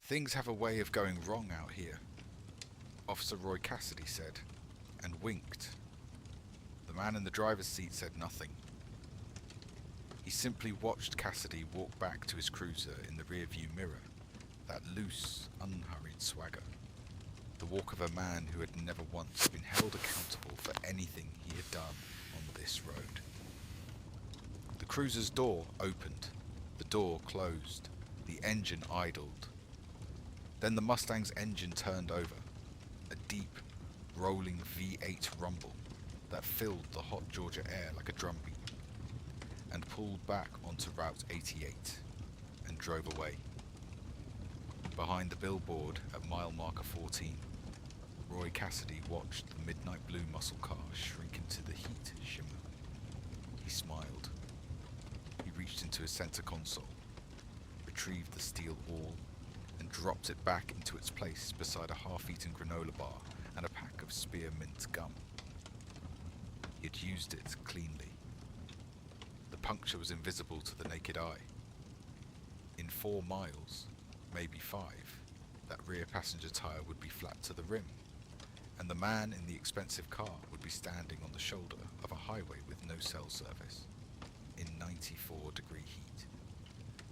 "Things have a way of going wrong out here," Officer Roy Cassidy said, and winked. The man in the driver's seat said nothing. He simply watched Cassidy walk back to his cruiser in the rearview mirror, that loose, unhurried swagger. The walk of a man who had never once been held accountable for anything he had done on this road. The cruiser's door opened, the door closed, the engine idled. Then the Mustang's engine turned over, a deep, rolling V8 rumble that filled the hot Georgia air like a drumbeat, and pulled back onto Route 88 and drove away. Behind the billboard at mile marker 14, Roy Cassidy watched the midnight blue muscle car shrink into the heat shimmer. He smiled. He reached into his center console, retrieved the steel awl, and dropped it back into its place beside a half-eaten granola bar and a pack of spearmint gum. He had used it cleanly. The puncture was invisible to the naked eye. In 4 miles, maybe 5, that rear passenger tire would be flat to the rim, and the man in the expensive car would be standing on the shoulder of a highway with no cell service, in 94-degree heat,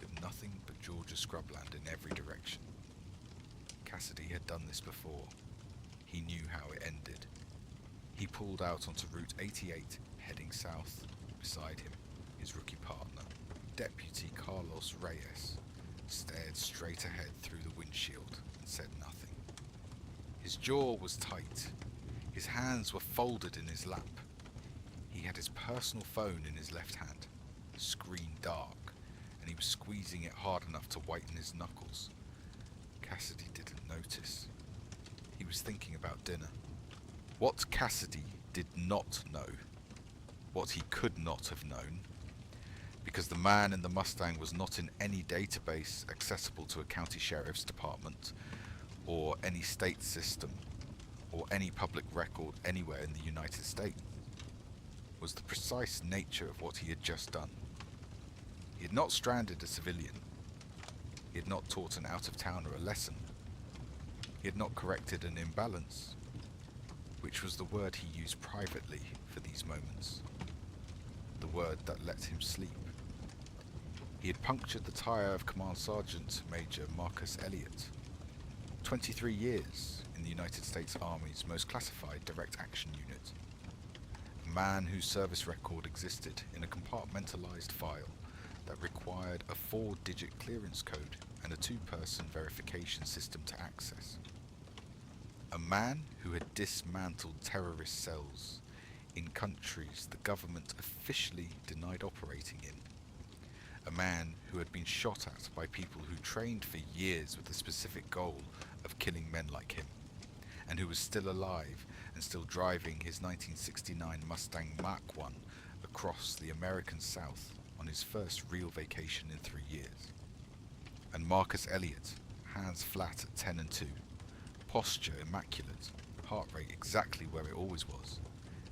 with nothing but Georgia scrubland in every direction. Cassidy had done this before. He knew how it ended. He pulled out onto Route 88, heading south. Beside him, his rookie partner, Deputy Carlos Reyes, stared straight ahead through the windshield and said nothing. His jaw was tight. His hands were folded in his lap. He had his personal phone in his left hand, screen dark, and he was squeezing it hard enough to whiten his knuckles. Cassidy didn't notice. He was thinking about dinner. What Cassidy did not know, what he could not have known, because the man in the Mustang was not in any database accessible to a county sheriff's department, or any state system, or any public record anywhere in the United States, was the precise nature of what he had just done. He had not stranded a civilian. He had not taught an out-of-towner a lesson. He had not corrected an imbalance, which was the word he used privately for these moments, the word that let him sleep. He had punctured the tire of Command Sergeant Major Marcus Elliot, 23 years in the United States Army's most classified direct action unit, a man whose service record existed in a compartmentalized file that required a 4-digit clearance code and a 2-person verification system to access. A man who had dismantled terrorist cells in countries the government officially denied operating in. A man who had been shot at by people who trained for years with the specific goal of killing men like him, and who was still alive and still driving his 1969 Mustang Mach 1 across the American South on his first real vacation in 3 years. And Marcus Elliot, hands flat at 10 and 2, posture immaculate, heart rate exactly where it always was,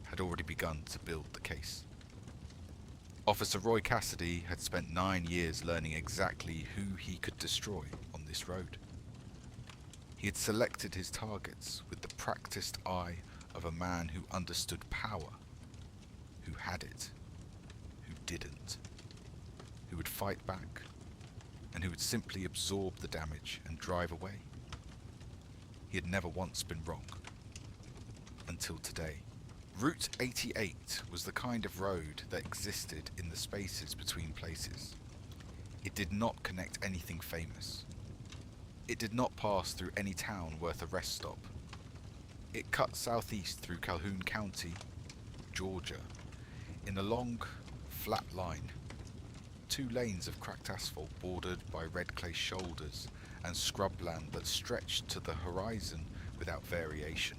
had already begun to build the case. Officer Roy Cassidy had spent 9 years learning exactly who he could destroy on this road. He had selected his targets with the practiced eye of a man who understood power, who had it, who didn't, who would fight back, and who would simply absorb the damage and drive away. He had never once been wrong. Until today. Route 88 was the kind of road that existed in the spaces between places. It did not connect anything famous. It did not pass through any town worth a rest stop. It cut southeast through Calhoun County, Georgia, in a long, flat line. 2 lanes of cracked asphalt bordered by red clay shoulders and scrubland that stretched to the horizon without variation,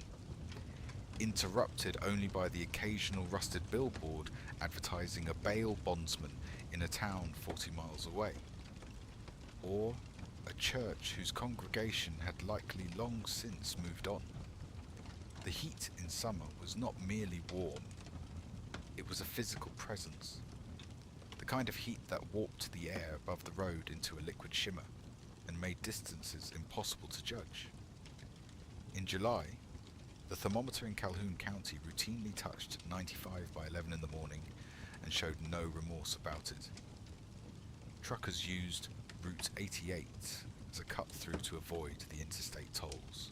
interrupted only by the occasional rusted billboard advertising a bail bondsman in a town 40 miles away, or a church whose congregation had likely long since moved on. The heat in summer was not merely warm, it was a physical presence, the kind of heat that warped the air above the road into a liquid shimmer. and made distances impossible to judge. In July, the thermometer in Calhoun County routinely touched 95 by 11 in the morning and showed no remorse about it. Truckers used Route 88 as a cut-through to avoid the interstate tolls.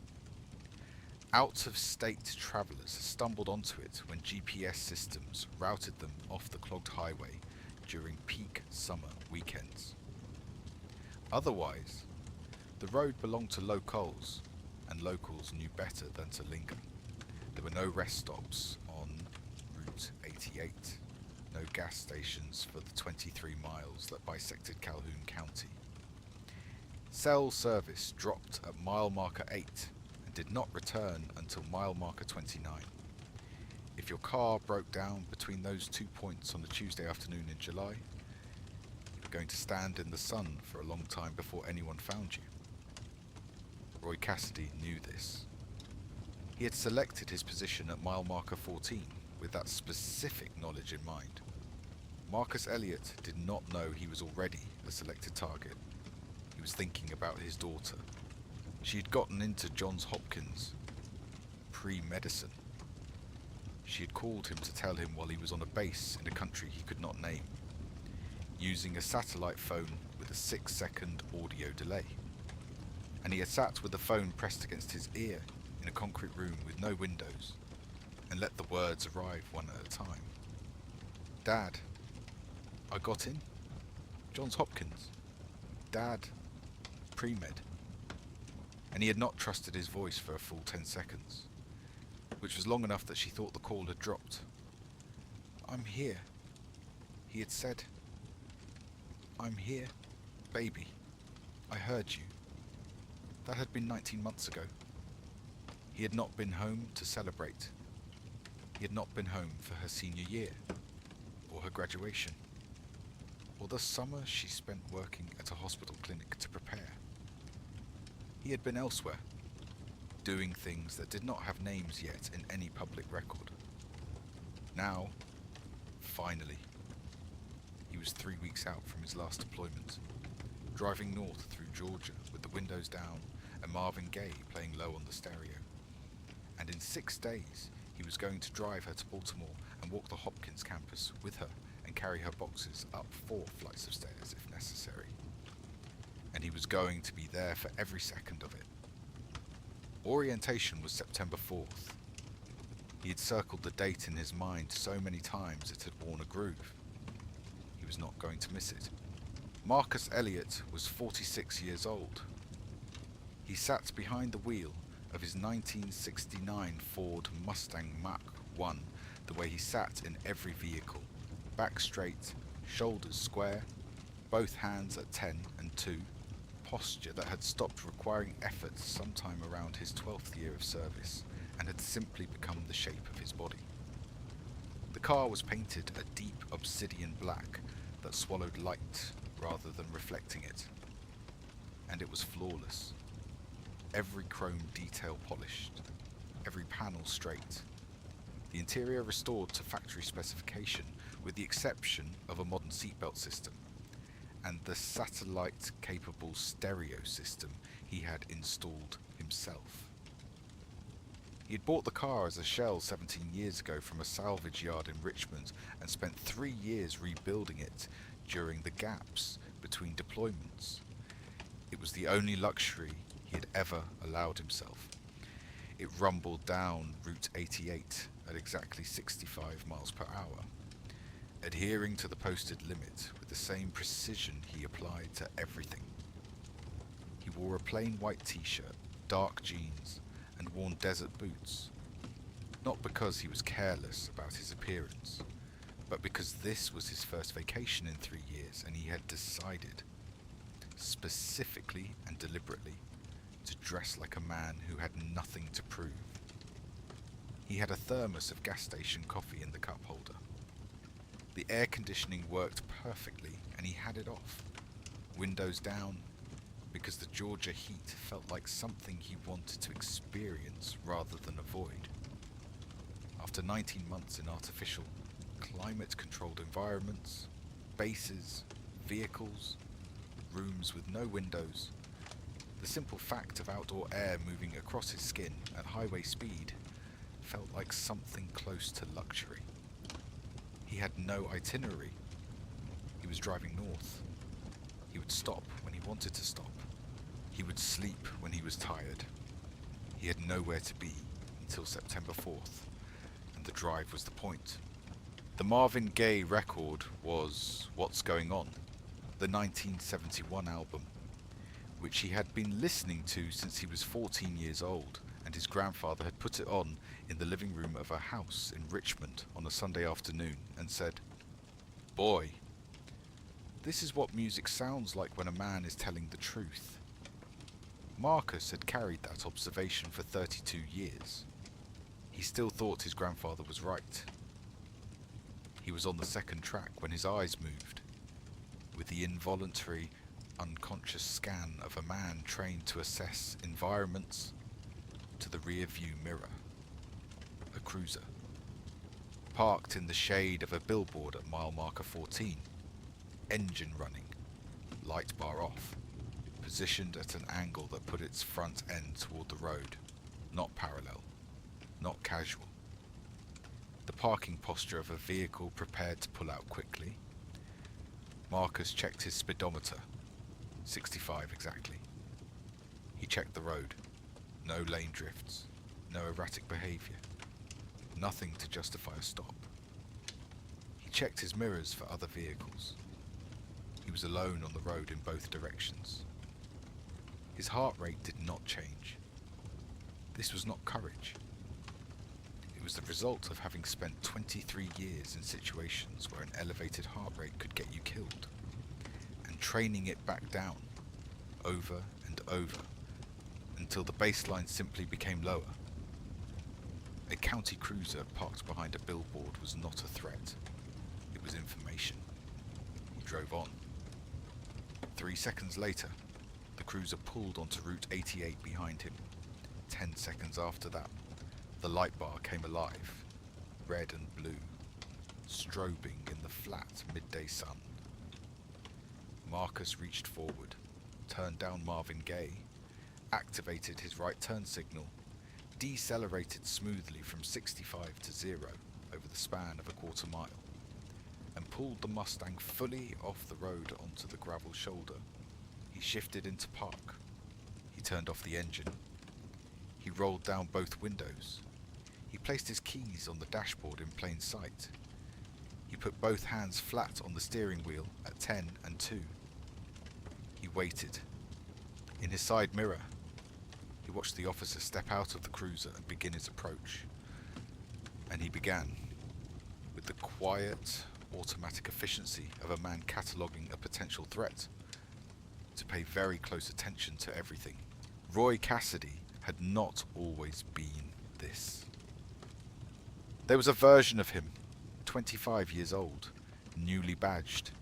Out-of-state travellers stumbled onto it when GPS systems routed them off the clogged highway during peak summer weekends. Otherwise, the road belonged to locals, and locals knew better than to linger. There were no rest stops on Route 88, no gas stations for the 23 miles that bisected Calhoun County. Cell service dropped at mile marker 8 and did not return until mile marker 29. If your car broke down between those 2 points on a Tuesday afternoon in July, you were going to stand in the sun for a long time before anyone found you. Roy Cassidy knew this. He had selected his position at mile marker 14 with that specific knowledge in mind. Marcus Elliot did not know he was already a selected target. He was thinking about his daughter. She had gotten into Johns Hopkins pre-medicine. She had called him to tell him while he was on a base in a country he could not name, using a satellite phone with a 6-second audio delay. And he had sat with the phone pressed against his ear in a concrete room with no windows, and let the words arrive one at a time. Dad, I got in. Johns Hopkins. Dad, pre-med. And he had not trusted his voice for a full 10 seconds, which was long enough that she thought the call had dropped. I'm here, he had said. I'm here, baby. I heard you. That had been 19 months ago. He had not been home to celebrate. He had not been home for her senior year, or her graduation, or the summer she spent working at a hospital clinic to prepare. He had been elsewhere, doing things that did not have names yet in any public record. Now, finally, he was 3 weeks out from his last deployment, driving north through Georgia with the windows down and Marvin Gaye playing low on the stereo. And in 6 days, he was going to drive her to Baltimore and walk the Hopkins campus with her and carry her boxes up 4 flights of stairs if necessary. And he was going to be there for every second of it. Orientation was September 4th. He had circled the date in his mind so many times it had worn a groove. He was not going to miss it. Marcus Elliot was 46 years old. He sat behind the wheel of his 1969 Ford Mustang Mach-1 the way he sat in every vehicle, back straight, shoulders square, both hands at 10 and 2, posture that had stopped requiring effort sometime around his 12th year of service and had simply become the shape of his body. The car was painted a deep obsidian black that swallowed light rather than reflecting it, and it was flawless. Every chrome detail polished, every panel straight. The interior restored to factory specification with the exception of a modern seatbelt system and the satellite-capable stereo system he had installed himself. He had bought the car as a shell 17 years ago from a salvage yard in Richmond and spent 3 years rebuilding it during the gaps between deployments. It was the only luxury he had ever allowed himself. It rumbled down Route 88 at exactly 65 miles per hour, adhering to the posted limit with the same precision he applied to everything. He wore a plain white t-shirt, dark jeans, and worn desert boots, not because he was careless about his appearance, but because this was his first vacation in 3 years and he had decided, specifically and deliberately, to dress like a man who had nothing to prove. He had a thermos of gas station coffee in the cup holder. The air conditioning worked perfectly and he had it off, windows down, because the Georgia heat felt like something he wanted to experience rather than avoid. After 19 months in artificial, climate-controlled environments, bases, vehicles, rooms with no windows, The simple fact of outdoor air moving across his skin at highway speed felt like something close to luxury. He had no itinerary. He was driving north. He would stop when he wanted to stop. He would sleep when he was tired. He had nowhere to be until September 4th, and the drive was the point. The Marvin Gaye record was What's Going On, the 1971 album, which he had been listening to since he was 14 years old, and his grandfather had put it on in the living room of a house in Richmond on a Sunday afternoon and said, "Boy, this is what music sounds like when a man is telling the truth." Marcus had carried that observation for 32 years. He still thought his grandfather was right. He was on the second track when his eyes moved, with the involuntary, unconscious scan of a man trained to assess environments to the rear view mirror. A cruiser, parked in the shade of a billboard at mile marker 14, engine running, light bar off, positioned at an angle that put its front end toward the road, not parallel, not casual. The parking posture of a vehicle prepared to pull out quickly. Marcus checked his speedometer, 65 exactly. He checked the road. No lane drifts, no erratic behaviour, nothing to justify a stop. He checked his mirrors for other vehicles. He was alone on the road in both directions. His heart rate did not change. This was not courage. It was the result of having spent 23 years in situations where an elevated heart rate could get you killed, and training it back down, over and over, until the baseline simply became lower. A county cruiser parked behind a billboard was not a threat. It was information. He drove on. 3 seconds later, the cruiser pulled onto Route 88 behind him. 10 seconds after that, the light bar came alive, red and blue, strobing in the flat midday sun. Marcus reached forward, turned down Marvin Gaye, activated his right turn signal, decelerated smoothly from 65 to 0 over the span of a quarter mile, and pulled the Mustang fully off the road onto the gravel shoulder. He shifted into park. He turned off the engine. He rolled down both windows. He placed his keys on the dashboard in plain sight. He put both hands flat on the steering wheel at 10 and 2. He waited. In his side mirror, he watched the officer step out of the cruiser and begin his approach. And he began, with the quiet, automatic efficiency of a man cataloguing a potential threat, to pay very close attention to everything. Roy Cassidy had not always been this. There was a version of him, 25 years old, newly badged,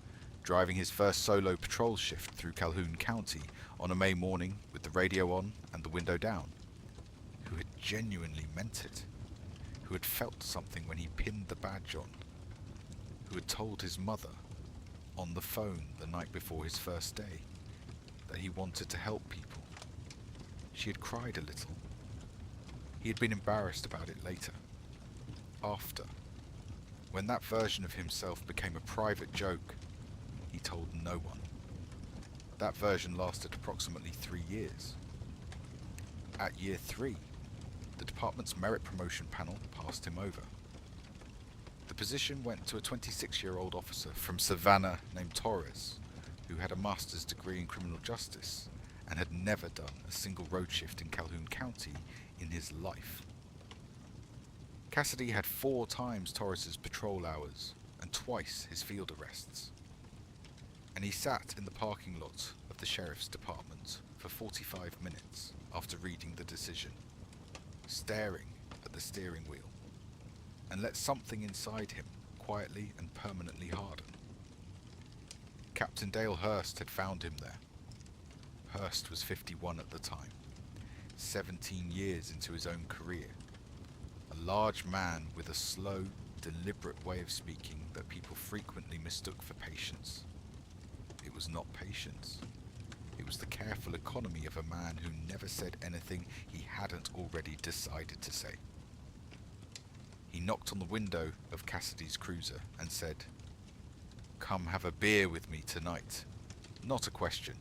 driving his first solo patrol shift through Calhoun County on a May morning with the radio on and the window down, who had genuinely meant it, who had felt something when he pinned the badge on, who had told his mother on the phone the night before his first day that he wanted to help people. She had cried a little. He had been embarrassed about it later. After, when that version of himself became a private joke, he told no one. That version lasted approximately 3 years. At year 3, the department's merit promotion panel passed him over. The position went to a 26-year-old officer from Savannah named Torres, who had a master's degree in criminal justice and had never done a single road shift in Calhoun County in his life. Cassidy had 4 times Torres's patrol hours and twice his field arrests. And he sat in the parking lot of the sheriff's department for 45 minutes after reading the decision, staring at the steering wheel, and let something inside him quietly and permanently harden. Captain Dale Hurst had found him there. Hurst was 51 at the time, 17 years into his own career. A large man with a slow, deliberate way of speaking that people frequently mistook for patience. It was not patience. It was the careful economy of a man who never said anything he hadn't already decided to say. He knocked on the window of Cassidy's cruiser and said, "Come have a beer with me tonight." Not a question.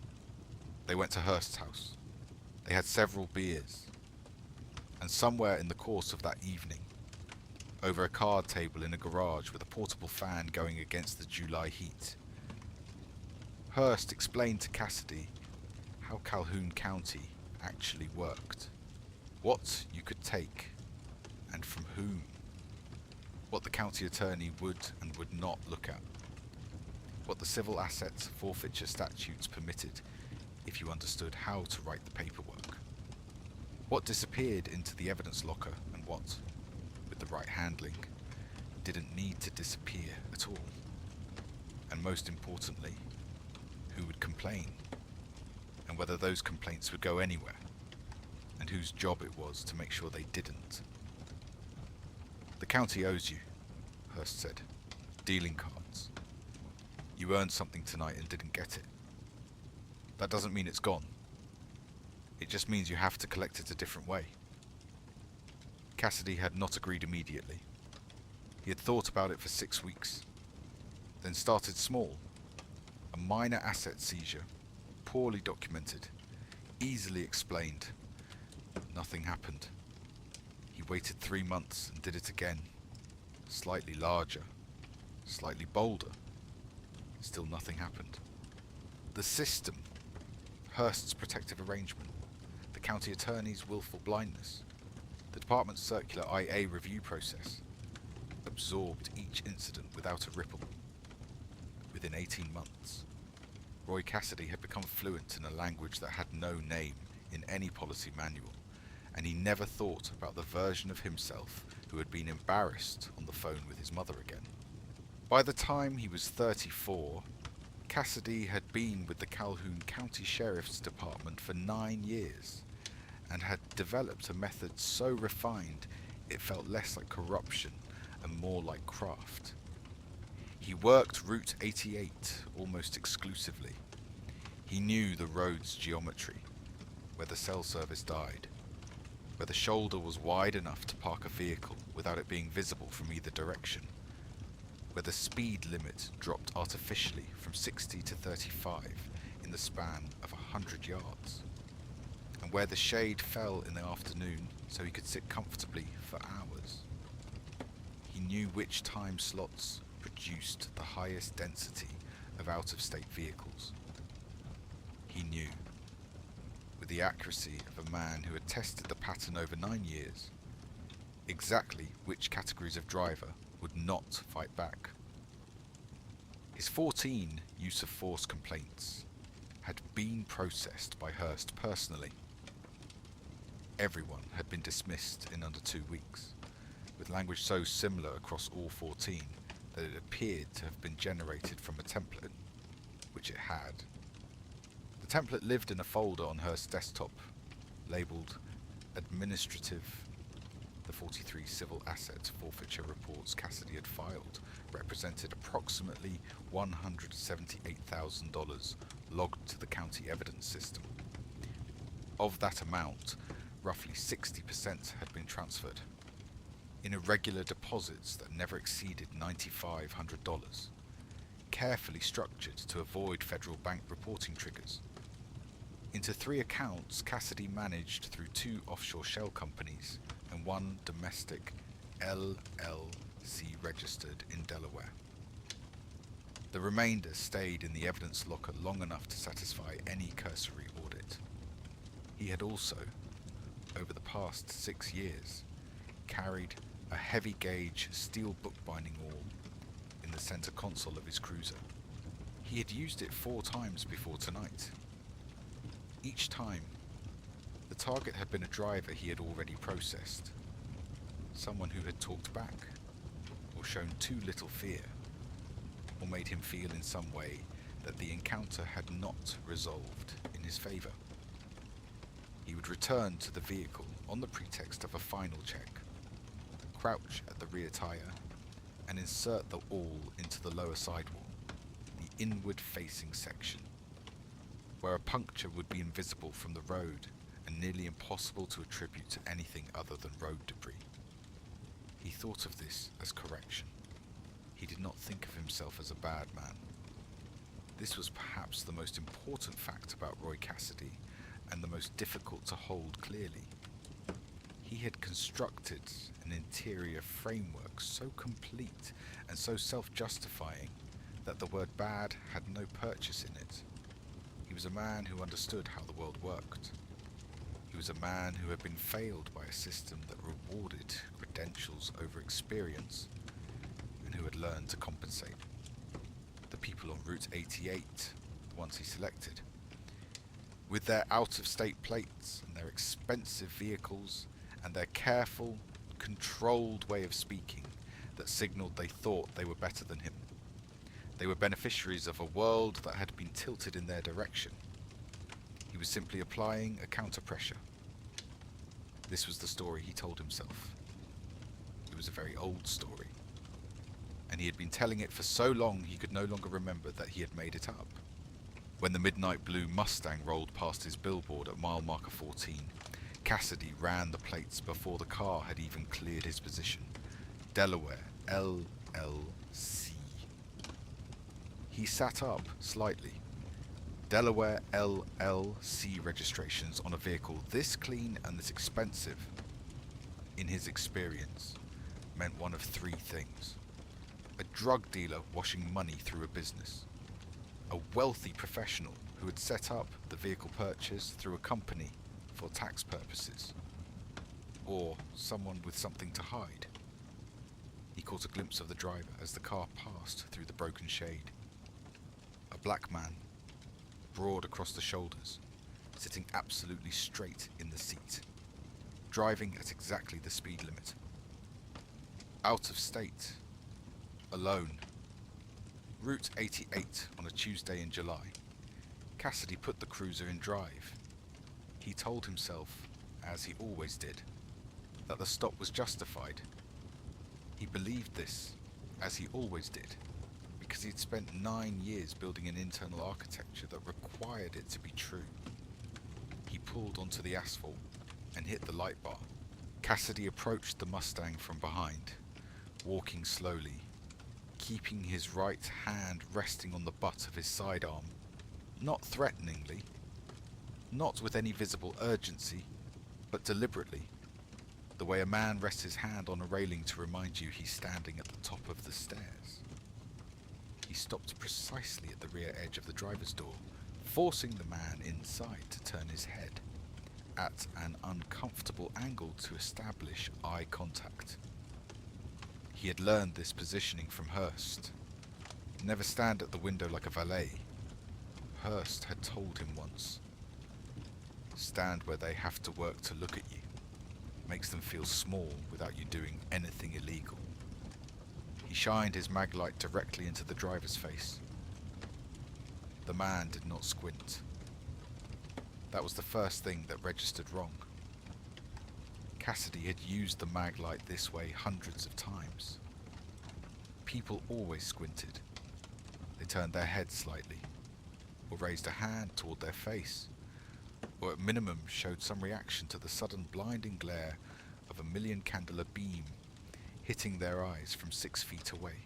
They went to Hurst's house. They had several beers. And somewhere in the course of that evening, over a card table in a garage with a portable fan going against the July heat, Hurst explained to Cassidy how Calhoun County actually worked, what you could take, and from whom, what the county attorney would and would not look at, what the civil assets forfeiture statutes permitted if you understood how to write the paperwork, what disappeared into the evidence locker and what, with the right handling, didn't need to disappear at all, and most importantly, who would complain, and whether those complaints would go anywhere, and whose job it was to make sure they didn't. "The county owes you," Hurst said. "Dealing cards. You earned something tonight and didn't get it. That doesn't mean it's gone. It just means you have to collect it a different way." Cassidy had not agreed immediately. He had thought about it for 6 weeks, then started small. A minor asset seizure, poorly documented, easily explained. Nothing happened. He waited 3 months and did it again. Slightly larger, slightly bolder. Still nothing happened. The system, Hurst's protective arrangement, the county attorney's willful blindness, the department's circular IA review process, absorbed each incident without a ripple. Within 18 months, Roy Cassidy had become fluent in a language that had no name in any policy manual, and he never thought about the version of himself who had been embarrassed on the phone with his mother again. By the time he was 34, Cassidy had been with the Calhoun County Sheriff's Department for 9 years, and had developed a method so refined it felt less like corruption and more like craft. He worked Route 88 almost exclusively. He knew the road's geometry, where the cell service died, where the shoulder was wide enough to park a vehicle without it being visible from either direction, where the speed limit dropped artificially from 60 to 35 in the span of 100 yards, and where the shade fell in the afternoon so he could sit comfortably for hours. He knew which time slots produced the highest density of out-of-state vehicles. He knew, with the accuracy of a man who had tested the pattern over 9 years, exactly which categories of driver would not fight back. His 14 use-of-force complaints had been processed by Hurst personally. Everyone had been dismissed in under 2 weeks, with language so similar across all 14 that it appeared to have been generated from a template, which it had. The template lived in a folder on Hurst's desktop, labelled Administrative. The 43 civil assets forfeiture reports Cassidy had filed represented approximately $178,000 logged to the county evidence system. Of that amount, roughly 60% had been transferred, in irregular deposits that never exceeded $9,500, carefully structured to avoid federal bank reporting triggers. Into 3 accounts Cassidy managed through 2 offshore shell companies and 1 domestic LLC registered in Delaware. The remainder stayed in the evidence locker long enough to satisfy any cursory audit. He had also, over the past 6 years, carried a heavy-gauge steel bookbinding awl in the center console of his cruiser. He had used it 4 times before tonight. Each time, the target had been a driver he had already processed, someone who had talked back, or shown too little fear, or made him feel in some way that the encounter had not resolved in his favor. He would return to the vehicle on the pretext of a final check, crouch at the rear tire, and insert the awl into the lower sidewall, the inward-facing section. where a puncture would be invisible from the road and nearly impossible to attribute to anything other than road debris. He thought of this as correction. He did not think of himself as a bad man. This was perhaps the most important fact about Roy Cassidy, and the most difficult to hold clearly. He had constructed an interior framework so complete and so self-justifying that the word bad had no purchase in it. He was a man who understood how the world worked. He was a man who had been failed by a system that rewarded credentials over experience, and who had learned to compensate. The people on Route 88, the ones he selected, with their out-of-state plates and their expensive vehicles and their careful, controlled way of speaking that signalled they thought they were better than him. They were beneficiaries of a world that had been tilted in their direction. He was simply applying a counter-pressure. This was the story he told himself. It was a very old story, and he had been telling it for so long he could no longer remember that he had made it up. When the midnight blue Mustang rolled past his billboard at mile marker 14, Cassidy ran the plates before the car had even cleared his position. Delaware, LLC. He sat up slightly. Delaware LLC registrations on a vehicle this clean and this expensive, in his experience, meant one of three things. A drug dealer washing money through a business. A wealthy professional who had set up the vehicle purchase through a company for tax purposes. Or someone with something to hide. He caught a glimpse of the driver as the car passed through the broken shade. A black man, broad across the shoulders, sitting absolutely straight in the seat, driving at exactly the speed limit. Out of state, alone. Route 88 on a Tuesday in July. Cassidy put the cruiser in drive. He told himself, as he always did, that the stop was justified. He believed this, as he always did, because he'd spent 9 years building an internal architecture that required it to be true. He pulled onto the asphalt and hit the light bar. Cassidy approached the Mustang from behind, walking slowly, keeping his right hand resting on the butt of his sidearm, not threateningly, not with any visible urgency, but deliberately, the way a man rests his hand on a railing to remind you he's standing at the top of the stairs. He stopped precisely at the rear edge of the driver's door, forcing the man inside to turn his head at an uncomfortable angle to establish eye contact. He had learned this positioning from Hurst. Never stand at the window like a valet. Hurst had told him once. Stand where they have to work to look at you. Makes them feel small without you doing anything illegal. He shined his mag light directly into the driver's face. The man did not squint. That was the first thing that registered wrong. Cassidy had used the mag light this way hundreds of times. People always squinted. They turned their heads slightly, or raised a hand toward their face, or at minimum showed some reaction to the sudden blinding glare of a million-candela beam hitting their eyes from 6 feet away.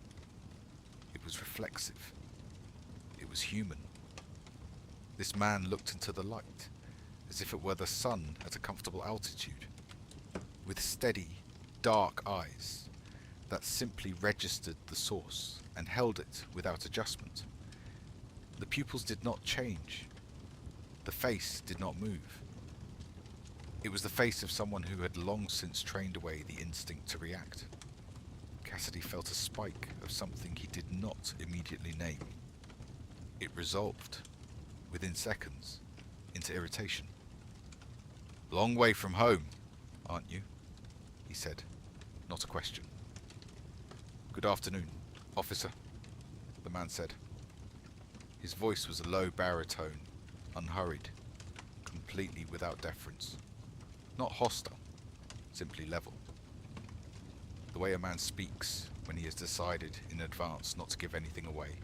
It was reflexive. It was human. This man looked into the light, as if it were the sun at a comfortable altitude, with steady, dark eyes that simply registered the source and held it without adjustment. The pupils did not change. The face did not move. It was the face of someone who had long since trained away the instinct to react. Cassidy felt a spike of something he did not immediately name. It resolved, within seconds, into irritation. "Long way from home, aren't you?" he said, not a question. "Good afternoon, officer," the man said. His voice was a low baritone, unhurried, completely without deference. Not hostile, simply level. The way a man speaks when he has decided in advance not to give anything away.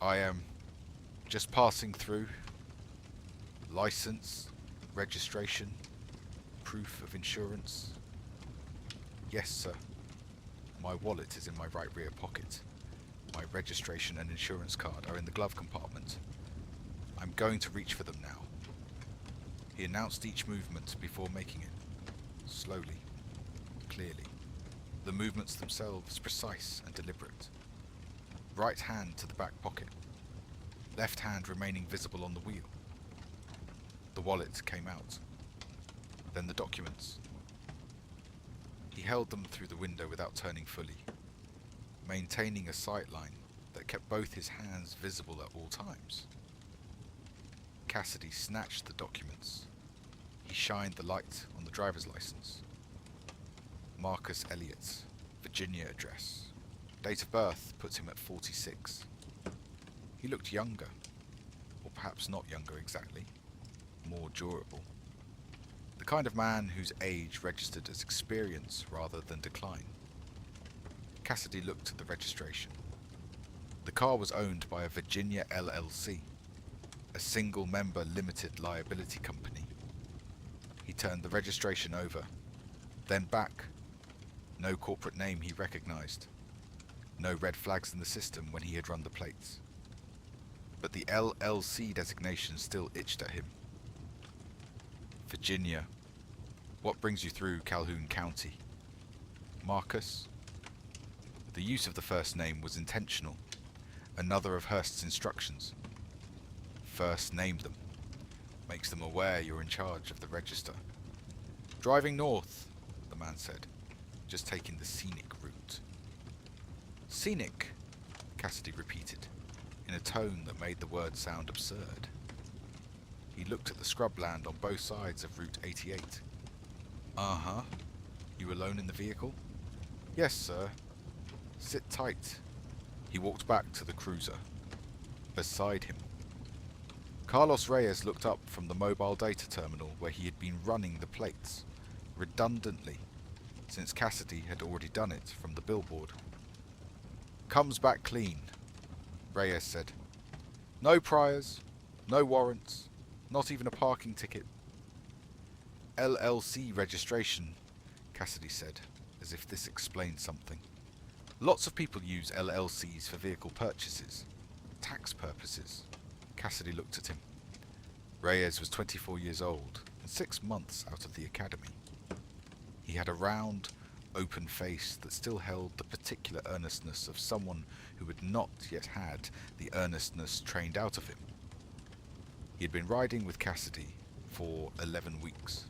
I am Just passing through. License, registration, proof of insurance. Yes, sir. My wallet is in my right rear pocket. My registration and insurance card are in the glove compartment. I'm going to reach for them now. He announced each movement before making it. Slowly, clearly. The movements themselves precise and deliberate. Right hand to the back pocket. Left hand remaining visible on the wheel. The wallet came out. Then the documents. He held them through the window without turning fully, maintaining a sight line that kept both his hands visible at all times. Cassidy snatched the documents. He shined the light on the driver's license. Marcus Elliot, Virginia address. Date of birth puts him at 46. He looked younger, or perhaps not younger exactly, more durable. The kind of man whose age registered as experience rather than decline. Cassidy looked at the registration. The car was owned by a Virginia LLC, a single-member limited liability company. He turned the registration over, then back. No corporate name he recognized. No red flags in the system when he had run the plates. But the LLC designation still itched at him. Virginia. What brings you through Calhoun County? Marcus? The use of the first name was intentional. Another of Hurst's instructions. First name them. Makes them aware you're in charge of the register. Driving north, the man said. Just taking the scenic route. Scenic, Cassidy repeated, in a tone that made the word sound absurd. He looked at the scrubland on both sides of Route 88. Uh-huh. You alone in the vehicle? Yes, sir. Sit tight. He walked back to the cruiser. Beside him. Carlos Reyes looked up from the mobile data terminal where he had been running the plates, redundantly, since Cassidy had already done it from the billboard. Comes back clean, Reyes said. No priors, no warrants, not even a parking ticket. LLC registration, Cassidy said, as if this explained something. Lots of people use LLCs for vehicle purchases, tax purposes. Cassidy looked at him. Reyes was 24 years old and 6 months out of the academy. He had a round, open face that still held the particular earnestness of someone who had not yet had the earnestness trained out of him. He had been riding with Cassidy for 11 weeks.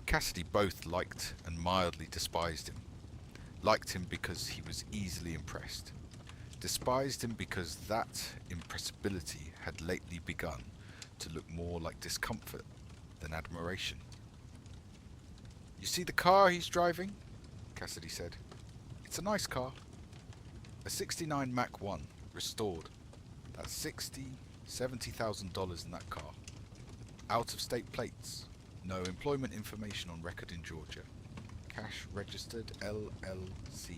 Cassidy both liked and mildly despised him. Liked him because he was easily impressed. Despised him because that impressibility had lately begun to look more like discomfort than admiration. You see the car he's driving? Cassidy said. It's a nice car. A 69 Mach 1, restored. That's $70,000 in that car. Out-of-state plates. No employment information on record in Georgia. Cash registered LLC.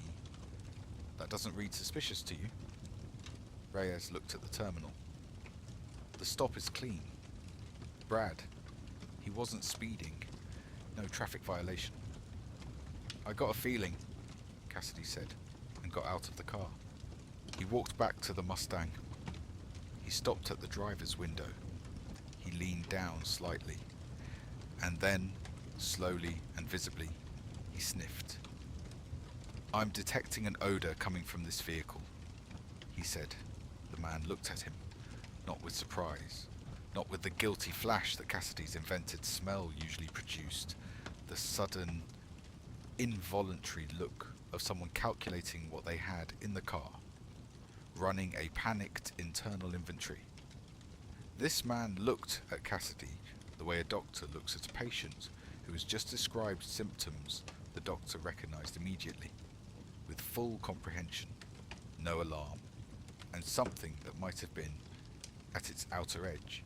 That doesn't read suspicious to you? Reyes looked at the terminal. The stop is clean. Brad. He wasn't speeding. No traffic violation. I got a feeling, Cassidy said, and got out of the car. He walked back to the Mustang. He stopped at the driver's window. He leaned down slightly. And then, slowly and visibly, he sniffed. I'm detecting an odor coming from this vehicle, he said. The man looked at him, not with surprise, not with the guilty flash that Cassidy's invented smell usually produced, the sudden, involuntary look of someone calculating what they had in the car, running a panicked internal inventory. This man looked at Cassidy the way a doctor looks at a patient who has just described symptoms the doctor recognized immediately, with full comprehension, no alarm, and something that might have been, at its outer edge,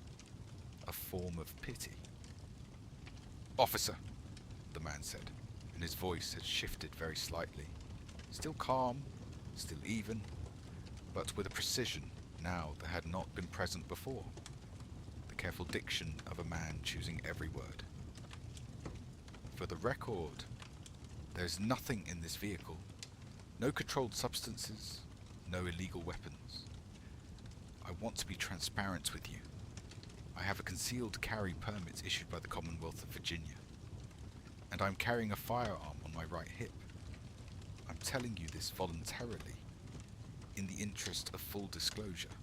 a form of pity. Officer, the man said, and his voice had shifted very slightly. Still calm, still even, but with a precision now that had not been present before. The careful diction of a man choosing every word. For the record, there is nothing in this vehicle. No controlled substances, no illegal weapons. I want to be transparent with you. I have a concealed carry permit issued by the Commonwealth of Virginia, and I'm carrying a firearm on my right hip. I'm telling you this voluntarily, in the interest of full disclosure.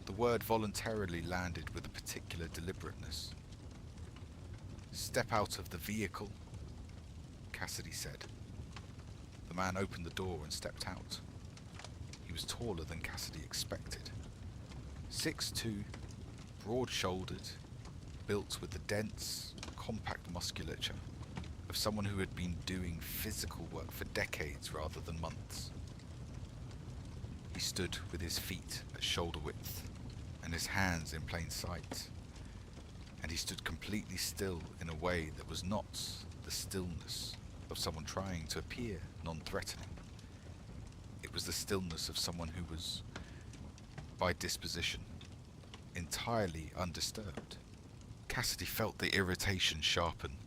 The word voluntarily landed with a particular deliberateness. "Step out of the vehicle," Cassidy said. The man opened the door and stepped out. He was taller than Cassidy expected. 6'2", broad-shouldered, built with the dense, compact musculature of someone who had been doing physical work for decades rather than months. He stood with his feet at shoulder width and his hands in plain sight, and he stood completely still in a way that was not the stillness of someone trying to appear non-threatening. It was the stillness of someone who was, by disposition, entirely undisturbed. Cassidy felt the irritation sharpen.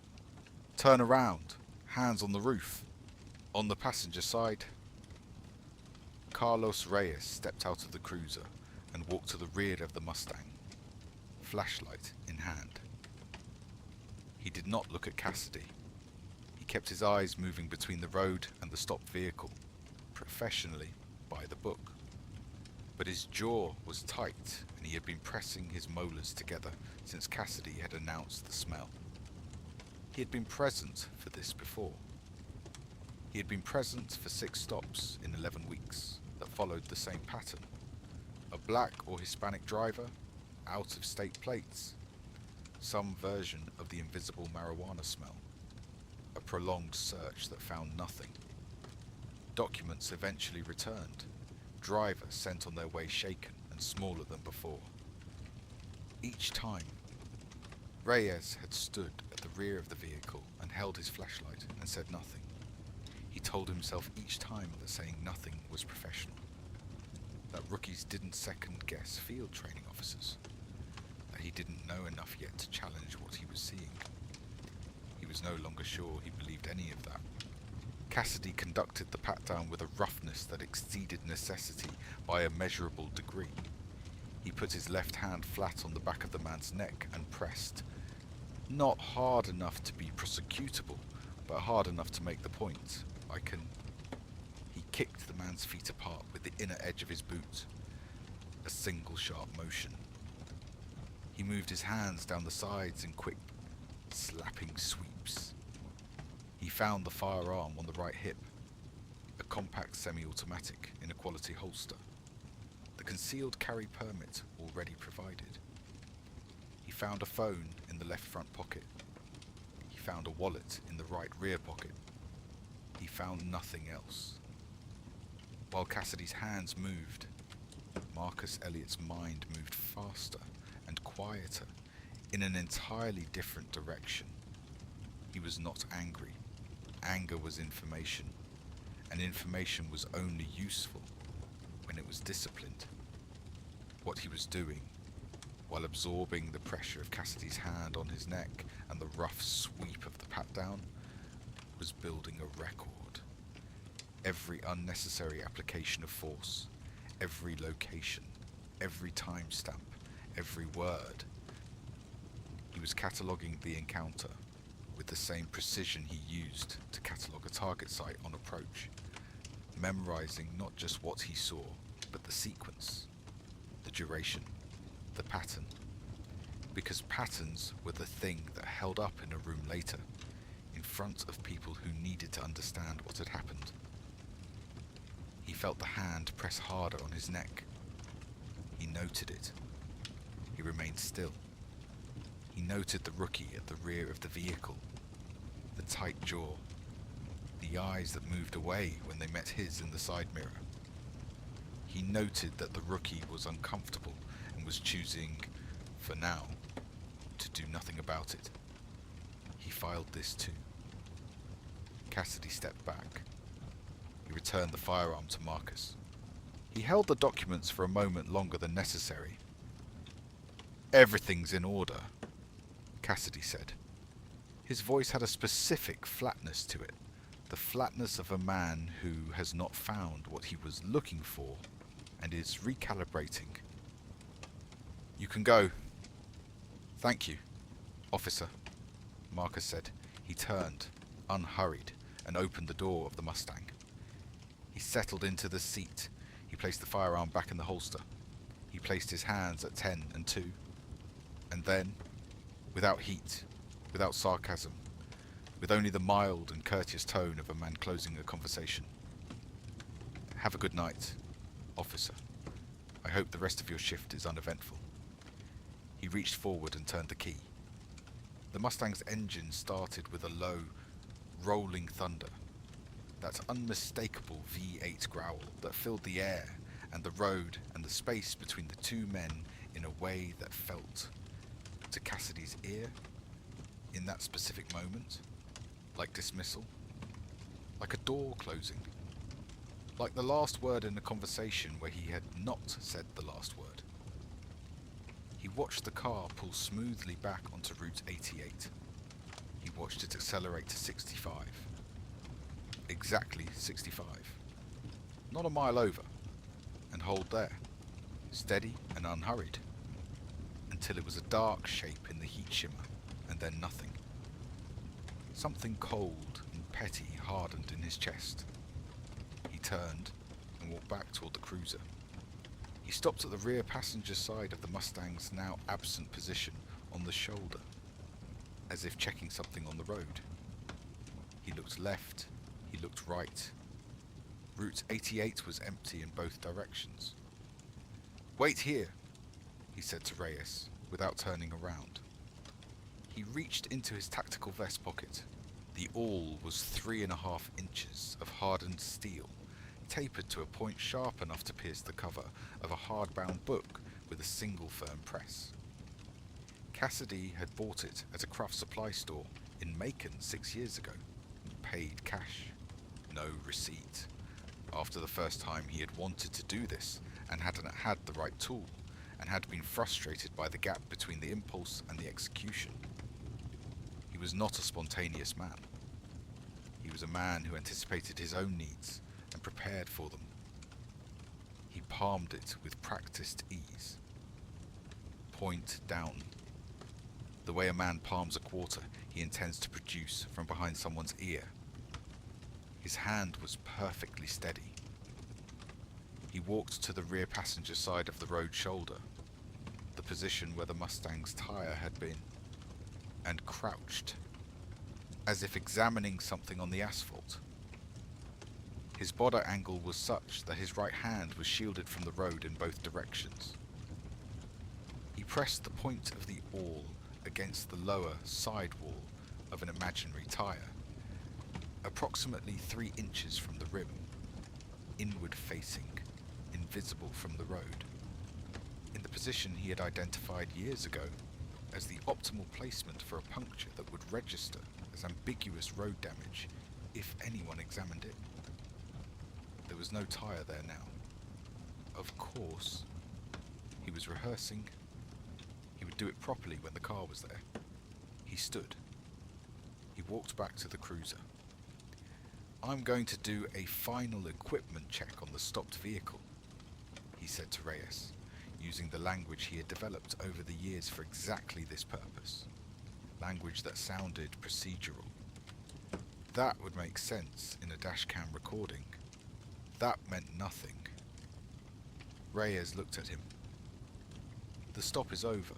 "Turn around, hands on the roof, on the passenger side." Carlos Reyes stepped out of the cruiser and walked to the rear of the Mustang, flashlight in hand. He did not look at Cassidy. He kept his eyes moving between the road and the stopped vehicle, professionally by the book. But his jaw was tight, and he had been pressing his molars together since Cassidy had announced the smell. He had been present for this before. He had been present for 6 stops in 11 weeks that followed the same pattern. A black or Hispanic driver, out-of-state plates, some version of the invisible marijuana smell, a prolonged search that found nothing. Documents eventually returned, driver sent on their way shaken and smaller than before. Each time, Reyes had stood at the rear of the vehicle and held his flashlight and said nothing. He told himself each time that saying nothing was professional, that rookies didn't second-guess field training officers, that he didn't know enough yet to challenge what he was seeing. He was no longer sure he believed any of that. Cassidy conducted the pat-down with a roughness that exceeded necessity by a measurable degree. He put his left hand flat on the back of the man's neck and pressed, not hard enough to be prosecutable, but hard enough to make the point. He kicked the man's feet apart with the inner edge of his boot, a single sharp motion. He moved his hands down the sides in quick, slapping sweeps. He found the firearm on the right hip, a compact semi-automatic in a quality holster, the concealed carry permit already provided. He found a phone in the left front pocket. He found a wallet in the right rear pocket. He found nothing else. While Cassidy's hands moved, Marcus Elliot's mind moved faster and quieter in an entirely different direction. He was not angry. Anger was information, and information was only useful when it was disciplined. What he was doing, while absorbing the pressure of Cassidy's hand on his neck and the rough sweep of the pat-down, was building a record. Every unnecessary application of force, every location, every timestamp, every word. He was cataloguing the encounter with the same precision he used to catalogue a target site on approach, memorizing not just what he saw, but the sequence, the duration, the pattern, because patterns were the thing that held up in a room later, in front of people who needed to understand what had happened. He felt the hand press harder on his neck. He noted it. He remained still. He noted the rookie at the rear of the vehicle, the tight jaw, the eyes that moved away when they met his in the side mirror. He noted that the rookie was uncomfortable and was choosing, for now, to do nothing about it. He filed this too. Cassidy stepped back. He returned the firearm to Marcus. He held the documents for a moment longer than necessary. "Everything's in order," Cassidy said. His voice had a specific flatness to it, the flatness of a man who has not found what he was looking for and is recalibrating. "You can go." "Thank you, officer," Marcus said. He turned, unhurried, and opened the door of the Mustang. He settled into the seat. He placed the firearm back in the holster. He placed his hands at 10 and 2. And then, without heat, without sarcasm, with only the mild and courteous tone of a man closing a conversation, "Have a good night, officer. I hope the rest of your shift is uneventful." He reached forward and turned the key. The Mustang's engine started with a low, rolling thunder, that unmistakable V8 growl that filled the air and the road and the space between the two men in a way that felt, to Cassidy's ear, in that specific moment, like dismissal, like a door closing, like the last word in a conversation where he had not said the last word. He watched the car pull smoothly back onto Route 88. He watched it accelerate to 65. Exactly 65. Not a mile over. And hold there, steady and unhurried, until it was a dark shape in the heat shimmer, and then nothing. Something cold and petty hardened in his chest. He turned and walked back toward the cruiser. He stopped at the rear passenger side of the Mustang's now absent position on the shoulder, as if checking something on the road. He looked left, he looked right. Route 88 was empty in both directions. "Wait here," he said to Reyes, without turning around. He reached into his tactical vest pocket. The awl was 3.5 inches of hardened steel, tapered to a point sharp enough to pierce the cover of a hardbound book with a single firm press. Cassidy had bought it at a craft supply store in Macon 6 years ago. Paid cash. No receipt. After the first time he had wanted to do this and hadn't had the right tool, and had been frustrated by the gap between the impulse and the execution. He was not a spontaneous man. He was a man who anticipated his own needs and prepared for them. He palmed it with practiced ease. Point down. The way a man palms a quarter he intends to produce from behind someone's ear. His hand was perfectly steady. He walked to the rear passenger side of the road shoulder, the position where the Mustang's tire had been, and crouched, as if examining something on the asphalt. His body angle was such that his right hand was shielded from the road in both directions. He pressed the point of the awl against the lower sidewall of an imaginary tire, approximately 3 inches from the rim, inward facing, invisible from the road, in the position he had identified years ago as the optimal placement for a puncture that would register as ambiguous road damage if anyone examined it. There was no tire there now. Of course, he was rehearsing. He would do it properly when the car was there. He stood. He walked back to the cruiser. "I'm going to do a final equipment check on the stopped vehicle," he said to Reyes, using the language he had developed over the years for exactly this purpose. Language that sounded procedural. That would make sense in a dashcam recording. That meant nothing. Reyes looked at him. "The stop is over.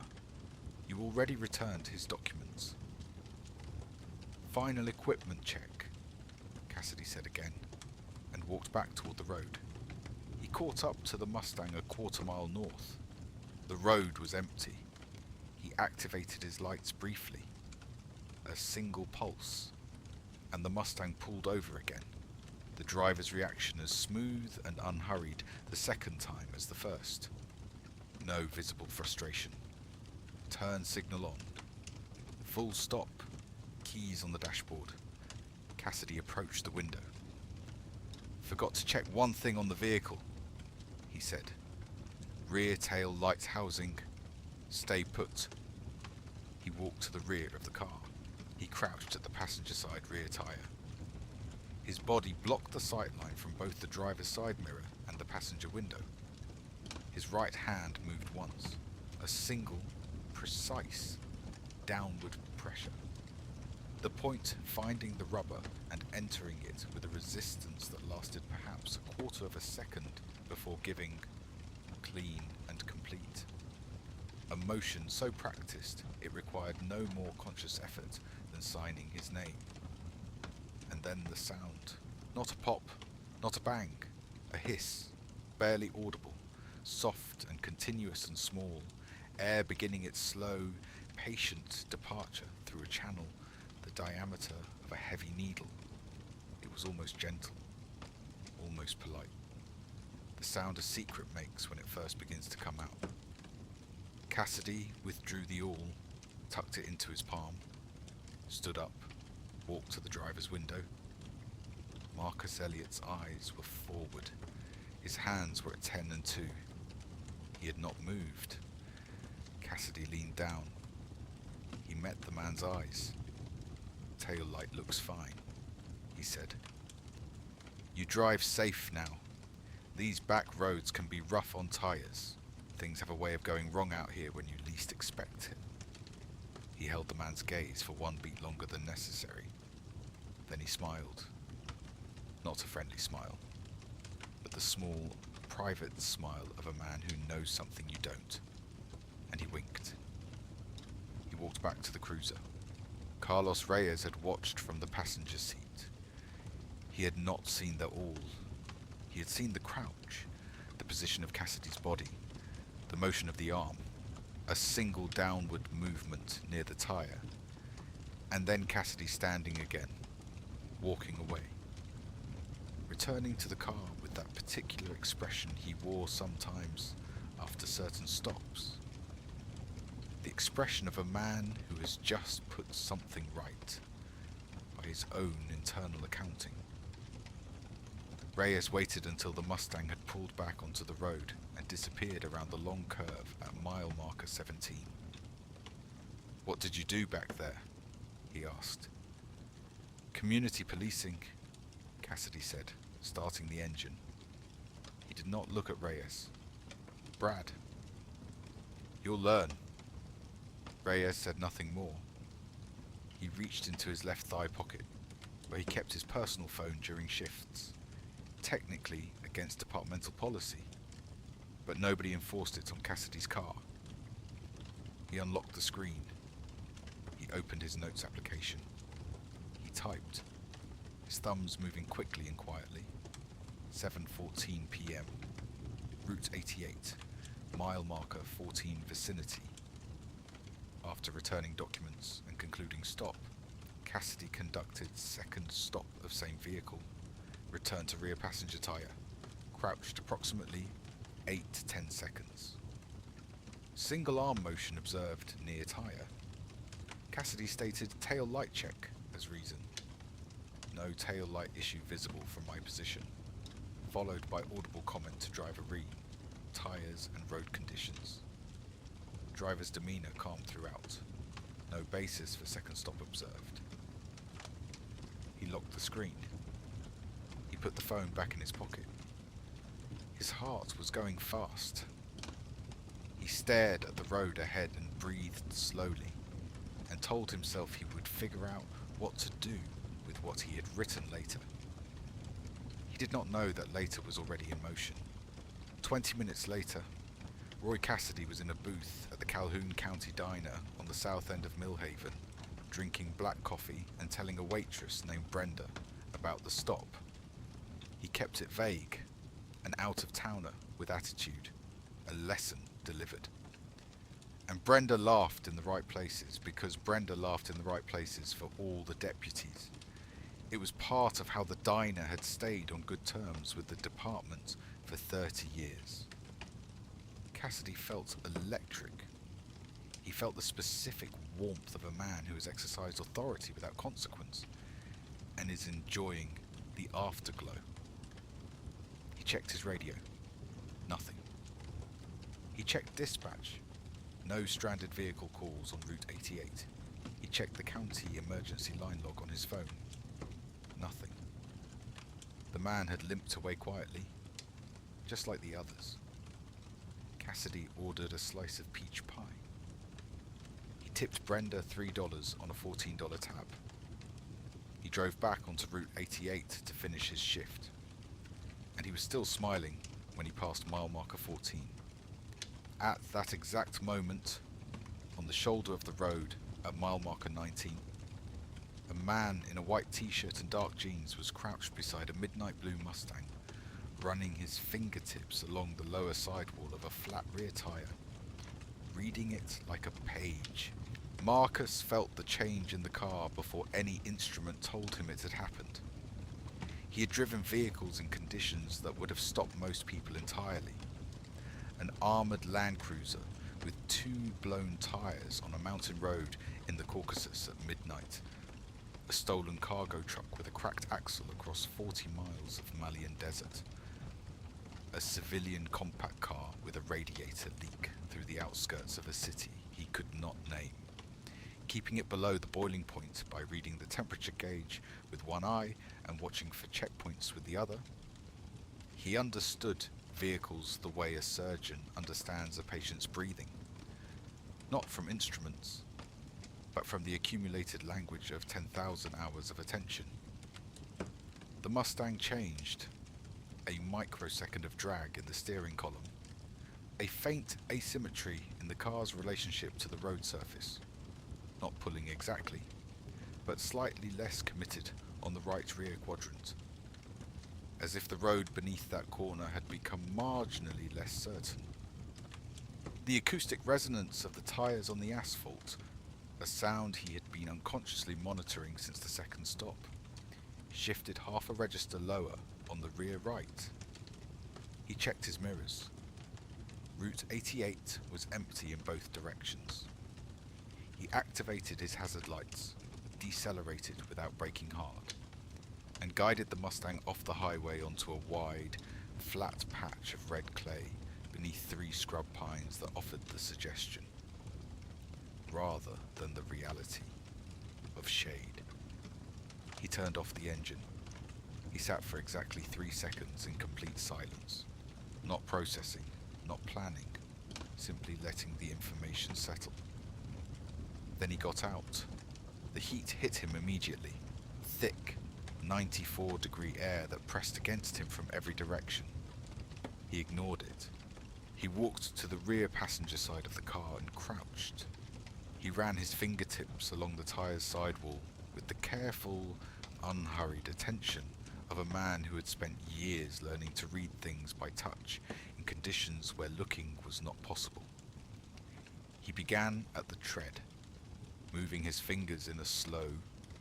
You already returned his documents." "Final equipment check," Cassidy said again, and walked back toward the road. He caught up to the Mustang a quarter-mile north. The road was empty. He activated his lights briefly. A single pulse, and the Mustang pulled over again, the driver's reaction as smooth and unhurried the second time as the first. No visible frustration. Turn signal on. Full stop. Keys on the dashboard. Cassidy approached the window. "Forgot to check one thing on the vehicle," he said. "Rear tail light housing. Stay put." He walked to the rear of the car. He crouched at the passenger side rear tire. His body blocked the sightline from both the driver's side mirror and the passenger window. His right hand moved once, a single, precise, downward pressure. The point finding the rubber and entering it with a resistance that lasted perhaps a quarter of a second before giving clean and complete. A motion so practiced it required no more conscious effort than signing his name. And then the sound. Not a pop, not a bang, a hiss, barely audible, soft and continuous and small, air beginning its slow, patient departure through a channel the diameter of a heavy needle. It was almost gentle, almost polite. The sound a secret makes when it first begins to come out. Cassidy withdrew the awl, tucked it into his palm, stood up, walked to the driver's window. Marcus Elliot's eyes were forward. His hands were at 10 and 2. He had not moved. Cassidy leaned down. He met the man's eyes. "Tail light looks fine," he said. "You drive safe now. These back roads can be rough on tires. Things have a way of going wrong out here when you least expect it." He held the man's gaze for one beat longer than necessary. Then he smiled. Not a friendly smile, but the small, private smile of a man who knows something you don't. And he winked. He walked back to the cruiser. Carlos Reyes had watched from the passenger seat. He had not seen the awl. He had seen the crouch, the position of Cassidy's body, the motion of the arm, a single downward movement near the tire, and then Cassidy standing again, walking away, returning to the car with that particular expression he wore sometimes after certain stops. The expression of a man who has just put something right, by his own internal accounting. Reyes waited until the Mustang had pulled back onto the road and disappeared around the long curve at mile marker 17. "What did you do back there?" he asked. "Community policing," Cassidy said, starting the engine. He did not look at Reyes. "Brad." "You'll learn." Reyes said nothing more. He reached into his left thigh pocket, where he kept his personal phone during shifts, technically against departmental policy, but nobody enforced it on Cassidy's car. He unlocked the screen. He opened his notes application. He typed, his thumbs moving quickly and quietly. 7:14 p.m. Route 88, mile marker 14 vicinity. After returning documents and concluding stop, Cassidy conducted second stop of same vehicle, returned to rear passenger tire, crouched approximately 8 to 10 seconds. Single arm motion observed near tire. Cassidy stated tail light check as reason. No tail light issue visible from my position, followed by audible comment to driver re, tires and road conditions. Driver's demeanor calm throughout. No basis for second stop observed. He locked the screen. He put the phone back in his pocket. His heart was going fast. He stared at the road ahead and breathed slowly, and told himself he would figure out what to do with what he had written later. He did not know that later was already in motion. 20 minutes later, Roy Cassidy was in a booth at the Calhoun County Diner on the south end of Millhaven, drinking black coffee and telling a waitress named Brenda about the stop. He kept it vague, an out-of-towner with attitude, a lesson delivered. And Brenda laughed in the right places, because Brenda laughed in the right places for all the deputies. It was part of how the diner had stayed on good terms with the department for 30 years. Cassidy felt electric. He felt the specific warmth of a man who has exercised authority without consequence and is enjoying the afterglow. He checked his radio. Nothing. He checked dispatch. No stranded vehicle calls on Route 88. He checked the county emergency line log on his phone. Nothing. The man had limped away quietly, just like the others. Cassidy ordered a slice of peach pie. He tipped Brenda $3 on a $14 tab. He drove back onto Route 88 to finish his shift, and he was still smiling when he passed mile marker 14. At that exact moment, on the shoulder of the road at mile marker 19, a man in a white t-shirt and dark jeans was crouched beside a midnight blue Mustang, running his fingertips along the lower sidewall of a flat rear tire, reading it like a page. Marcus felt the change in the car before any instrument told him it had happened. He had driven vehicles in conditions that would have stopped most people entirely. An armoured Land Cruiser with 2 blown tyres on a mountain road in the Caucasus at midnight. A stolen cargo truck with a cracked axle across 40 miles of Malian desert. A civilian compact car with a radiator leak through the outskirts of a city he could not name. Keeping it below the boiling point by reading the temperature gauge with one eye and watching for checkpoints with the other. He understood vehicles the way a surgeon understands a patient's breathing, not from instruments, but from the accumulated language of 10,000 hours of attention. The Mustang changed, a microsecond of drag in the steering column, a faint asymmetry in the car's relationship to the road surface, not pulling exactly, but slightly less committed on the right rear quadrant, as if the road beneath that corner had become marginally less certain. The acoustic resonance of the tyres on the asphalt, a sound he had been unconsciously monitoring since the second stop, shifted half a register lower on the rear right. He checked his mirrors. Route 88 was empty in both directions. He activated his hazard lights, decelerated without braking hard, and guided the Mustang off the highway onto a wide, flat patch of red clay beneath 3 scrub pines that offered the suggestion, rather than the reality, of shade. He turned off the engine. He sat for exactly 3 seconds in complete silence, not processing, not planning, simply letting the information settle. Then he got out. The heat hit him immediately, thick, 94-degree air that pressed against him from every direction. He ignored it. He walked to the rear passenger side of the car and crouched. He ran his fingertips along the tire's sidewall with the careful, unhurried attention of a man who had spent years learning to read things by touch in conditions where looking was not possible. He began at the tread, moving his fingers in a slow,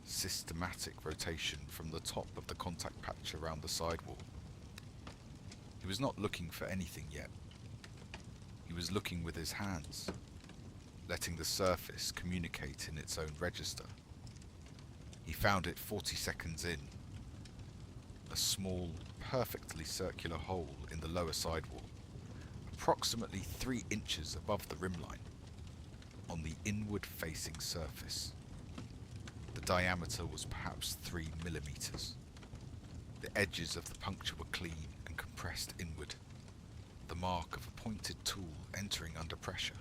systematic rotation from the top of the contact patch around the sidewall. He was not looking for anything yet. He was looking with his hands, letting the surface communicate in its own register. He found it 40 seconds in. A small, perfectly circular hole in the lower sidewall, approximately 3 inches above the rimline, on the inward-facing surface. The diameter was perhaps 3 millimeters. The edges of the puncture were clean and compressed inward, the mark of a pointed tool entering under pressure,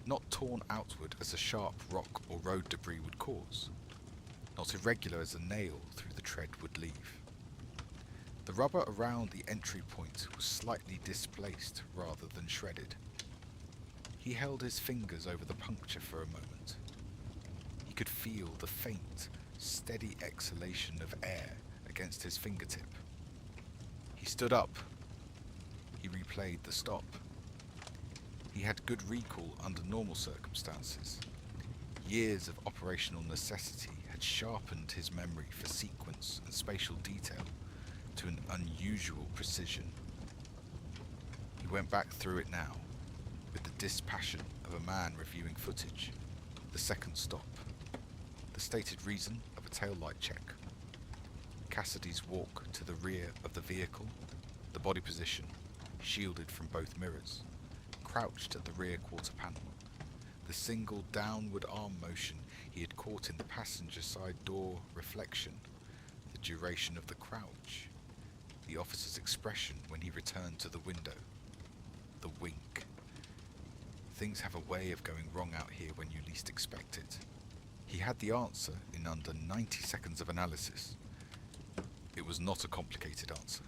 not torn outward as a sharp rock or road debris would cause, not irregular as a nail through the tread would leave. The rubber around the entry point was slightly displaced rather than shredded. He held his fingers over the puncture for a moment. He could feel the faint, steady exhalation of air against his fingertip. He stood up. He replayed the stop. He had good recall under normal circumstances. Years of operational necessity had sharpened his memory for sequence and spatial detail to an unusual precision. He went back through it now, with the dispassion of a man reviewing footage. The second stop. The stated reason of a taillight check. Cassidy's walk to the rear of the vehicle. The body position. shielded from both mirrors, crouched at the rear quarter panel. The single downward arm motion he had caught in the passenger side door reflection, the duration of the crouch, the officer's expression when he returned to the window, the wink. Things have a way of going wrong out here when you least expect it. He had the answer in under 90 seconds of analysis. It was not a complicated answer.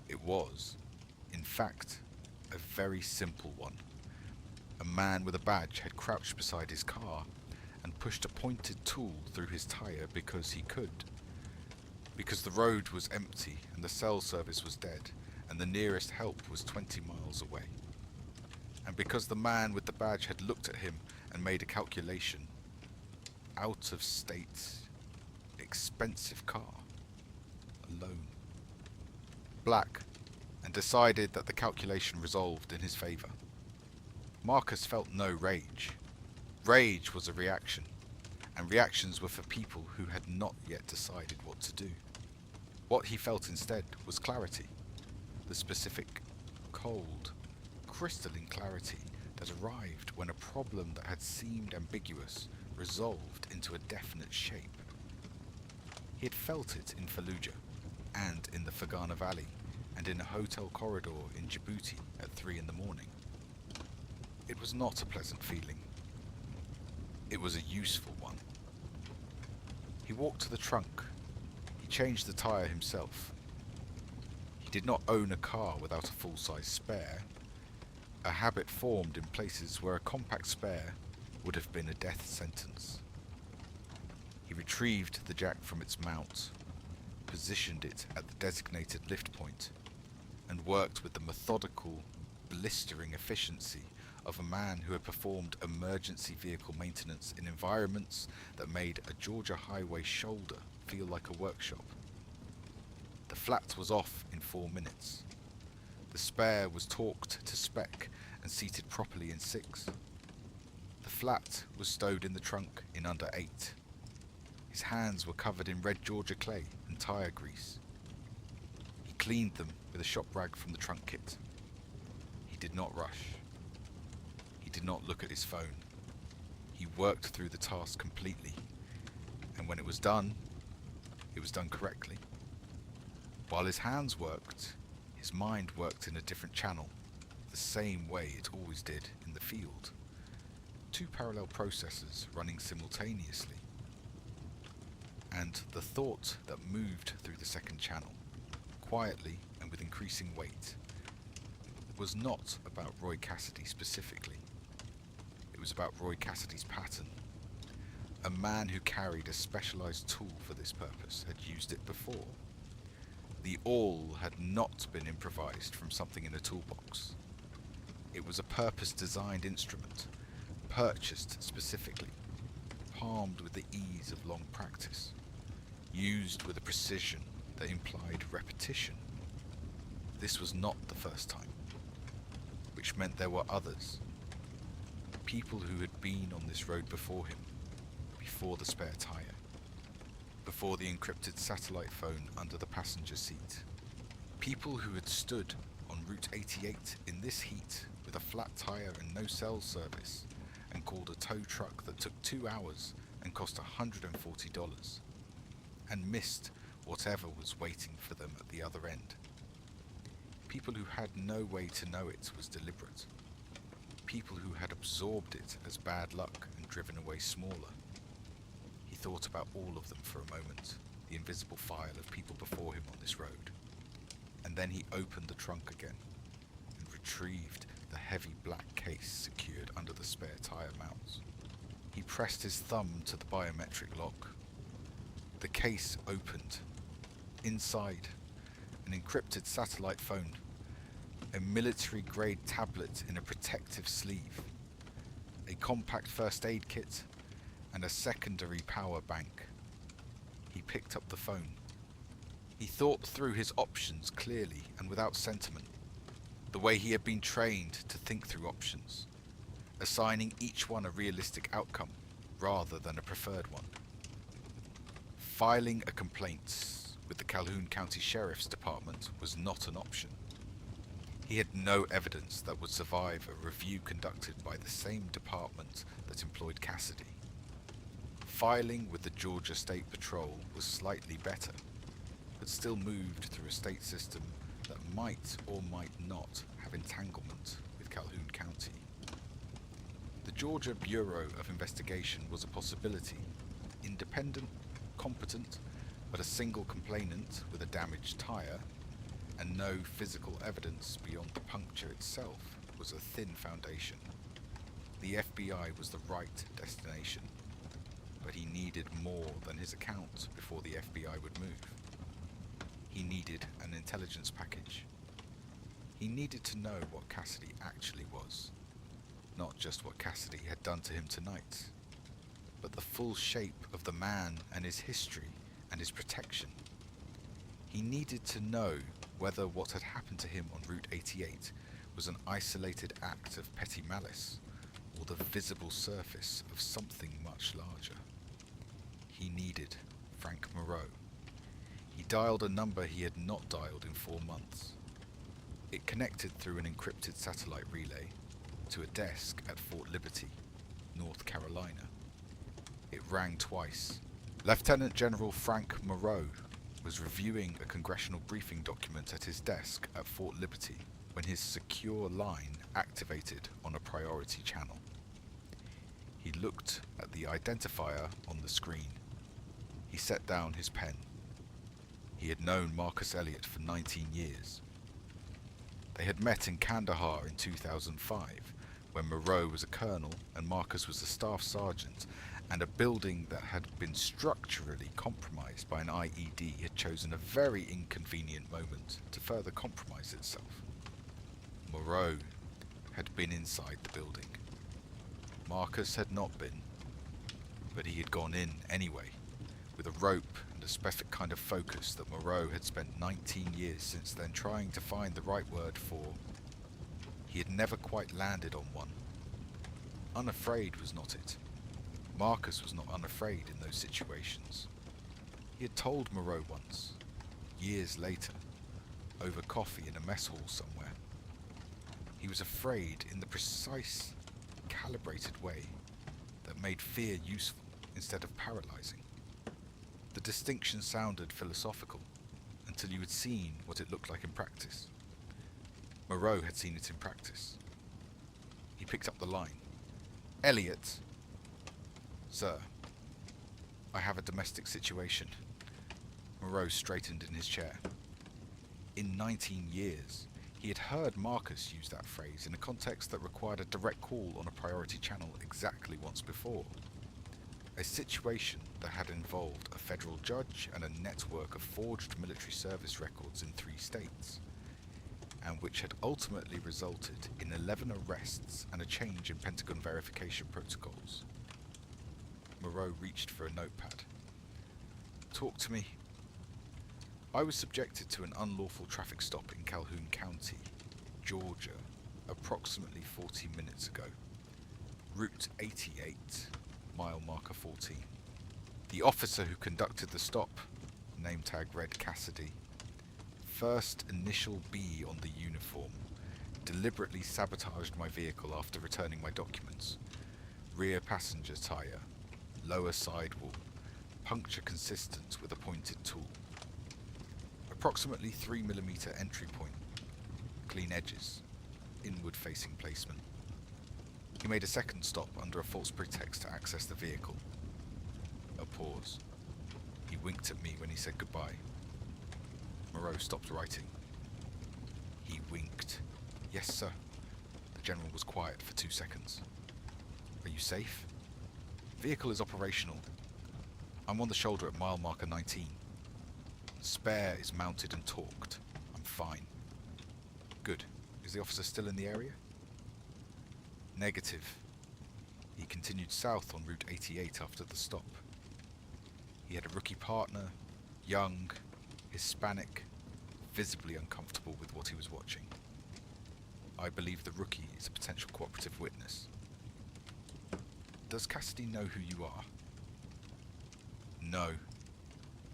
It was, in fact, a very simple one. A man with a badge had crouched beside his car and pushed a pointed tool through his tyre because he could. Because the road was empty and the cell service was dead and the nearest help was 20 miles away. And because the man with the badge had looked at him and made a calculation. Out of state, expensive car, alone. Black, and decided that the calculation resolved in his favour. Marcus felt no rage. Rage was a reaction, and reactions were for people who had not yet decided what to do. What he felt instead was clarity, the specific, cold, crystalline clarity that arrived when a problem that had seemed ambiguous resolved into a definite shape. He had felt it in Fallujah, and in the Fergana Valley, and in a hotel corridor in Djibouti at 3 in the morning. It was not a pleasant feeling. It was a useful one. He walked to the trunk. He changed the tyre himself. He did not own a car without a full-size spare, a habit formed in places where a compact spare would have been a death sentence. He retrieved the jack from its mount, positioned it at the designated lift point, and worked with the methodical, blistering efficiency of a man who had performed emergency vehicle maintenance in environments that made a Georgia highway shoulder feel like a workshop. The flat was off in 4 minutes. The spare was torqued to spec and seated properly in 6. The flat was stowed in the trunk in under 8. His hands were covered in red Georgia clay and tyre grease. He cleaned them with a shop rag from the trunk kit. He did not rush. He did not look at his phone. He worked through the task completely, and when it was done correctly. While his hands worked, his mind worked in a different channel, the same way it always did in the field. 2 parallel processes running simultaneously. And the thought that moved through the second channel, quietly and with increasing weight, was not about Roy Cassidy specifically. It was about Roy Cassidy's pattern. A man who carried a specialized tool for this purpose had used it before. The awl had not been improvised from something in a toolbox. It was a purpose-designed instrument, purchased specifically, palmed with the ease of long practice, used with a precision that implied repetition. This was not the first time, which meant there were others, people who had been on this road before him, before the spare tyre, before the encrypted satellite phone under the passenger seat, people who had stood on Route 88 in this heat with a flat tyre and no cell service, and called a tow truck that took 2 hours and cost $140, and missed whatever was waiting for them at the other end. People who had no way to know it was deliberate. People who had absorbed it as bad luck and driven away smaller. He thought about all of them for a moment, the invisible file of people before him on this road. And then he opened the trunk again and retrieved the heavy black case secured under the spare tyre mounts. He pressed his thumb to the biometric lock. The case opened. Inside, an encrypted satellite phone, a military-grade tablet in a protective sleeve, a compact first aid kit, and a secondary power bank. He picked up the phone. He thought through his options clearly and without sentiment, the way he had been trained to think through options, assigning each one a realistic outcome rather than a preferred one. Filing a complaint with the Calhoun County Sheriff's Department was not an option. He had no evidence that would survive a review conducted by the same department that employed Cassidy. Filing with the Georgia State Patrol was slightly better, but still moved through a state system that might or might not have entanglement with Calhoun County. The Georgia Bureau of Investigation was a possibility, independent, competent, but a single complainant with a damaged tire and no physical evidence beyond the puncture itself was a thin foundation. The FBI was the right destination, but he needed more than his account before the FBI would move. He needed an intelligence package. He needed to know what Cassidy actually was, not just what Cassidy had done to him tonight, but the full shape of the man and his history and his protection. He needed to know whether what had happened to him on Route 88 was an isolated act of petty malice or the visible surface of something much larger. He needed Frank Moreau. He dialed a number he had not dialed in 4 months. It connected through an encrypted satellite relay to a desk at Fort Liberty, North Carolina. It rang twice. Lieutenant General Frank Moreau was reviewing a congressional briefing document at his desk at Fort Liberty when his secure line activated on a priority channel. He looked at the identifier on the screen. He set down his pen. He had known Marcus Elliot for 19 years. They had met in Kandahar in 2005, when Moreau was a colonel and Marcus was a staff sergeant, and a building that had been structurally compromised by an IED had chosen a very inconvenient moment to further compromise itself. Moreau had been inside the building. Marcus had not been, but he had gone in anyway, with a rope and a specific kind of focus that Moreau had spent 19 years since then trying to find the right word for. He had never quite landed on one. Unafraid was not it. Marcus was not unafraid in those situations. He had told Moreau once, years later, over coffee in a mess hall somewhere. He was afraid in the precise, calibrated way that made fear useful instead of paralyzing. The distinction sounded philosophical until you had seen what it looked like in practice. Moreau had seen it in practice. He picked up the line. "Elliot. Sir, I have a domestic situation." Moreau straightened in his chair. In 19 years, he had heard Marcus use that phrase in a context that required a direct call on a priority channel exactly once before. A situation that had involved a federal judge and a network of forged military service records in 3 states, and which had ultimately resulted in 11 arrests and a change in Pentagon verification protocols. Moreau reached for a notepad. "Talk to me." "I was subjected to an unlawful traffic stop in Calhoun County, Georgia, approximately 40 minutes ago. Route 88, mile marker 14. The officer who conducted the stop," name tag read Cassidy, "first initial B on the uniform, deliberately sabotaged my vehicle after returning my documents. Rear passenger tire, lower sidewall, puncture consistent with a pointed tool. Approximately 3mm entry point, clean edges, inward facing placement." He made a second stop under a false pretext to access the vehicle. A pause. He winked at me when he said goodbye. Moreau stopped writing. He winked. "Yes, sir." The general was quiet for 2 seconds. "Are you safe?" "Vehicle is operational. I'm on the shoulder at mile marker 19. Spare is mounted and torqued. I'm fine." "Good. Is the officer still in the area?" "Negative. He continued south on Route 88 after the stop. He had a rookie partner, young, Hispanic, visibly uncomfortable with what he was watching. I believe the rookie is a potential cooperative witness." "Does Cassidy know who you are?" "No,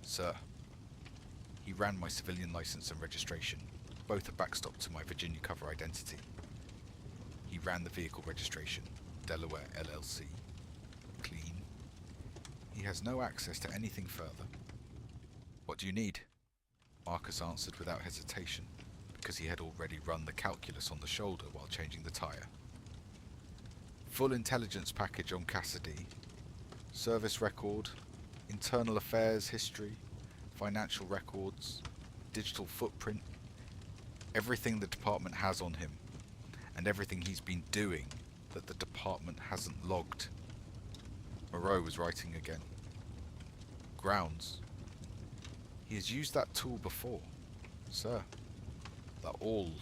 sir. He ran my civilian license and registration. both a backstop to my Virginia cover identity. He ran the vehicle registration, Delaware LLC. Clean. He has no access to anything further. What do you need? Marcus answered without hesitation, because he had already run the calculus on the shoulder while changing the tyre. Full intelligence package on Cassidy. Service record, internal affairs history, financial records, digital footprint. Everything the department has on him, and everything he's been doing that the department hasn't logged. Moreau was writing again. Grounds. He has used that tool before, sir. That all.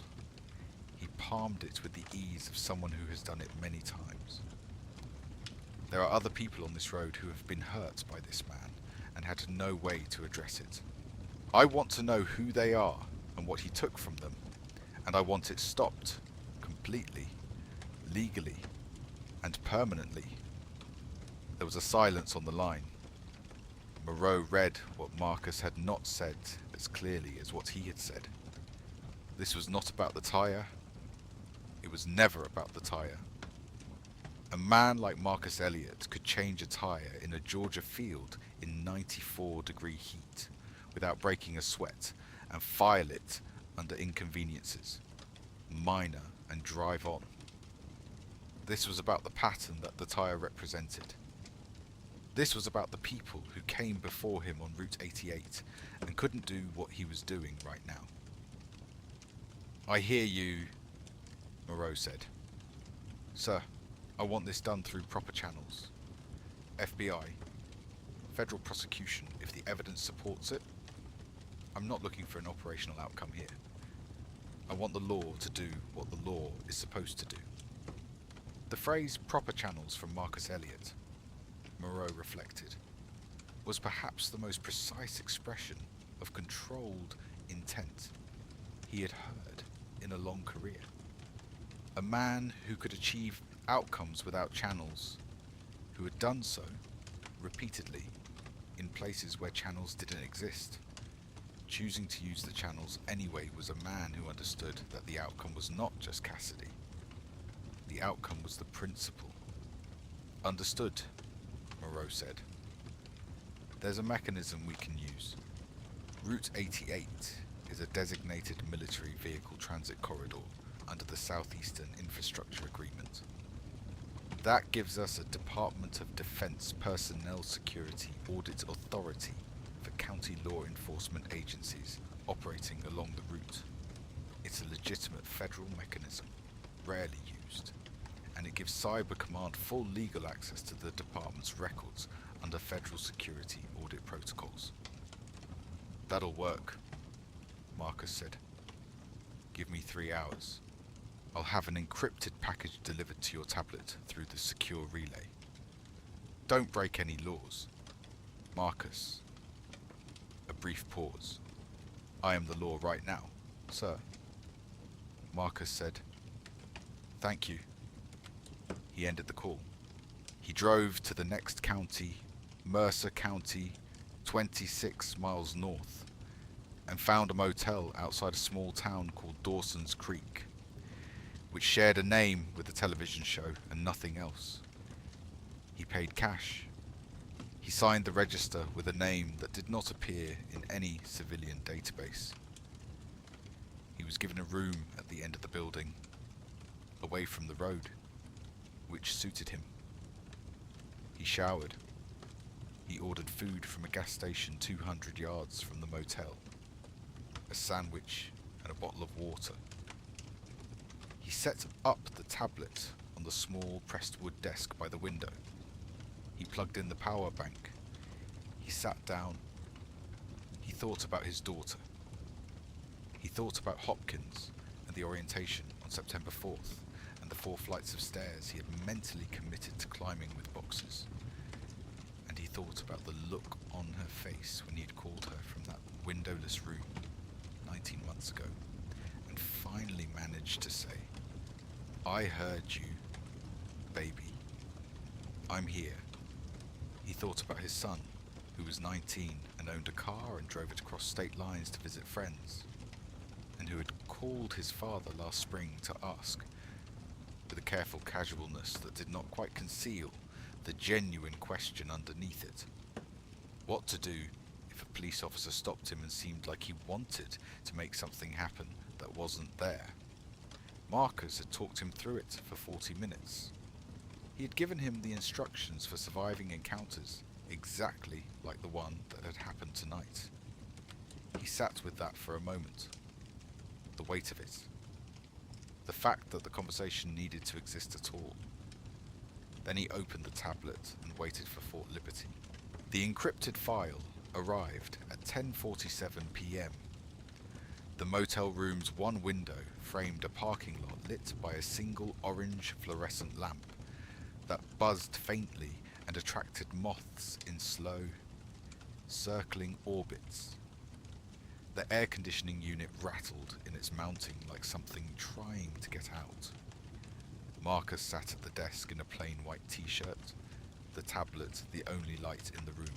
He palmed it with the ease of someone who has done it many times. There are other people on this road who have been hurt by this man and had no way to address it. I want to know who they are and what he took from them, and I want it stopped, completely, legally, and permanently. There was a silence on the line. Moreau read what Marcus had not said as clearly as what he had said. This was not about the tyre. It was never about the tyre. A man like Marcus Elliot could change a tyre in a Georgia field in 94-degree heat without breaking a sweat and file it under inconveniences, minor, and drive on. This was about the pattern that the tyre represented. This was about the people who came before him on Route 88 and couldn't do what he was doing right now. I hear you, Moreau said. Sir, I want this done through proper channels. FBI, federal prosecution if the evidence supports it. I'm not looking for an operational outcome here. I want the law to do what the law is supposed to do. The phrase proper channels from Marcus Elliot, Moreau reflected, was perhaps the most precise expression of controlled intent he had heard in a long career. A man who could achieve outcomes without channels, who had done so repeatedly in places where channels didn't exist. Choosing to use the channels anyway was a man who understood that the outcome was not just Cassidy. The outcome was the principle. Understood, Moreau said. There's a mechanism we can use. Route 88 is a designated military vehicle transit corridor under the Southeastern Infrastructure Agreement. That gives us a Department of Defense Personnel Security Audit Authority for county law enforcement agencies operating along the route. It's a legitimate federal mechanism, rarely used, and it gives Cyber Command full legal access to the department's records under federal security audit protocols. That'll work, Marcus said. Give me 3 hours. I'll have an encrypted package delivered to your tablet through the secure relay. Don't break any laws. Marcus. A brief pause. I am the law right now, sir. Marcus said, Thank you. He ended the call. He drove to the next county, Mercer County, 26 miles north, and found a motel outside a small town called Dawson's Creek, which shared a name with the television show and nothing else. He paid cash. He signed the register with a name that did not appear in any civilian database. He was given a room at the end of the building, away from the road, which suited him. He showered. He ordered food from a gas station 200 yards from the motel, a sandwich and a bottle of water. He set up the tablet on the small pressed wood desk by the window. He plugged in the power bank. He sat down. He thought about his daughter. He thought about Hopkins and the orientation on September 4th and the 4 flights of stairs he had mentally committed to climbing with boxers. And he thought about the look on her face when he had called her from that windowless room 19 months ago, and finally managed to say, I heard you, baby. I'm here. He thought about his son, who was 19 and owned a car and drove it across state lines to visit friends, and who had called his father last spring to ask, with a careful casualness that did not quite conceal the genuine question underneath it. What to do if a police officer stopped him and seemed like he wanted to make something happen that wasn't there? Marcus had talked him through it for 40 minutes. He had given him the instructions for surviving encounters exactly like the one that had happened tonight. He sat with that for a moment. The weight of it. The fact that the conversation needed to exist at all. Then he opened the tablet and waited for Fort Liberty. The encrypted file arrived at 10:47 p.m. The motel room's one window framed a parking lot lit by a single orange fluorescent lamp that buzzed faintly and attracted moths in slow, circling orbits. The air conditioning unit rattled in its mounting like something trying to get out. Marcus sat at the desk in a plain white t-shirt, the tablet the only light in the room,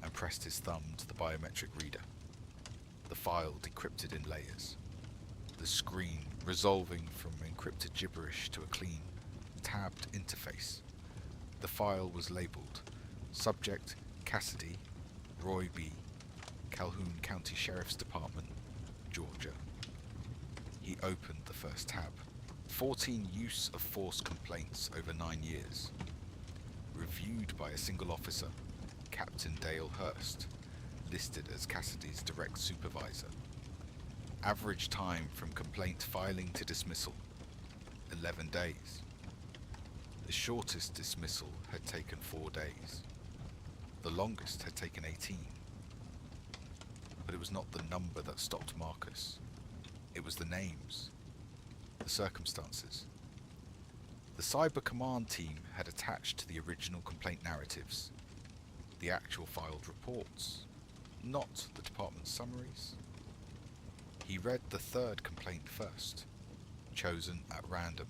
and pressed his thumb to the biometric reader. The file decrypted in layers. The screen resolving from encrypted gibberish to a clean, tabbed interface. The file was labelled Subject Cassidy, Roy B., Calhoun County Sheriff's Department, Georgia. He opened the first tab. 14 use of force complaints over 9 years. Reviewed by a single officer, Captain Dale Hurst, listed as Cassidy's direct supervisor. Average time from complaint filing to dismissal, 11 days. The shortest dismissal had taken 4 days. The longest had taken 18. But it was not the number that stopped Marcus. It was the names, the circumstances. The Cyber Command team had attached to the original complaint narratives the actual filed reports, not the department's summaries. He read the third complaint first, chosen at random.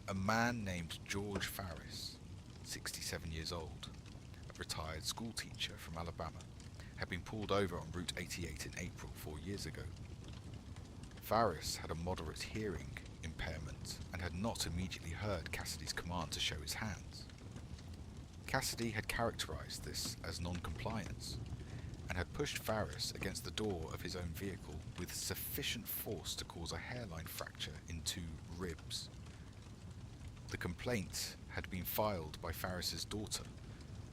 A man named George Farris, 67 years old, a retired schoolteacher from Alabama, had been pulled over on Route 88 in April 4 years ago. Farris had a moderate hearing impairment and had not immediately heard Cassidy's command to show his hands. Cassidy had characterized this as non-compliance and had pushed Farris against the door of his own vehicle with sufficient force to cause a hairline fracture in 2 ribs. The complaint had been filed by Farris's daughter,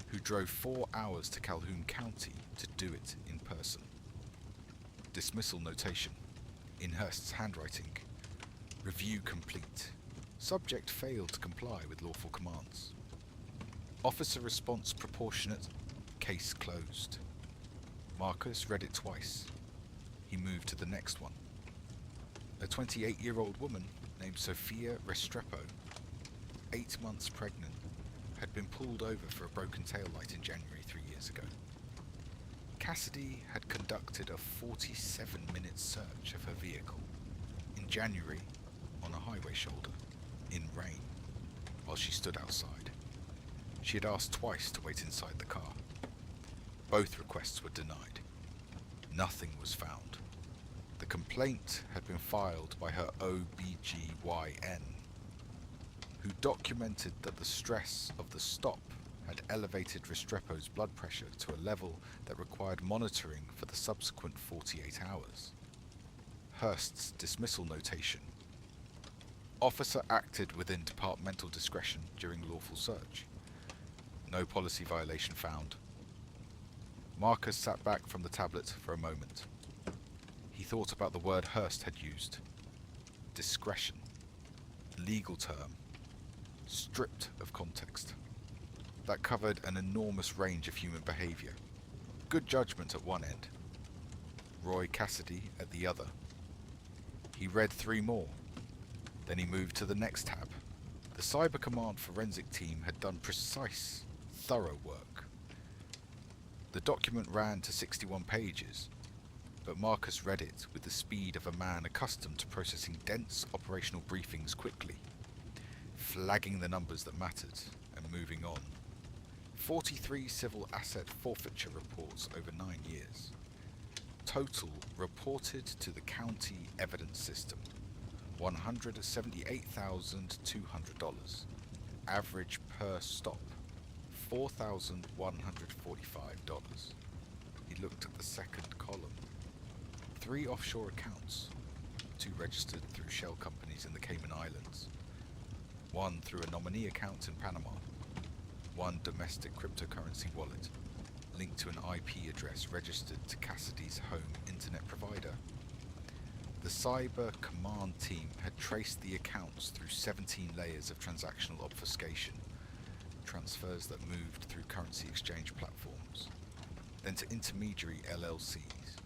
who drove 4 hours to Calhoun County to do it in person. Dismissal notation, in Hurst's handwriting. Review complete. Subject failed to comply with lawful commands. Officer response proportionate. Case closed. Marcus read it twice. He moved to the next one. A 28-year-old woman named Sophia Restrepo, 8 months pregnant, had been pulled over for a broken taillight in January 3 years ago. Cassidy had conducted a 47-minute search of her vehicle in January on a highway shoulder, in rain, while she stood outside. She had asked twice to wait inside the car. Both requests were denied. Nothing was found. The complaint had been filed by her OBGYN, who documented that the stress of the stop had elevated Restrepo's blood pressure to a level that required monitoring for the subsequent 48 hours. Hurst's dismissal notation. Officer acted within departmental discretion during lawful search. No policy violation found. Marcus sat back from the tablet for a moment. He thought about the word Hurst had used. Discretion. Legal term. Stripped of context. That covered an enormous range of human behaviour. Good judgment at one end. Roy Cassidy at the other. He read 3 more. Then he moved to the next tab. The Cyber Command forensic team had done precise, thorough work. The document ran to 61 pages, but Marcus read it with the speed of a man accustomed to processing dense operational briefings quickly, flagging the numbers that mattered and moving on. 43 civil asset forfeiture reports over 9 years. Total reported to the county evidence system, $178,200. Average per stop, $4,145. He looked at the second column. 3 offshore accounts, 2 registered through shell companies in the Cayman Islands, 1 through a nominee account in Panama, 1 domestic cryptocurrency wallet linked to an IP address registered to Cassidy's home internet provider. The cyber command team had traced the accounts through 17 layers of transactional obfuscation, transfers that moved through currency exchange platforms, then to intermediary LLCs,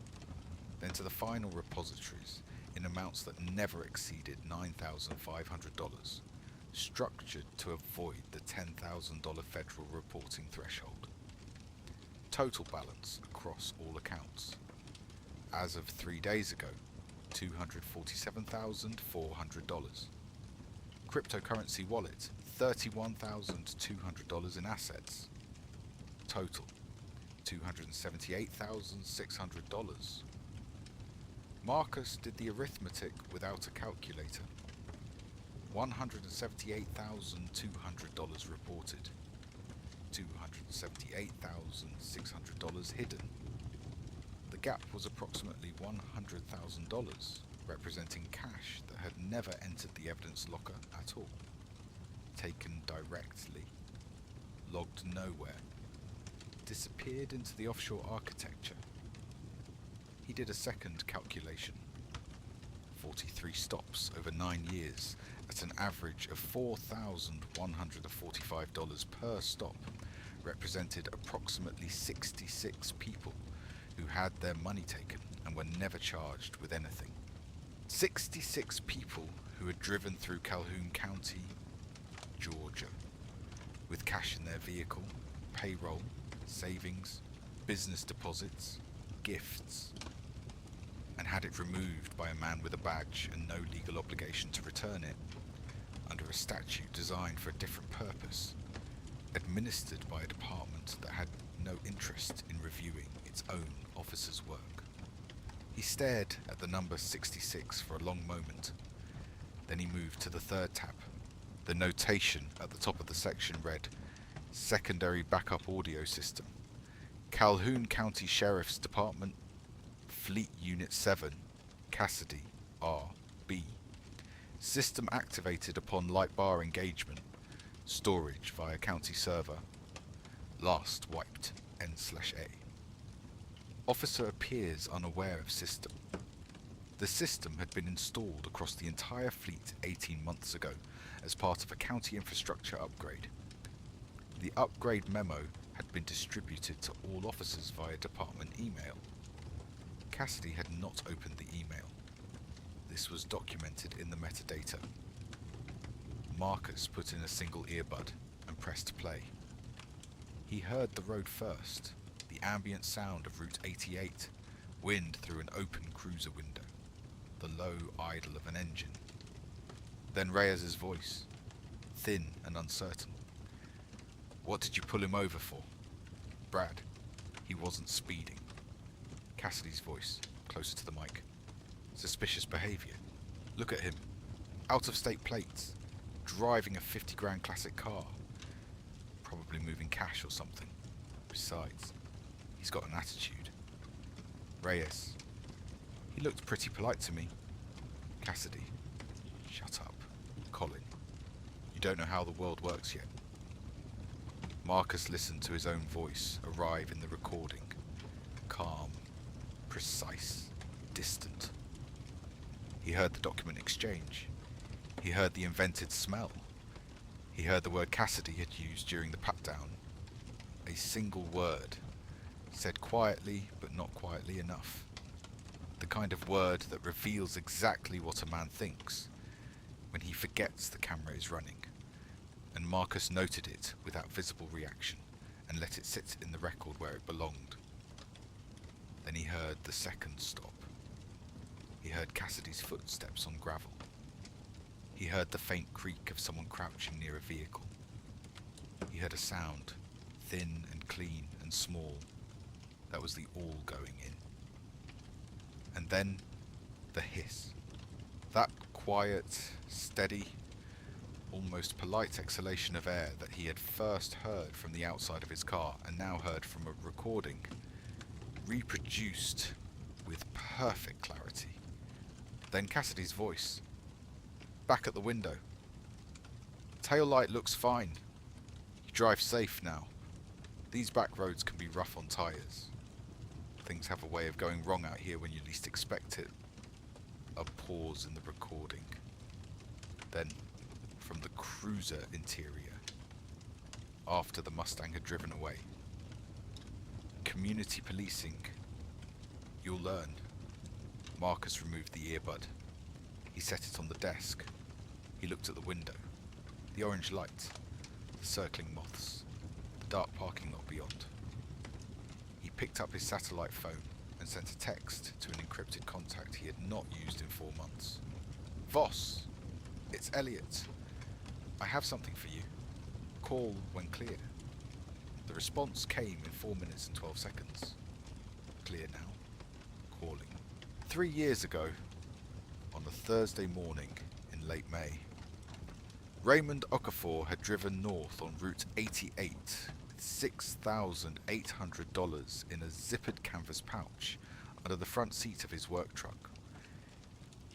then to the final repositories in amounts that never exceeded $9,500, structured to avoid the $10,000 federal reporting threshold. Total balance across all accounts, as of 3 days ago, $247,400. Cryptocurrency wallet, $31,200 in assets. Total, $278,600. Marcus did the arithmetic without a calculator. $178,200 reported. $278,600 hidden. The gap was approximately $100,000, representing cash that had never entered the evidence locker at all. Taken directly. Logged nowhere. Disappeared into the offshore architecture. He did a second calculation. 43 stops over 9 years at an average of $4,145 per stop represented approximately 66 people who had their money taken and were never charged with anything. 66 people who had driven through Calhoun County, Georgia, with cash in their vehicle, payroll, savings, business deposits, gifts, and had it removed by a man with a badge and no legal obligation to return it, under a statute designed for a different purpose, administered by a department that had no interest in reviewing its own officers' work. He stared at the number 66 for a long moment. Then he moved to the third tab. The notation at the top of the section read, Secondary Backup Audio System, Calhoun County Sheriff's Department, Fleet Unit 7, Cassidy, R.B. System activated upon light bar engagement. Storage via county server. Last wiped, N/A. Officer appears unaware of system. The system had been installed across the entire fleet 18 months ago as part of a county infrastructure upgrade. The upgrade memo had been distributed to all officers via department email. Cassidy had not opened the email. This was documented in the metadata. Marcus put in a single earbud and pressed play. He heard the road first, the ambient sound of Route 88, wind through an open cruiser window, the low idle of an engine. Then Reyes's voice, thin and uncertain. What did you pull him over for? Brad, he wasn't speeding. Cassidy's voice, closer to the mic. Suspicious behaviour. Look at him. Out-of-state plates. Driving a 50 grand classic car. Probably moving cash or something. Besides, he's got an attitude. Reyes. He looked pretty polite to me. Cassidy. Shut up. Colin. You don't know how the world works yet. Marcus listened to his own voice arrive in the recording. Calm. Precise. Distant. He heard the document exchange. He heard the invented smell. He heard the word Cassidy had used during the pat-down. A single word, said quietly but not quietly enough. The kind of word that reveals exactly what a man thinks when he forgets the camera is running. And Marcus noted it without visible reaction and let it sit in the record where it belonged. Then he heard the second stop. He heard Cassidy's footsteps on gravel. He heard the faint creak of someone crouching near a vehicle. He heard a sound, thin and clean and small. That was the all going in. And then the hiss. That quiet, steady, almost polite exhalation of air that he had first heard from the outside of his car and now heard from a recording, reproduced with perfect clarity. Then Cassidy's voice. Back at the window. Tail light looks fine. You drive safe now. These back roads can be rough on tyres. Things have a way of going wrong out here when you least expect it. A pause in the recording. Then, from the cruiser interior, after the Mustang had driven away. Community policing. You'll learn. Marcus removed the earbud. He set it on the desk. He looked at the window. The orange light. The circling moths. The dark parking lot beyond. He picked up his satellite phone and sent a text to an encrypted contact he had not used in 4 months. Voss! It's Elliot. I have something for you. Call when clear. The response came in 4 minutes and 12 seconds. Clear now. Calling. 3 years ago, on a Thursday morning in late May, Raymond Okafor had driven north on Route 88 with $6,800 in a zippered canvas pouch under the front seat of his work truck.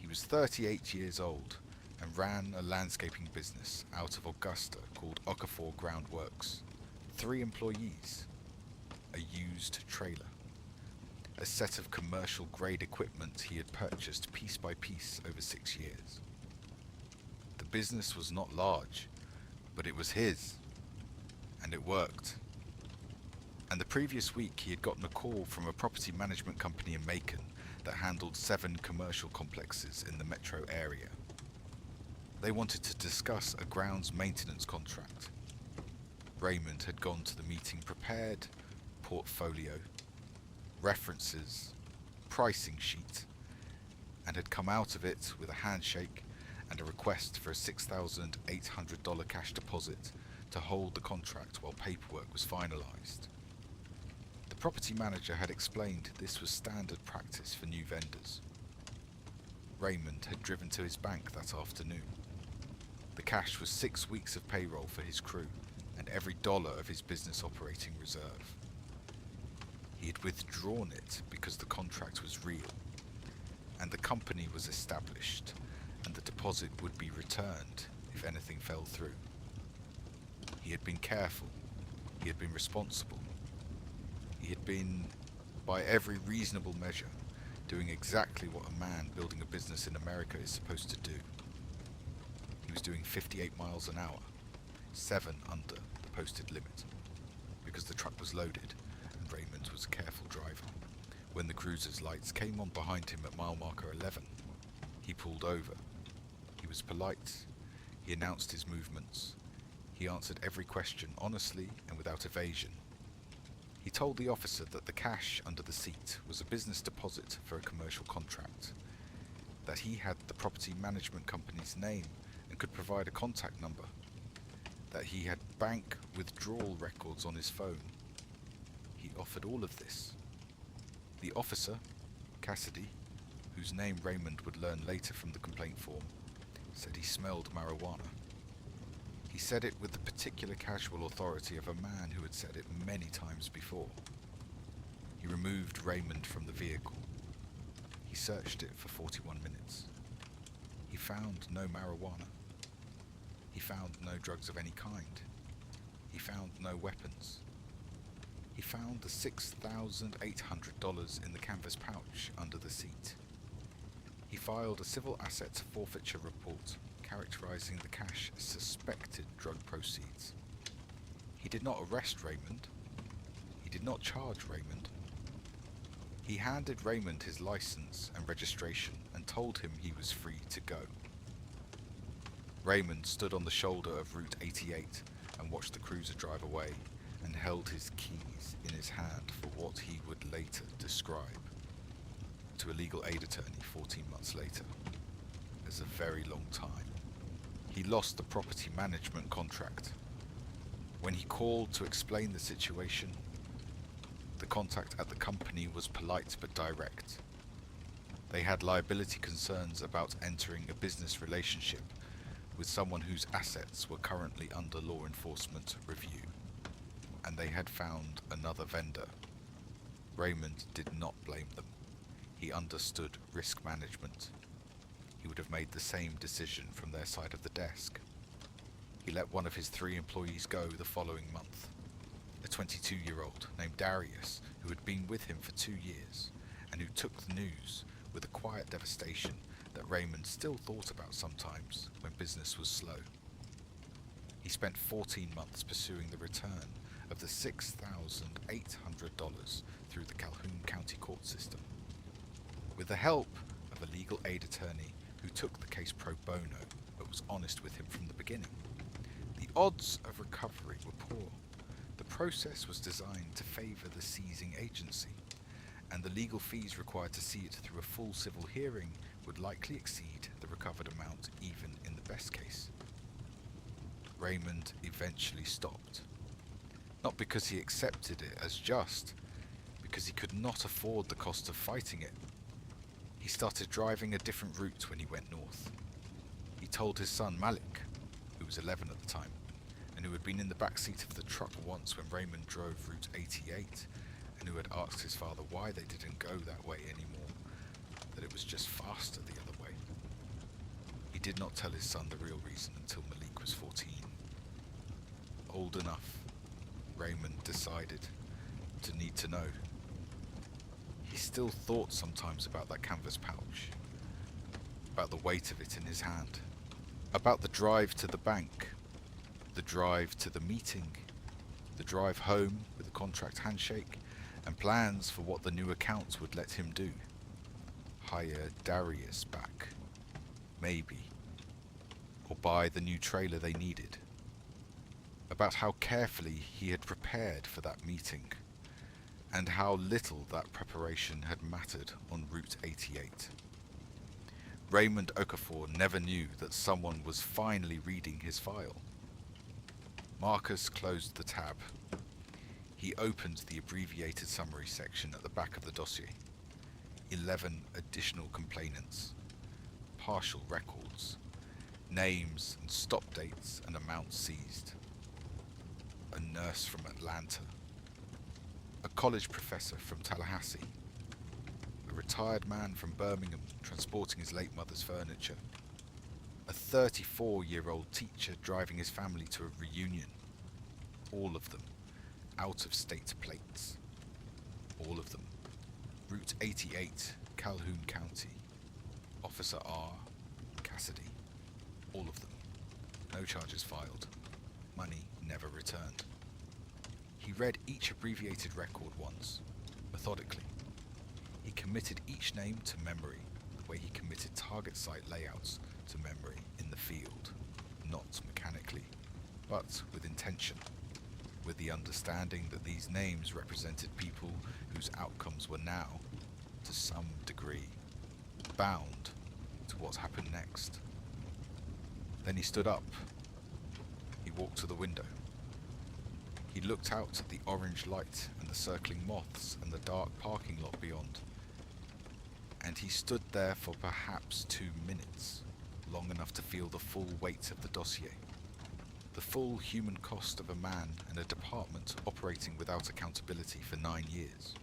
He was 38 years old and ran a landscaping business out of Augusta called Okafor Groundworks. 3 employees, a used trailer, a set of commercial grade equipment he had purchased piece by piece over 6 years. The business was not large, but it was his, and it worked. And the previous week he had gotten a call from a property management company in Macon that handled 7 commercial complexes in the metro area. They wanted to discuss a grounds maintenance contract. Raymond had gone to the meeting prepared, portfolio, references, pricing sheet, and had come out of it with a handshake and a request for a $6,800 cash deposit to hold the contract while paperwork was finalized. The property manager had explained this was standard practice for new vendors. Raymond had driven to his bank that afternoon. The cash was 6 weeks of payroll for his crew and every dollar of his business operating reserve. He had withdrawn it because the contract was real, and the company was established, and the deposit would be returned if anything fell through. He had been careful. He had been responsible. He had been, by every reasonable measure, doing exactly what a man building a business in America is supposed to do. He was doing 58 miles an hour, 7 under the posted limit, because the truck was loaded and Raymond was a careful driver. When the cruiser's lights came on behind him at mile marker 11, he pulled over. He was polite. He announced his movements. He answered every question honestly and without evasion. He told the officer that the cash under the seat was a business deposit for a commercial contract, that he had the property management company's name and could provide a contact number, that he had bank withdrawal records on his phone. He offered all of this. The officer, Cassidy, whose name Raymond would learn later from the complaint form, said he smelled marijuana. He said it with the particular casual authority of a man who had said it many times before. He removed Raymond from the vehicle. He searched it for 41 minutes. He found no marijuana. He found no drugs of any kind. He found no weapons. He found the $6,800 in the canvas pouch under the seat. He filed a civil assets forfeiture report characterizing the cash as suspected drug proceeds. He did not arrest Raymond. He did not charge Raymond. He handed Raymond his license and registration and told him he was free to go. Raymond stood on the shoulder of Route 88 and watched the cruiser drive away and held his keys in his hand for what he would later describe to a legal aid attorney 14 months later as a very long time. He lost the property management contract. When he called to explain the situation, the contact at the company was polite but direct. They had liability concerns about entering a business relationship with someone whose assets were currently under law enforcement review, and they had found another vendor. Raymond did not blame them. He understood risk management. He would have made the same decision from their side of the desk. He let one of his 3 employees go the following month, a 22-year-old named Darius, who had been with him for 2 years, and who took the news with a quiet devastation that Raymond still thought about sometimes when business was slow. He spent 14 months pursuing the return of the $6,800 through the Calhoun County court system. With the help of a legal aid attorney who took the case pro bono but was honest with him from the beginning, the odds of recovery were poor. The process was designed to favour the seizing agency, and the legal fees required to see it through a full civil hearing would likely exceed the recovered amount even in the best case. Raymond eventually stopped, not because he accepted it as just, because he could not afford the cost of fighting it. He started driving a different route when he went north. He told his son Malik, who was 11 at the time, and who had been in the back seat of the truck once when Raymond drove Route 88, and who had asked his father why they didn't go that way anymore, that it was just faster the other way. He did not tell his son the real reason until Malik was 14. Old enough, Raymond decided to need to know. He still thought sometimes about that canvas pouch, about the weight of it in his hand, about the drive to the bank, the drive to the meeting, the drive home with a contract handshake, and plans for what the new accounts would let him do. Hire Darius back, maybe, or buy the new trailer they needed. About how carefully he had prepared for that meeting, and how little that preparation had mattered on Route 88. Raymond Okafor never knew that someone was finally reading his file. Marcus closed the tab. He opened the abbreviated summary section at the back of the dossier. 11 additional complainants, partial records, names and stop dates and amounts seized. A nurse from Atlanta, a college professor from Tallahassee, a retired man from Birmingham transporting his late mother's furniture, a 34-year-old teacher driving his family to a reunion, all of them out-of-state plates, all of them Route 88, Calhoun County, Officer R. Cassidy, all of them. No charges filed, money never returned. He read each abbreviated record once, methodically. He committed each name to memory, the way he committed target site layouts to memory in the field, not mechanically, but with intention, with the understanding that these names represented people whose outcomes were now, to some degree, bound to what happened next. Then he stood up. He walked to the window. He looked out at the orange light and the circling moths and the dark parking lot beyond. And he stood there for perhaps 2 minutes, long enough to feel the full weight of the dossier. The full human cost of a man and a department operating without accountability for 9 years.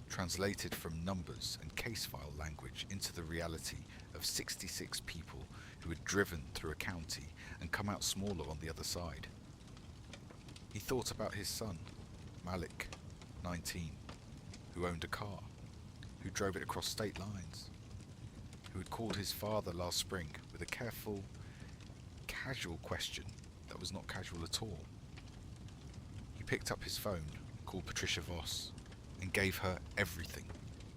Translated from numbers and case file language into the reality of 66 people who had driven through a county and come out smaller on the other side. He thought about his son, Malik, 19, who owned a car, who drove it across state lines, who had called his father last spring with a careful, casual question that was not casual at all. He picked up his phone, called Patricia Voss, and gave her everything.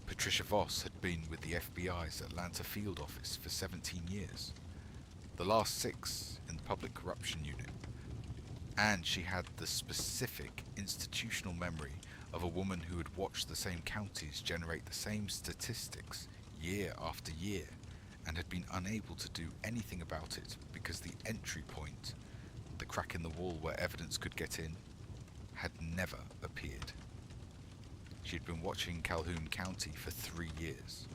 Patricia Voss had been with the FBI's Atlanta field office for 17 years, the last 6 in the public corruption unit, and she had the specific institutional memory of a woman who had watched the same counties generate the same statistics year after year and had been unable to do anything about it because the entry point, the crack in the wall where evidence could get in, had never appeared. She had been watching Calhoun County for 3 years.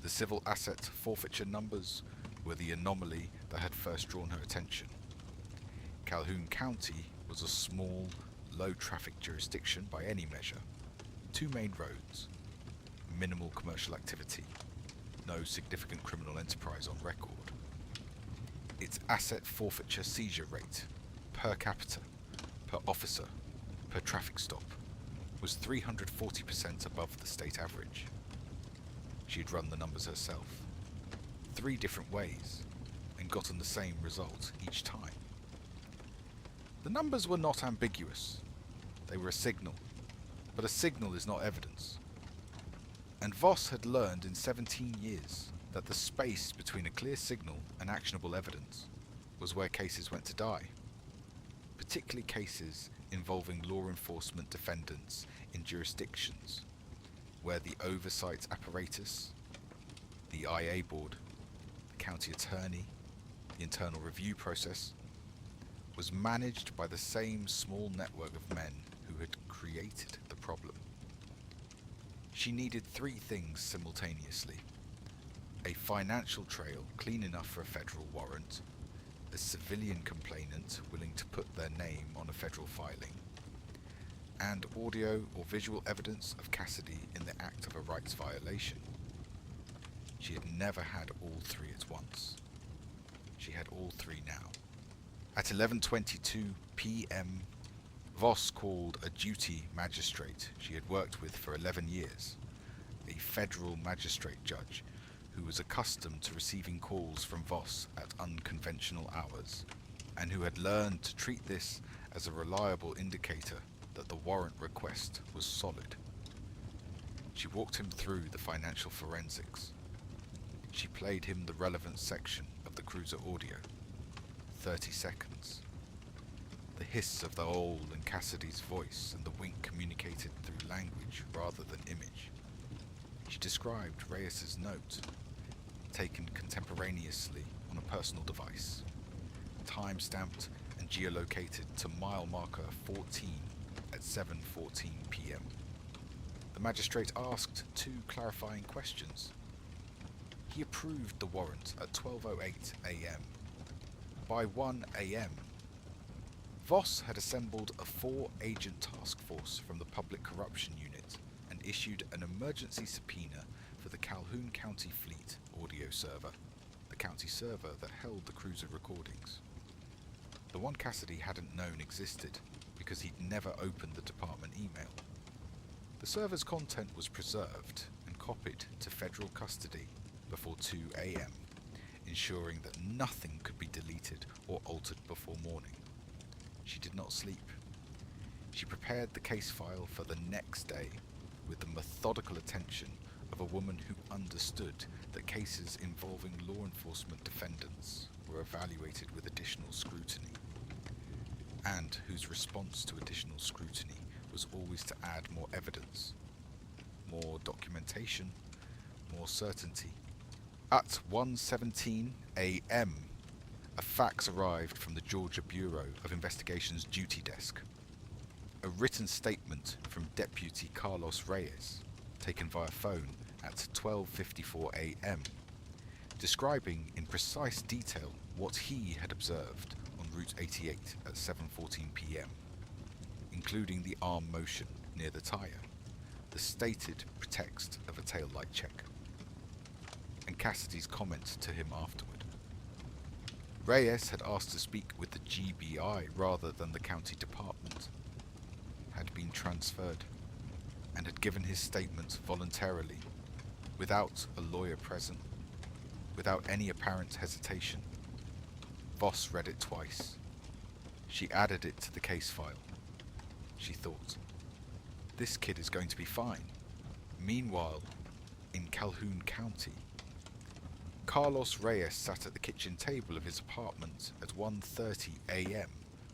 The civil asset forfeiture numbers were the anomaly that had first drawn her attention. Calhoun County was a small, low-traffic jurisdiction by any measure. 2 main roads, minimal commercial activity, no significant criminal enterprise on record. Its asset forfeiture seizure rate, per capita, per officer, per traffic stop, was 340% above the state average. She had run the numbers herself, 3 different ways, and gotten the same result each time. The numbers were not ambiguous. They were a signal, but a signal is not evidence. And Voss had learned in 17 years that the space between a clear signal and actionable evidence was where cases went to die, particularly cases involving law enforcement defendants in jurisdictions where the oversight apparatus, the IA board, the county attorney, the internal review process, was managed by the same small network of men who had created the problem. She needed 3 things simultaneously: a financial trail clean enough for a federal warrant, a civilian complainant willing to put their name on a federal filing, and audio or visual evidence of Cassidy in the act of a rights violation. She had never had all 3 at once. She had all 3 now. At 11:22 p.m, Voss called a duty magistrate she had worked with for 11 years, a federal magistrate judge who was accustomed to receiving calls from Voss at unconventional hours, and who had learned to treat this as a reliable indicator that the warrant request was solid. She walked him through the financial forensics. She played him the relevant section of the cruiser audio. 30 seconds. The hiss of the owl in Cassidy's voice and the wink communicated through language rather than image. She described Reyes's note, taken contemporaneously on a personal device, time-stamped and geolocated to mile marker 14 at 7:14 p.m. The magistrate asked 2 clarifying questions. He approved the warrant at 12:08 a.m. By 1 a.m., Voss had assembled a 4-agent task force from the Public Corruption Unit and issued an emergency subpoena for the Calhoun County Fleet audio server, the county server that held the cruiser recordings. The one Cassidy hadn't known existed because he'd never opened the department email. The server's content was preserved and copied to federal custody before 2 a.m, ensuring that nothing could be deleted or altered before morning. She did not sleep. She prepared the case file for the next day with the methodical attention of a woman who understood that cases involving law enforcement defendants were evaluated with additional scrutiny, and whose response to additional scrutiny was always to add more evidence, more documentation, more certainty. At 1:17 a.m, a fax arrived from the Georgia Bureau of Investigation's duty desk. A written statement from Deputy Carlos Reyes, taken via phone at 12:54 a.m, describing in precise detail what he had observed on Route 88 at 7:14 p.m, including the arm motion near the tyre, the stated pretext of a tail light check, and Cassidy's comment to him afterward. Reyes had asked to speak with the GBI rather than the county department, had been transferred, and had given his statement voluntarily, without a lawyer present, without any apparent hesitation. Voss read it twice. She added it to the case file. She thought, this kid is going to be fine. Meanwhile, in Calhoun County, Carlos Reyes sat at the kitchen table of his apartment at 1:30 a.m.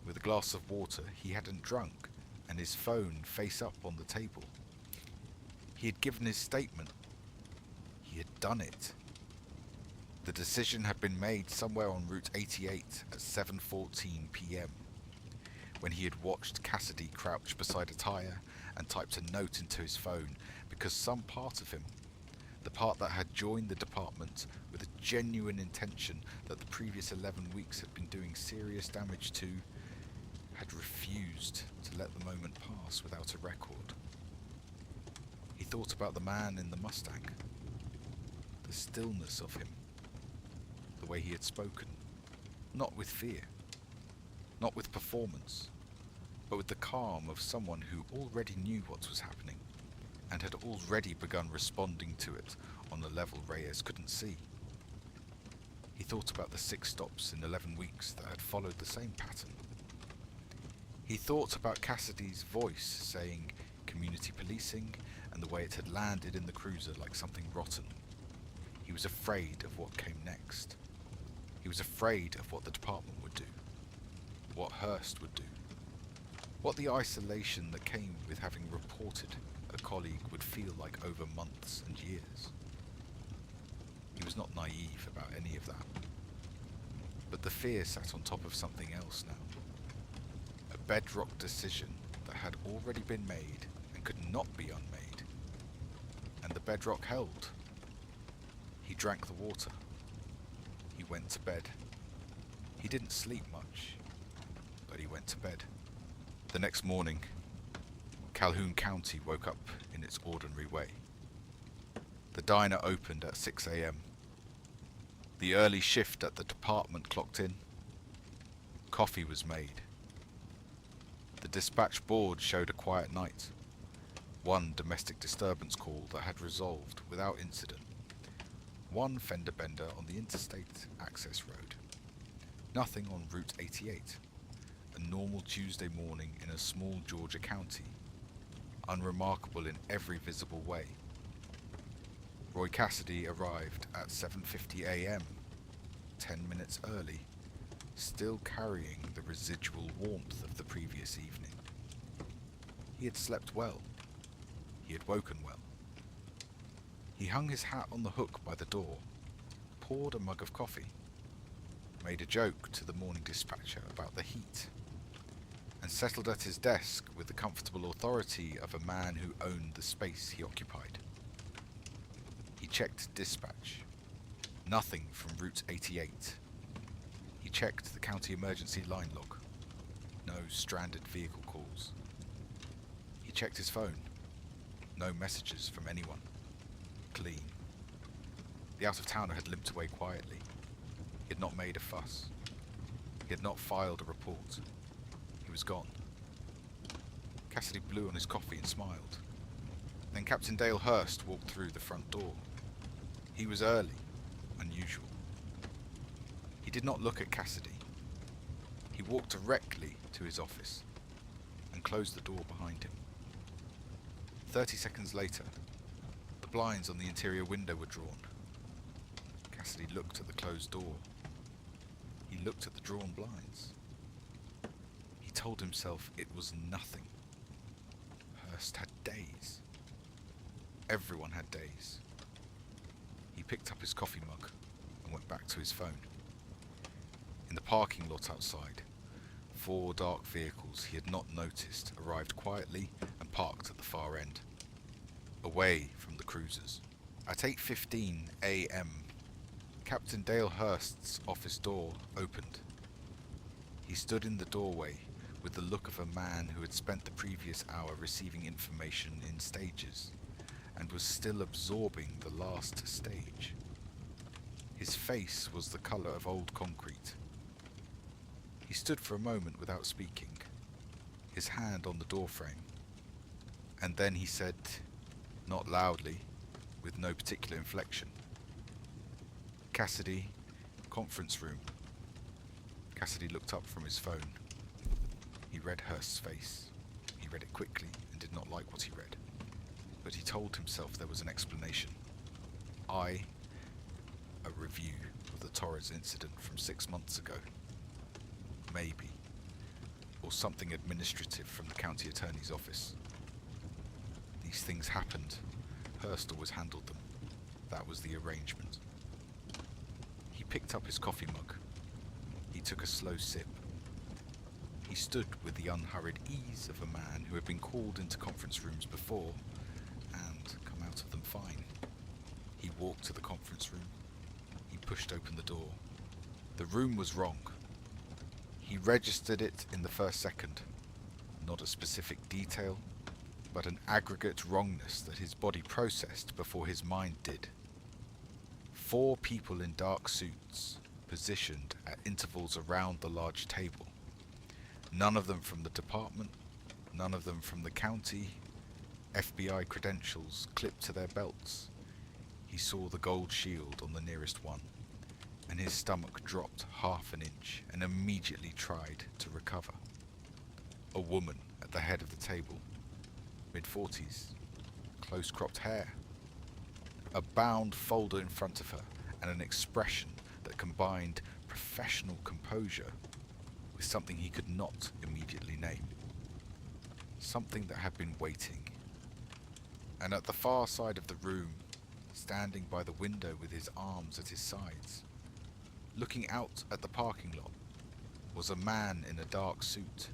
with a glass of water he hadn't drunk and his phone face up on the table. He had given his statement. He had done it. The decision had been made somewhere on Route 88 at 7:14 p.m. when he had watched Cassidy crouch beside a tyre and typed a note into his phone because some part of him, The part that had joined the department with a genuine intention that the previous 11 weeks had been doing serious damage to, had refused to let the moment pass without a record. He thought about the man in the Mustang, the stillness of him, the way he had spoken, not with fear, not with performance, but with the calm of someone who already knew what was happening and had already begun responding to it on a level Reyes couldn't see. He thought about the 6 stops in 11 weeks that had followed the same pattern. He thought about Cassidy's voice saying community policing and the way it had landed in the cruiser like something rotten. He was afraid of what came next. He was afraid of what the department would do, what Hearst would do, what the isolation that came with having reported a colleague would feel like over months and years. He was not naive about any of that. But the fear sat on top of something else now. A bedrock decision that had already been made and could not be unmade. And the bedrock held. He drank the water. He went to bed. He didn't sleep much, but he went to bed. The next morning, Calhoun County woke up in its ordinary way. The diner opened at 6 a.m. The early shift at the department clocked in. Coffee was made. The dispatch board showed a quiet night. One domestic disturbance call that had resolved without incident. One fender bender on the interstate access road. Nothing on Route 88. A normal Tuesday morning in a small Georgia county. Unremarkable in every visible way. Roy Cassidy arrived at 7:50 a.m., 10 minutes early, still carrying the residual warmth of the previous evening. He had slept well. He had woken well. He hung his hat on the hook by the door, poured a mug of coffee, made a joke to the morning dispatcher about the heat, and settled at his desk with the comfortable authority of a man who owned the space he occupied. He checked dispatch. Nothing from Route 88. He checked the county emergency line log. No stranded vehicle calls. He checked his phone. No messages from anyone. Clean. The out-of-towner had limped away quietly. He had not made a fuss. He had not filed a report. He was gone. Cassidy blew on his coffee and smiled. Then Captain Dale Hurst walked through the front door. He was early, unusual. He did not look at Cassidy. He walked directly to his office and closed the door behind him. 30 seconds later, the blinds on the interior window were drawn. Cassidy looked at the closed door. He looked at the drawn blinds. He told himself it was nothing. Hearst had days. Everyone had days. He picked up his coffee mug and went back to his phone. In the parking lot outside, 4 dark vehicles he had not noticed arrived quietly and parked at the far end, away from the cruisers. At 8:15 a.m., Captain Dale Hurst's office door opened. He stood in the doorway with the look of a man who had spent the previous hour receiving information in stages and was still absorbing the last stage. His face was the color of old concrete. He stood for a moment without speaking, his hand on the doorframe, and then he said, not loudly, with no particular inflection, "Cassidy, conference room." Cassidy looked up from his phone. He read Hurst's face. He read it quickly and did not like what he read. But he told himself there was an explanation. A review of the Torres incident from 6 months ago. Maybe. Or something administrative from the county attorney's office. These things happened. Hearst always handled them. That was the arrangement. He picked up his coffee mug. He took a slow sip. He stood with the unhurried ease of a man who had been called into conference rooms before and come out of them fine. walked to the conference room. He pushed open the door. The room was wrong. He registered it in the first second. Not a specific detail, but an aggregate wrongness that his body processed before his mind did. 4 people in dark suits, positioned at intervals around the large table. None of them from the department, none of them from the county, FBI credentials clipped to their belts. He saw the gold shield on the nearest one, and his stomach dropped half an inch and immediately tried to recover. A woman at the head of the table, mid-40s, close-cropped hair, a bound folder in front of her, and an expression that combined professional composure with something he could not immediately name. Something that had been waiting. And at the far side of the room, standing by the window with his arms at his sides, looking out at the parking lot, was a man in a dark suit.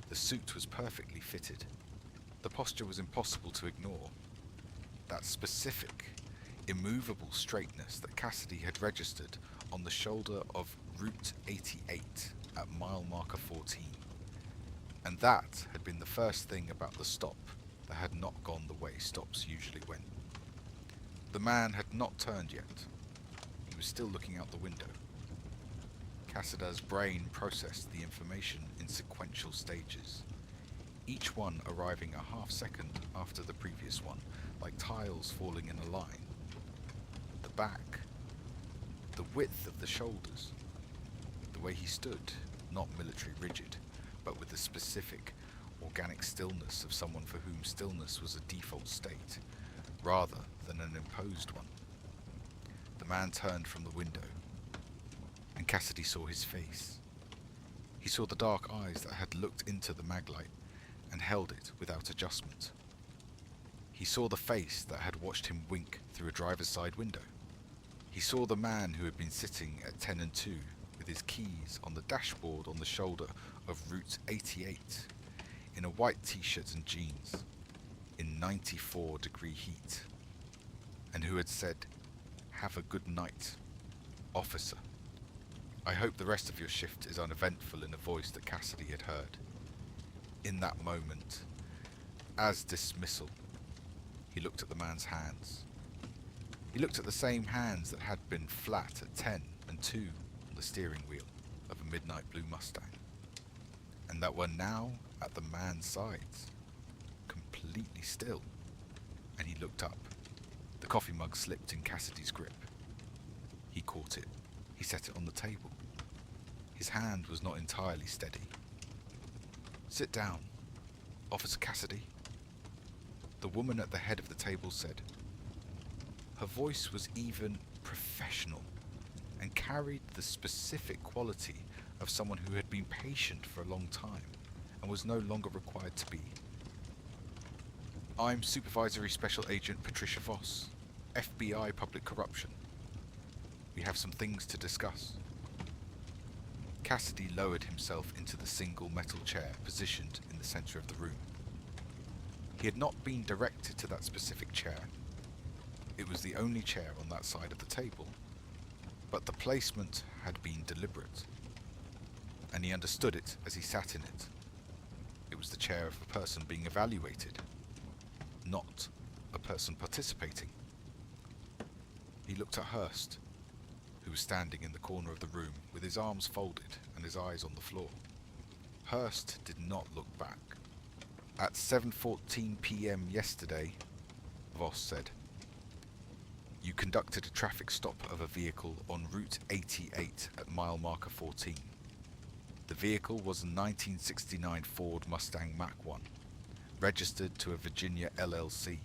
The suit was perfectly fitted. The posture was impossible to ignore. That specific, immovable straightness that Cassidy had registered on the shoulder of Route 88 at mile marker 14. And that had been the first thing about the stop that had not gone the way stops usually went. The man had not turned yet. He was still looking out the window. Cassidy's brain processed the information in sequential stages, each one arriving a half second after the previous one, like tiles falling in a line. The back, the width of the shoulders, the way he stood, not military rigid, but with the specific, organic stillness of someone for whom stillness was a default state, rather than an imposed one. The man turned from the window, and Cassidy saw his face. He saw the dark eyes that had looked into the maglite and held it without adjustment. He saw the face that had watched him wink through a driver's side window. He saw the man who had been sitting at 10 and 2 with his keys on the dashboard on the shoulder of Route 88 in a white t-shirt and jeans in 94-degree heat, and who had said, "Have a good night, officer. I hope the rest of your shift is uneventful," in a voice that Cassidy had heard. In that moment, as dismissal, he looked at the man's hands. He looked at the same hands that had been flat at 10 and 2 on the steering wheel of a midnight blue Mustang, and that were now at the man's sides, completely still. And he looked up. The coffee mug slipped in Cassidy's grip. He caught it. He set it on the table. His hand was not entirely steady. "Sit down, Officer Cassidy," the woman at the head of the table said. Her voice was even professional and carried the specific quality of someone who had been patient for a long time and was no longer required to be. "I'm Supervisory Special Agent Patricia Voss, FBI Public Corruption. We have some things to discuss." Cassidy lowered himself into the single metal chair positioned in the center of the room. He had not been directed to that specific chair. It was the only chair on that side of the table, but the placement had been deliberate, and he understood it as he sat in it. It was the chair of a person being evaluated, not a person participating. He looked at Hurst, who was standing in the corner of the room with his arms folded and his eyes on the floor. Hurst did not look back. "At 7:14 p.m. yesterday," Voss said, "you conducted a traffic stop of a vehicle on Route 88 at mile marker 14. The vehicle was a 1969 Ford Mustang Mach-1, registered to a Virginia LLC.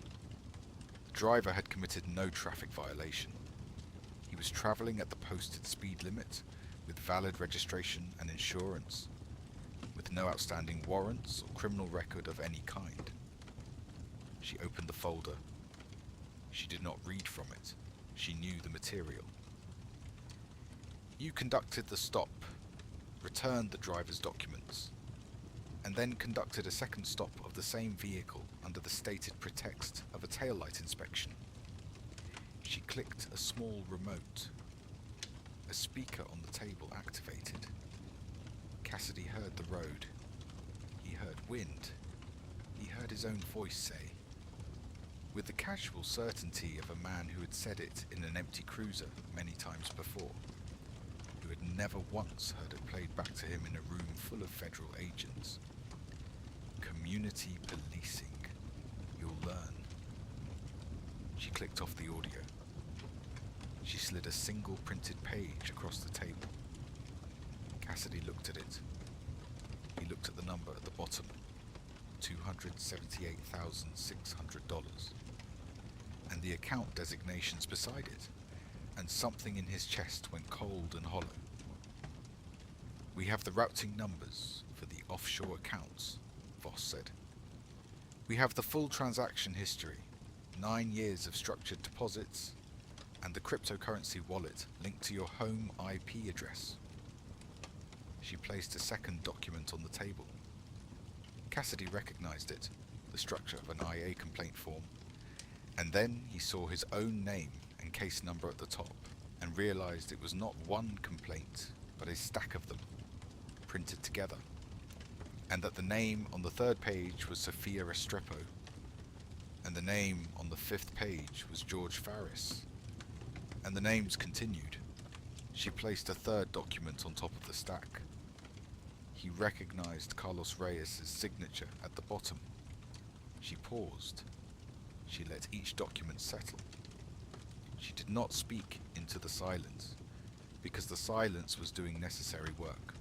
The driver had committed no traffic violation. He was traveling at the posted speed limit with valid registration and insurance, with no outstanding warrants or criminal record of any kind." She opened the folder. She did not read from it. She knew the material. "You conducted the stop, returned the driver's documents, and then conducted a second stop of the same vehicle under the stated pretext of a taillight inspection." She clicked a small remote. A speaker on the table activated. Cassidy heard the road. He heard wind. He heard his own voice say, with the casual certainty of a man who had said it in an empty cruiser many times before, who had never once heard it played back to him in a room full of federal agents. Community policing. You'll learn. She clicked off the audio. She slid a single printed page across the table. Cassidy looked at it. He looked at the number at the bottom. $278,600. And the account designations beside it, and something in his chest went cold and hollow. We have the routing numbers for the offshore accounts, Voss said. We have the full transaction history, 9 years of structured deposits, and the cryptocurrency wallet linked to your home IP address. She placed a second document on the table. Cassidy recognized it, the structure of an IA complaint form, and then he saw his own name and case number at the top, and realized it was not one complaint, but a stack of them, printed together, and that the name on the third page was Sophia Restrepo, and the name on the fifth page was George Farris, and the names continued. She placed a third document on top of the stack. He recognized Carlos Reyes' signature at the bottom. She paused. She let each document settle. She did not speak into the silence, because the silence was doing necessary work.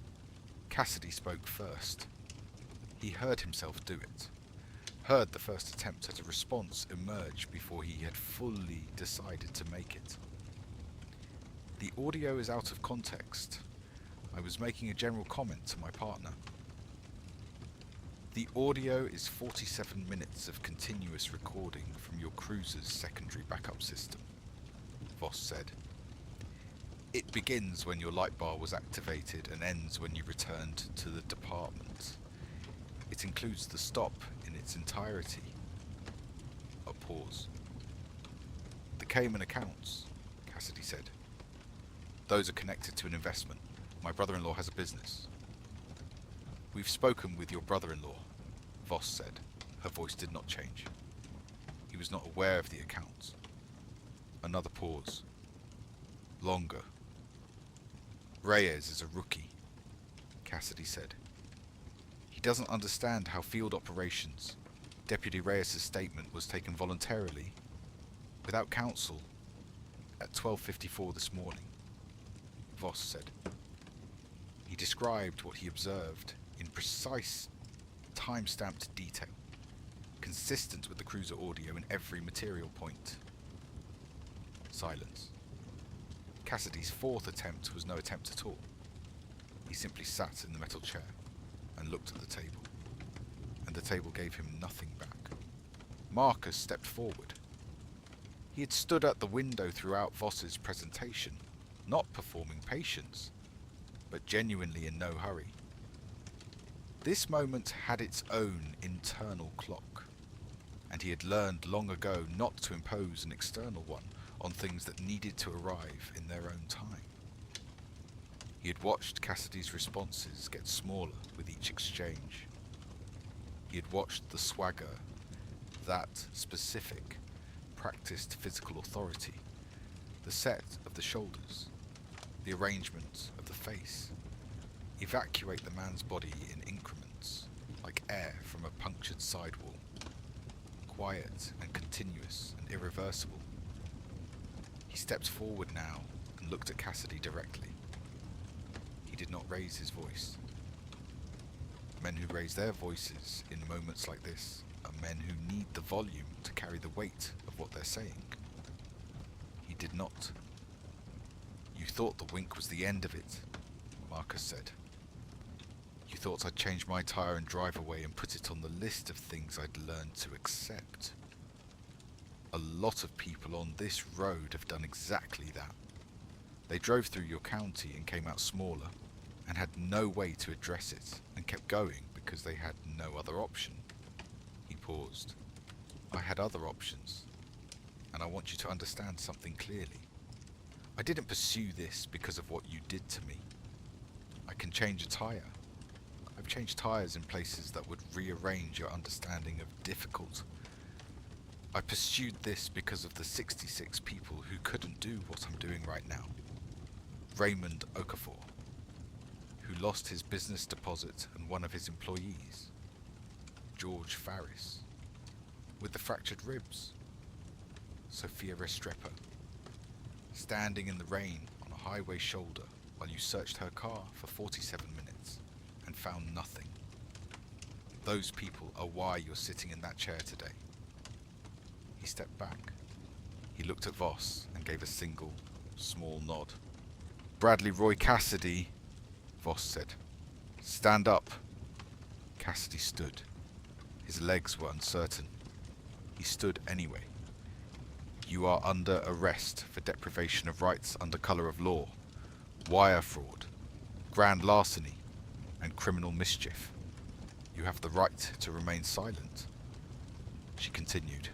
Cassidy spoke first. He heard himself do it, heard the first attempt at a response emerge before he had fully decided to make it. The audio is out of context. I was making a general comment to my partner. The audio is 47 minutes of continuous recording from your cruiser's secondary backup system, Voss said. It begins when your light bar was activated and ends when you returned to the department. It includes the stop in its entirety. A pause. The Cayman accounts, Cassidy said. Those are connected to an investment. My brother-in-law has a business. We've spoken with your brother-in-law, Voss said. Her voice did not change. He was not aware of the accounts. Another pause. Longer. Reyes is a rookie, Cassidy said. He doesn't understand how field operations. Deputy Reyes' statement was taken voluntarily, without counsel, at 12:54 this morning, Voss said. He described what he observed in precise, time-stamped detail, consistent with the cruiser audio in every material point. Silence. Cassidy's fourth attempt was no attempt at all. He simply sat in the metal chair and looked at the table, and the table gave him nothing back. Marcus stepped forward. He had stood at the window throughout Voss's presentation, not performing patience, but genuinely in no hurry. This moment had its own internal clock, and he had learned long ago not to impose an external one on things that needed to arrive in their own time. He had watched Cassidy's responses get smaller with each exchange. He had watched the swagger, that specific, practiced physical authority, the set of the shoulders, the arrangement of the face, evacuate the man's body in increments, like air from a punctured sidewall, quiet and continuous and irreversible. He stepped forward now and looked at Cassidy directly. He did not raise his voice. Men who raise their voices in moments like this are men who need the volume to carry the weight of what they're saying. He did not. You thought the wink was the end of it, Marcus said. You thought I'd change my tire and drive away and put it on the list of things I'd learned to accept. A lot of people on this road have done exactly that. They drove through your county and came out smaller, and had no way to address it, and kept going because they had no other option. He paused. I had other options, and and I want you to understand something clearly. I didn't pursue this because of what you did to me. I can change a tire. I've changed tires in places that would rearrange your understanding of difficult. I pursued this because of the 66 people who couldn't do what I'm doing right now. Raymond Okafor, who lost his business deposit and one of his employees. George Farris, with the fractured ribs. Sophia Restrepo, standing in the rain on a highway shoulder while you searched her car for 47 minutes and found nothing. Those people are why you're sitting in that chair today. He stepped back. He looked at Voss and gave a single, small nod. Bradley Roy Cassidy, Voss said. Stand up. Cassidy stood. His legs were uncertain. He stood anyway. You are under arrest for deprivation of rights under colour of law, wire fraud, grand larceny, and criminal mischief. You have the right to remain silent. She continued.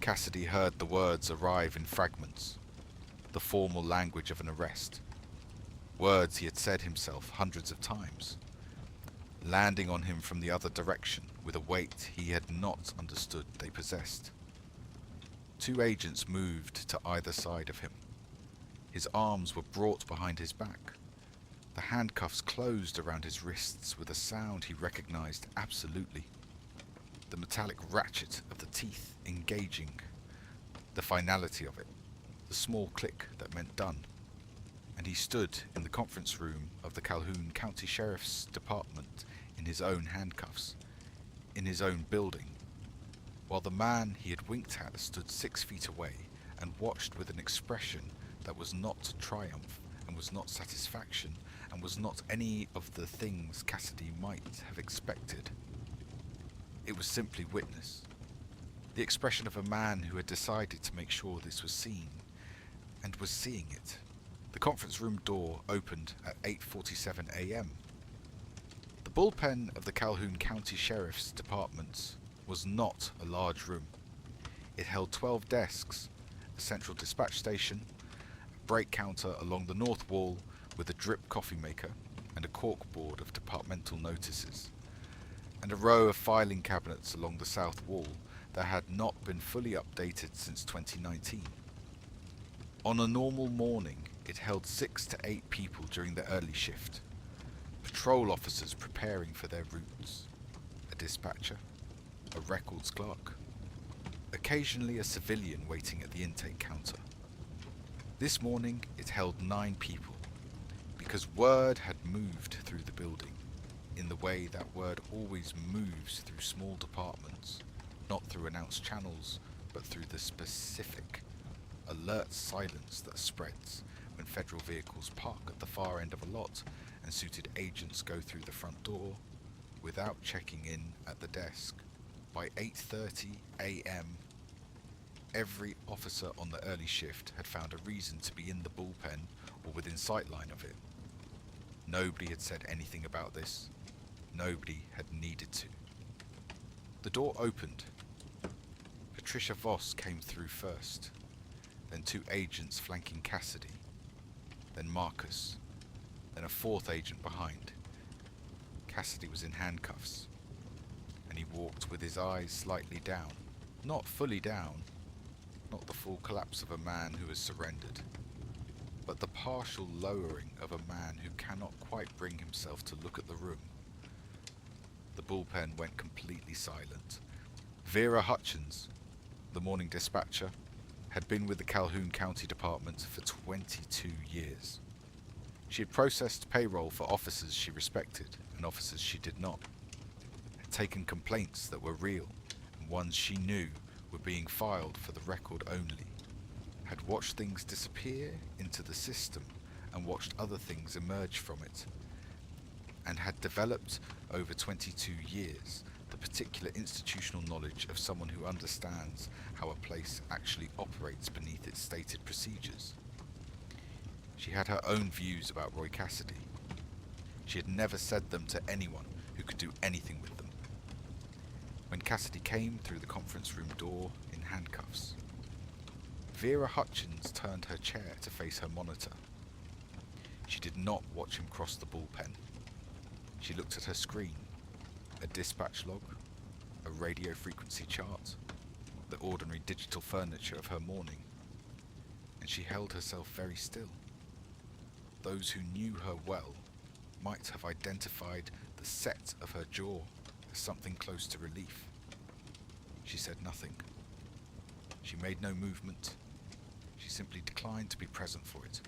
Cassidy heard the words arrive in fragments, the formal language of an arrest. Words he had said himself hundreds of times, landing on him from the other direction with a weight he had not understood they possessed. 2 agents moved to either side of him. His arms were brought behind his back. The handcuffs closed around his wrists with a sound he recognized absolutely. The metallic ratchet of the teeth engaging, the finality of it, the small click that meant done. And he stood in the conference room of the Calhoun County Sheriff's Department in his own handcuffs, in his own building, while the man he had winked at stood 6 feet away and watched with an expression that was not triumph and was not satisfaction and was not any of the things Cassidy might have expected. It was simply witness. The expression of a man who had decided to make sure this was seen, and was seeing it. The conference room door opened at 8:47 a.m. The bullpen of the Calhoun County Sheriff's Department was not a large room. It held 12 desks, a central dispatch station, a break counter along the north wall with a drip coffee maker and a cork board of departmental notices, and a row of filing cabinets along the south wall that had not been fully updated since 2019. On a normal morning, it held 6 to 8 people during the early shift. Patrol officers preparing for their routes, a dispatcher, a records clerk, occasionally a civilian waiting at the intake counter. This morning, it held 9 people, because word had moved through the building in the way that word always moves through small departments, not through announced channels, but through the specific, alert silence that spreads when federal vehicles park at the far end of a lot and suited agents go through the front door without checking in at the desk. By 8:30 a.m., every officer on the early shift had found a reason to be in the bullpen or within sightline of it. Nobody had said anything about this. Nobody had needed to. The door opened. Patricia Voss came through first, then 2 agents flanking Cassidy, then Marcus, then a 4th agent behind. Cassidy was in handcuffs, and he walked with his eyes slightly down, not fully down, not the full collapse of a man who has surrendered, but the partial lowering of a man who cannot quite bring himself to look at the room. The bullpen went completely silent. Vera Hutchins, the morning dispatcher, had been with the Calhoun County Department for 22 years. She had processed payroll for officers she respected and officers she did not, had taken complaints that were real and ones she knew were being filed for the record only, had watched things disappear into the system and watched other things emerge from it, and had developed over 22 years the particular institutional knowledge of someone who understands how a place actually operates beneath its stated procedures. She had her own views about Roy Cassidy. She had never said them to anyone who could do anything with them. When Cassidy came through the conference room door in handcuffs, Vera Hutchins turned her chair to face her monitor. She did not watch him cross the bullpen. She looked at her screen, a dispatch log, a radio frequency chart, the ordinary digital furniture of her morning, and she held herself very still. Those who knew her well might have identified the set of her jaw as something close to relief. She said nothing. She made no movement. She simply declined to be present for it,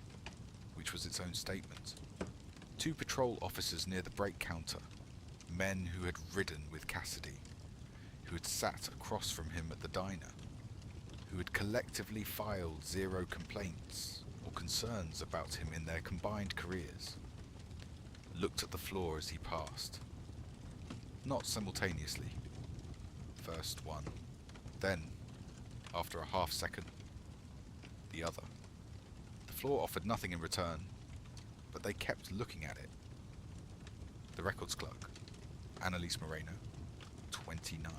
which was its own statement. 2 patrol officers near the break counter, men who had ridden with Cassidy, who had sat across from him at the diner, who had collectively filed 0 complaints or concerns about him in their combined careers, looked at the floor as he passed. Not simultaneously. First one, then, after a half second, the other. The floor offered nothing in return, but they kept looking at it. The records clerk, Annalise Moreno, 29,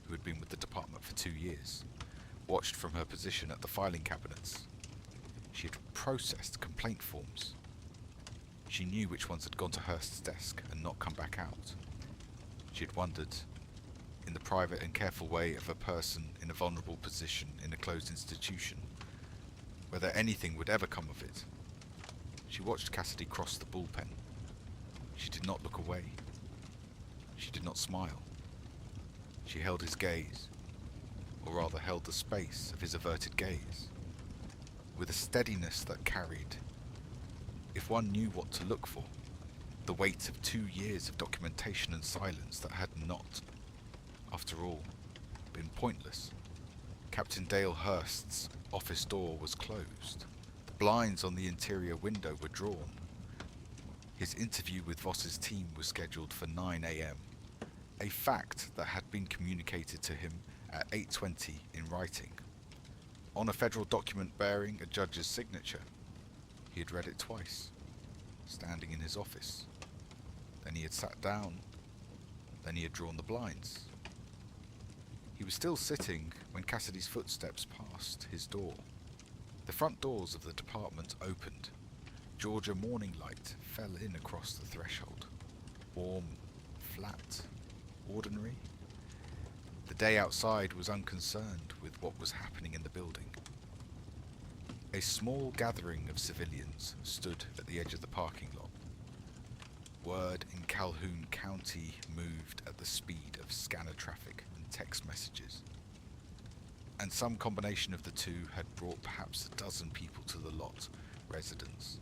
who had been with the department for 2 years, watched from her position at the filing cabinets. She had processed complaint forms. She knew which ones had gone to Hurst's desk and not come back out. She had wondered, in the private and careful way of a person in a vulnerable position in a closed institution, whether anything would ever come of it. She watched Cassidy cross the bullpen. She did not look away. She did not smile. She held his gaze, or rather held the space of his averted gaze, with a steadiness that carried, if one knew what to look for, the weight of 2 years of documentation and silence that had not, after all, been pointless. Captain Dale Hurst's office door was closed. The blinds on the interior window were drawn. His interview with Voss's team was scheduled for 9 a.m., a fact that had been communicated to him at 8:20 in writing, on a federal document bearing a judge's signature. He had read it twice, standing in his office. Then he had sat down. Then he had drawn the blinds. He was still sitting when Cassidy's footsteps passed his door. The front doors of the department opened. Georgia morning light fell in across the threshold. Warm, flat, ordinary. The day outside was unconcerned with what was happening in the building. A small gathering of civilians stood at the edge of the parking lot. Word in Calhoun County moved at the speed of scanner traffic and text messages, and some combination of the two had brought perhaps a dozen people to the lot, residents.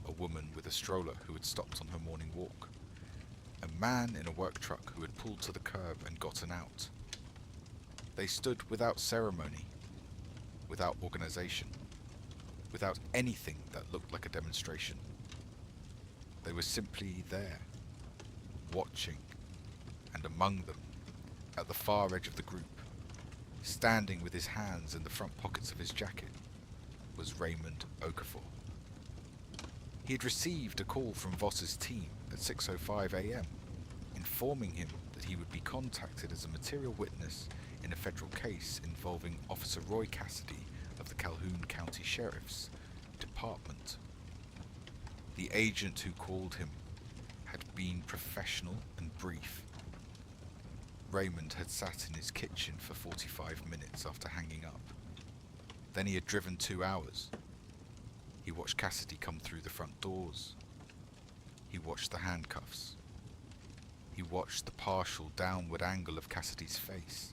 A woman with a stroller who had stopped on her morning walk. A man in a work truck who had pulled to the curb and gotten out. They stood without ceremony, without organization, without anything that looked like a demonstration. They were simply there, watching, and among them, at the far edge of the group, standing with his hands in the front pockets of his jacket, was Raymond Okafor. He had received a call from Voss's team at 6:05 a.m., informing him that he would be contacted as a material witness in a federal case involving Officer Roy Cassidy of the Calhoun County Sheriff's Department. The agent who called him had been professional and brief. Raymond had sat in his kitchen for 45 minutes after hanging up. Then he had driven 2 hours. He watched Cassidy come through the front doors. He watched the handcuffs. He watched the partial downward angle of Cassidy's face.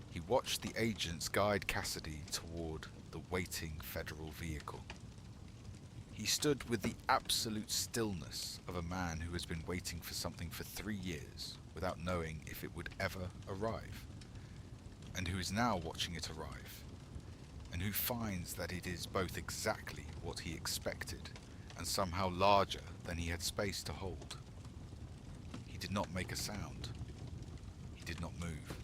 He watched the agents guide Cassidy toward the waiting federal vehicle. He stood with the absolute stillness of a man who has been waiting for something for 3 years without knowing if it would ever arrive, and who is now watching it arrive, and who finds that it is both exactly what he expected and somehow larger than he had space to hold. He did not make a sound. He did not move.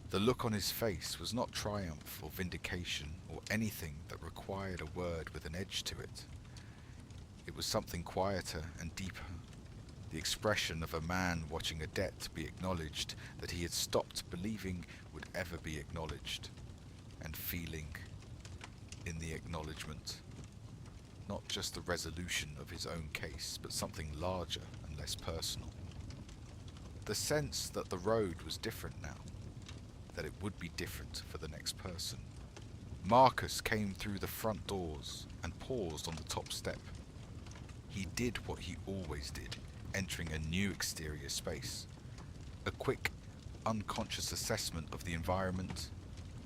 The look on his face was not triumph or vindication or anything that required a word with an edge to it. It was something quieter and deeper, the expression of a man watching a debt be acknowledged that he had stopped believing would ever be acknowledged. and feeling in the acknowledgement, not just the resolution of his own case, but something larger and less personal. The sense that the road was different now, that it would be different for the next person. Marcus came through the front doors and paused on the top step. He did what he always did, entering a new exterior space. A quick, unconscious assessment of the environment,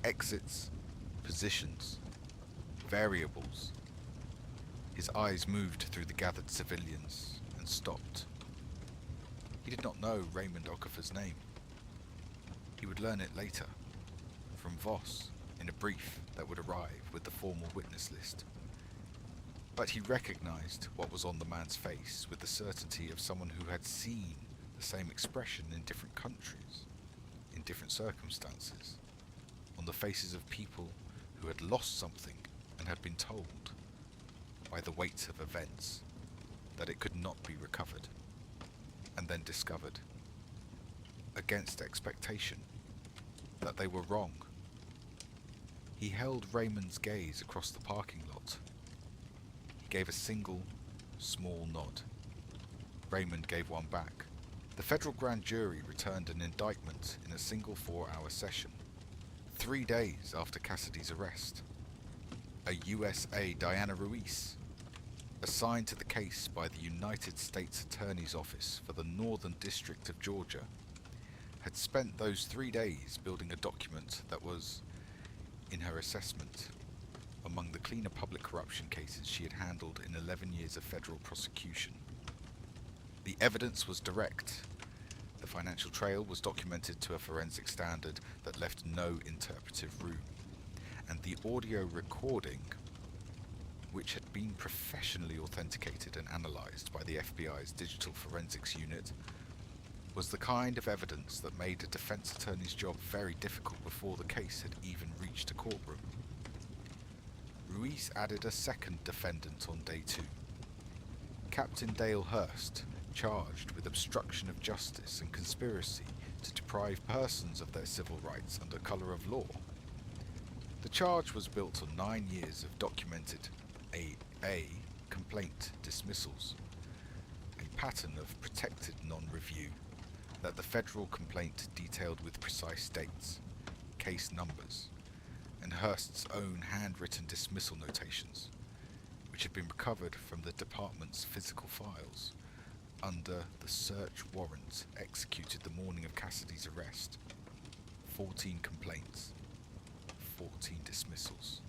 exits, positions, variables. His eyes moved through the gathered civilians and stopped. He did not know Raymond Okafor's name. He would learn it later, from Voss, in a brief that would arrive with the formal witness list. But he recognized what was on the man's face with the certainty of someone who had seen the same expression in different countries, in different circumstances, on the faces of people who had lost something and had been told, by the weight of events, that it could not be recovered, and then discovered, against expectation, that they were wrong. He held Raymond's gaze across the parking lot. He gave a single, small nod. Raymond gave one back. The federal grand jury returned an indictment in a single 4-hour session, 3 days after Cassidy's arrest. A USA Diana Ruiz, assigned to the case by the United States Attorney's Office for the Northern District of Georgia, had spent those 3 days building a document that was, in her assessment, among the cleaner public corruption cases she had handled in 11 years of federal prosecution. The evidence was direct. The financial trail was documented to a forensic standard that left no interpretive room, and the audio recording, which had been professionally authenticated and analysed by the FBI's Digital Forensics Unit, was the kind of evidence that made a defense attorney's job very difficult before the case had even reached a courtroom. Ruiz added a second defendant on day 2, Captain Dale Hurst, charged with obstruction of justice and conspiracy to deprive persons of their civil rights under colour of law. The charge was built on 9 years of documented A complaint dismissals, a pattern of protected non-review that the federal complaint detailed with precise dates, case numbers, and Hurst's own handwritten dismissal notations, which had been recovered from the department's physical files under the search warrant executed the morning of Cassidy's arrest. 14 complaints, 14 dismissals.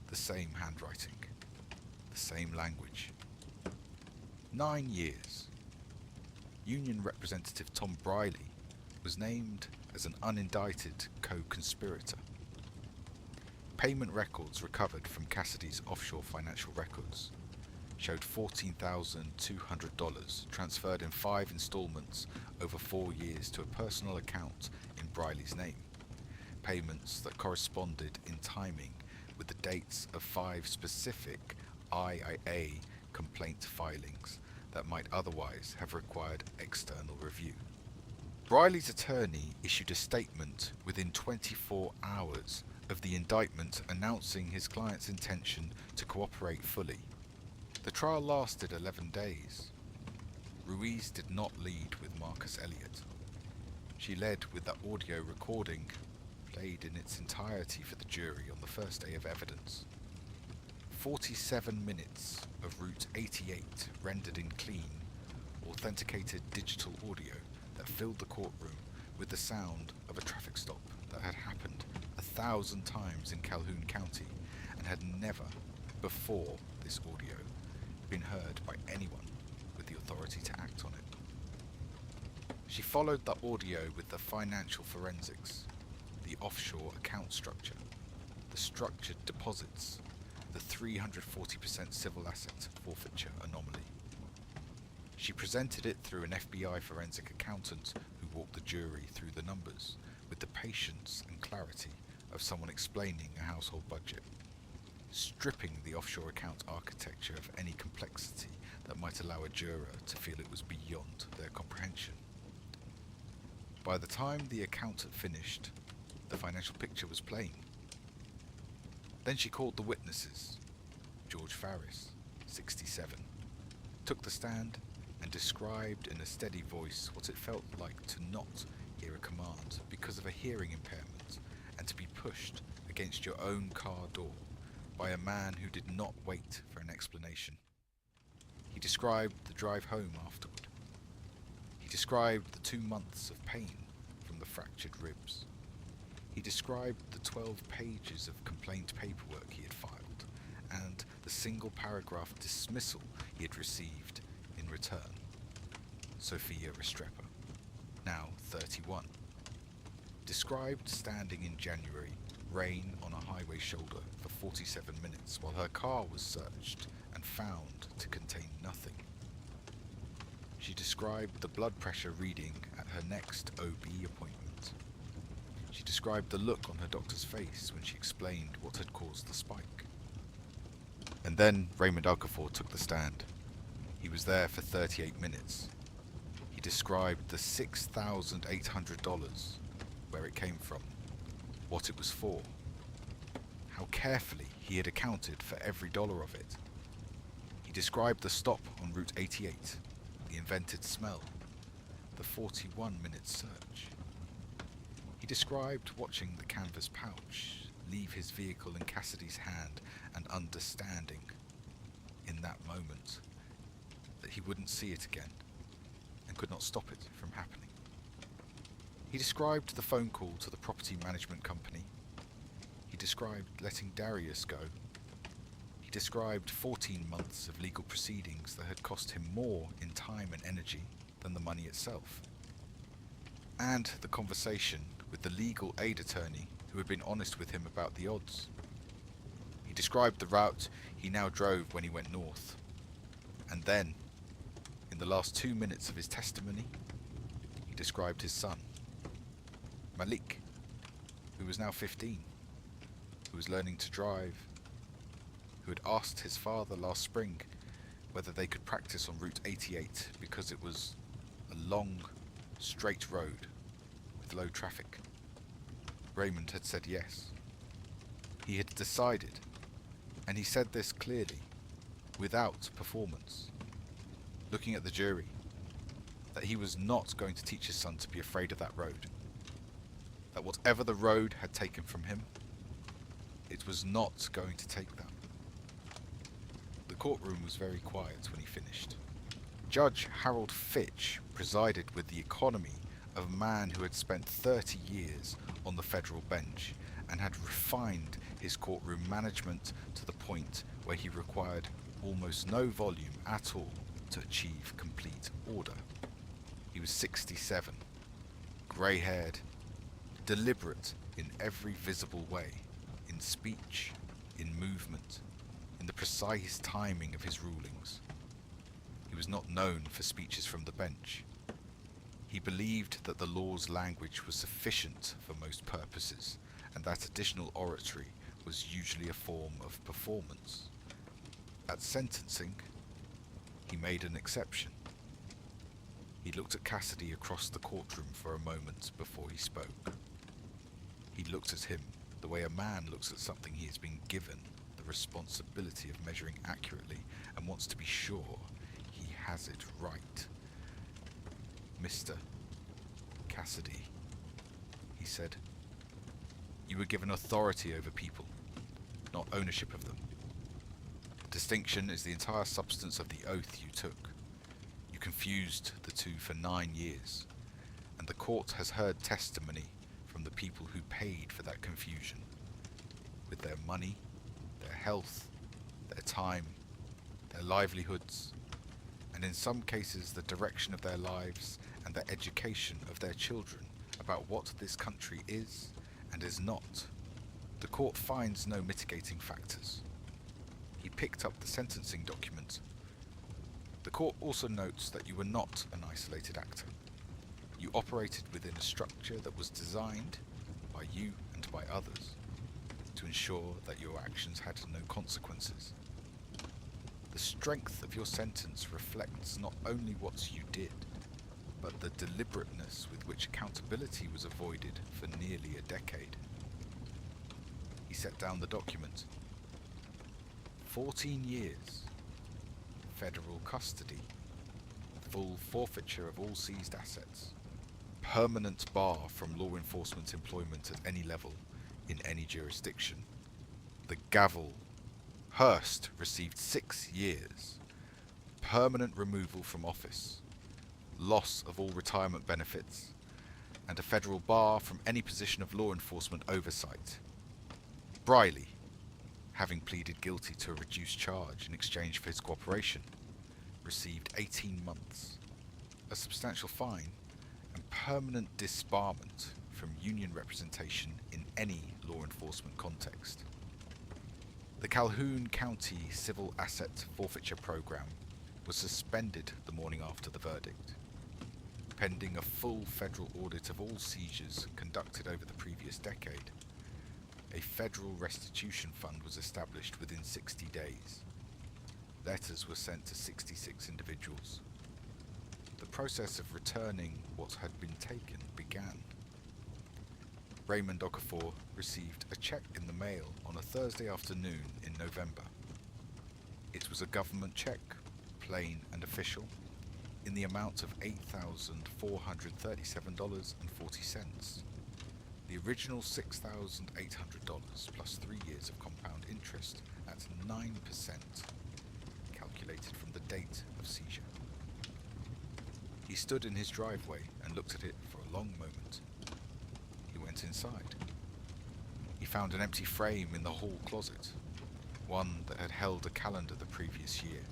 The same handwriting, the same language. 9 years. Union Representative Tom Briley was named as an unindicted co-conspirator. Payment records recovered from Cassidy's offshore financial records showed $14,200 transferred in 5 installments over 4 years to a personal account in Briley's name, payments that corresponded in timing with the dates of 5 specific IIA complaint filings that might otherwise have required external review. Briley's attorney issued a statement within 24 hours of the indictment announcing his client's intention to cooperate fully. The trial lasted 11 days. Ruiz did not lead with Marcus Elliot. She led with the audio recording, played in its entirety for the jury on the first day of evidence. 47 minutes of Route 88 rendered in clean, authenticated digital audio that filled the courtroom with the sound of a traffic stop that had happened 1,000 times in Calhoun County and had never, before this audio, been heard by anyone with the authority to act on it. She followed the audio with the financial forensics, the offshore account structure, the structured deposits, the 340% civil asset forfeiture anomaly. She presented it through an FBI forensic accountant who walked the jury through the numbers with the patience and clarity of someone explaining a household budget, stripping the offshore account architecture of any complexity that might allow a juror to feel it was beyond their comprehension. By the time the accountant finished, the financial picture was plain. Then she called the witnesses. George Farris, 67, took the stand and described in a steady voice what it felt like to not hear a command because of a hearing impairment and to be pushed against your own car door by a man who did not wait for an explanation. He described the drive home afterward. He described the 2 months of pain from the fractured ribs. He described the 12 pages of complaint paperwork he had filed and the single paragraph dismissal he had received in return. Sophia Restrepo, now 31, described standing in January, rain on a highway shoulder for 47 minutes while her car was searched and found to contain nothing. She described the blood pressure reading at her next OB appointment. She described the look on her doctor's face when she explained what had caused the spike. And then Raymond Okafor took the stand. He was there for 38 minutes. He described the $6,800, where it came from, what it was for, how carefully he had accounted for every dollar of it. He described the stop on Route 88, the invented smell, the 41-minute search. He described watching the canvas pouch leave his vehicle in Cassidy's hand and understanding, in that moment, that he wouldn't see it again and could not stop it from happening. He described the phone call to the property management company. He described letting Darius go. He described 14 months of legal proceedings that had cost him more in time and energy than the money itself. And the conversation with the legal aid attorney who had been honest with him about the odds. He described the route he now drove when he went north. And then, in the last 2 minutes of his testimony, he described his son, Malik, who was now 15, who was learning to drive, who had asked his father last spring whether they could practice on Route 88 because it was a long, straight road with low traffic. Raymond had said yes. He had decided, and he said this clearly, without performance, looking at the jury, that he was not going to teach his son to be afraid of that road. That whatever the road had taken from him, it was not going to take that. The courtroom was very quiet when he finished. Judge Harold Fitch presided with the economy of a man who had spent 30 years on the federal bench and had refined his courtroom management to the point where he required almost no volume at all to achieve complete order. He was 67, grey-haired, deliberate in every visible way, in speech, in movement, in the precise timing of his rulings. He was not known for speeches from the bench. He believed that the law's language was sufficient for most purposes, and that additional oratory was usually a form of performance. At sentencing, he made an exception. He looked at Cassidy across the courtroom for a moment before he spoke. He looked at him the way a man looks at something he has been given the responsibility of measuring accurately and wants to be sure he has it right. Mr. Cassidy, he said, you were given authority over people, not ownership of them. Distinction is the entire substance of the oath you took. You confused the two for 9 years, and the court has heard testimony from the people who paid for that confusion, with their money, their health, their time, their livelihoods, and in some cases the direction of their lives and the education of their children about what this country is and is not. The court finds no mitigating factors. He picked up the sentencing document. The court also notes that you were not an isolated actor. You operated within a structure that was designed by you and by others to ensure that your actions had no consequences. The strength of your sentence reflects not only what you did, but the deliberateness with which accountability was avoided for nearly a decade. He set down the document. 14 years. Federal custody. Full forfeiture of all seized assets. Permanent bar from law enforcement employment at any level, in any jurisdiction. The gavel. Hurst received 6 years. Permanent removal from office. Loss of all retirement benefits. And a federal bar from any position of law enforcement oversight. Briley, having pleaded guilty to a reduced charge in exchange for his cooperation, received 18 months, a substantial fine, and permanent disbarment from union representation in any law enforcement context. The Calhoun County Civil Asset Forfeiture Program was suspended the morning after the verdict, pending a full federal audit of all seizures conducted over the previous decade. A federal restitution fund was established within 60 days. Letters were sent to 66 individuals. The process of returning what had been taken began. Raymond Okafor received a check in the mail on a Thursday afternoon in November. It was a government check, plain and official, in the amount of $8,437.40. The original $6,800 plus 3 years of compound interest at 9%, calculated from the date of seizure. He stood in his driveway and looked at it for a long moment. He went inside. He found an empty frame in the hall closet, one that had held a calendar the previous year.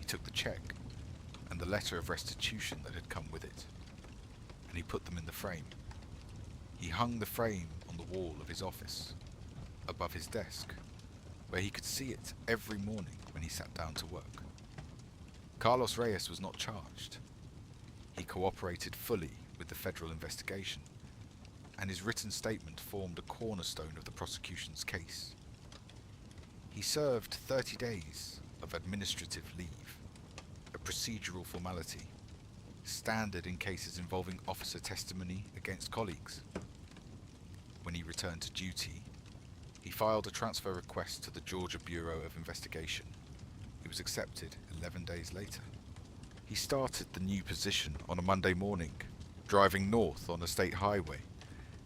He took the check and the letter of restitution that had come with it, and he put them in the frame. He hung the frame on the wall of his office, above his desk, where he could see it every morning when he sat down to work. Carlos Reyes was not charged. He cooperated fully with the federal investigation, and his written statement formed a cornerstone of the prosecution's case. He served 30 days of administrative leave, a procedural formality, standard in cases involving officer testimony against colleagues. When he returned to duty, he filed a transfer request to the Georgia Bureau of Investigation. It was accepted 11 days later. He started the new position on a Monday morning, driving north on a state highway,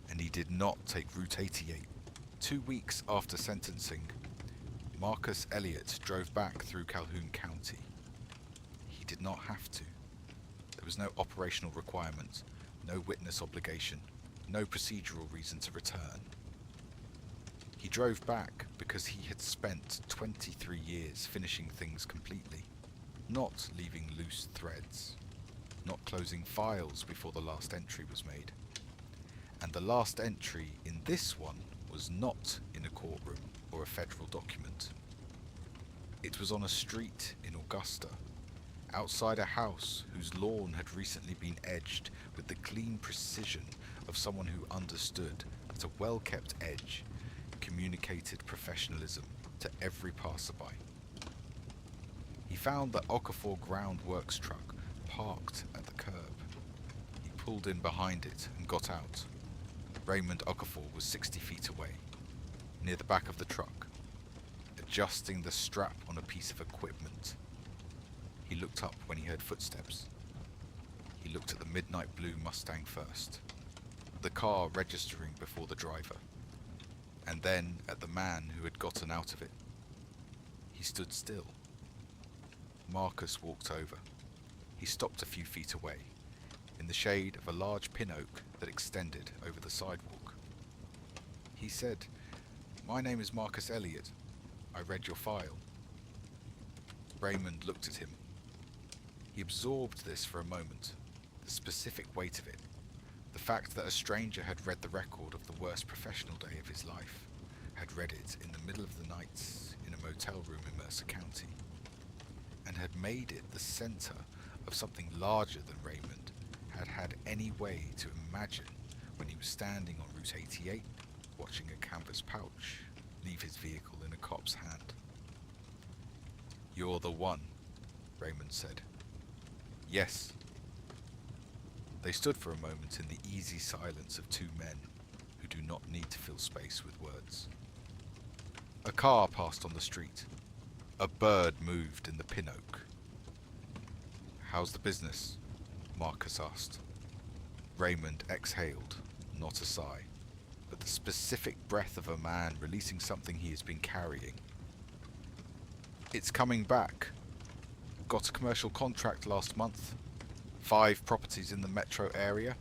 and he did not take Route 88. 2 weeks after sentencing, Marcus Elliot drove back through Calhoun County. He did not have to. There was no operational requirement, no witness obligation, no procedural reason to return. He drove back because he had spent 23 years finishing things completely, not leaving loose threads, not closing files before the last entry was made. And the last entry in this one was not in a courtroom or a federal document. It was on a street in Augusta, outside a house whose lawn had recently been edged with the clean precision of someone who understood that a well-kept edge communicated professionalism to every passerby. He found the Okafor Groundworks truck parked at the curb. He pulled in behind it and got out. Raymond Okafor was 60 feet away, near the back of the truck, adjusting the strap on a piece of equipment. He looked up when he heard footsteps. He looked at the midnight blue Mustang first, the car registering before the driver, and then at the man who had gotten out of it. He stood still. Marcus walked over. He stopped a few feet away, in the shade of a large pin oak that extended over the sidewalk. He said, "My name is Marcus Elliot. I read your file." Raymond looked at him. He absorbed this for a moment, the specific weight of it, the fact that a stranger had read the record of the worst professional day of his life, had read it in the middle of the night in a motel room in Mercer County, and had made it the center of something larger than Raymond had had any way to imagine when he was standing on Route 88, watching a canvas pouch leave his vehicle in a cop's hand. "You're the one," Raymond said. "Yes." They stood for a moment in the easy silence of two men who do not need to fill space with words. A car passed on the street. A bird moved in the pin oak. "How's the business?" Marcus asked. Raymond exhaled, not a sigh, but the specific breath of a man releasing something he has been carrying. "It's coming back. Got a commercial contract last month. 5 properties in the metro area."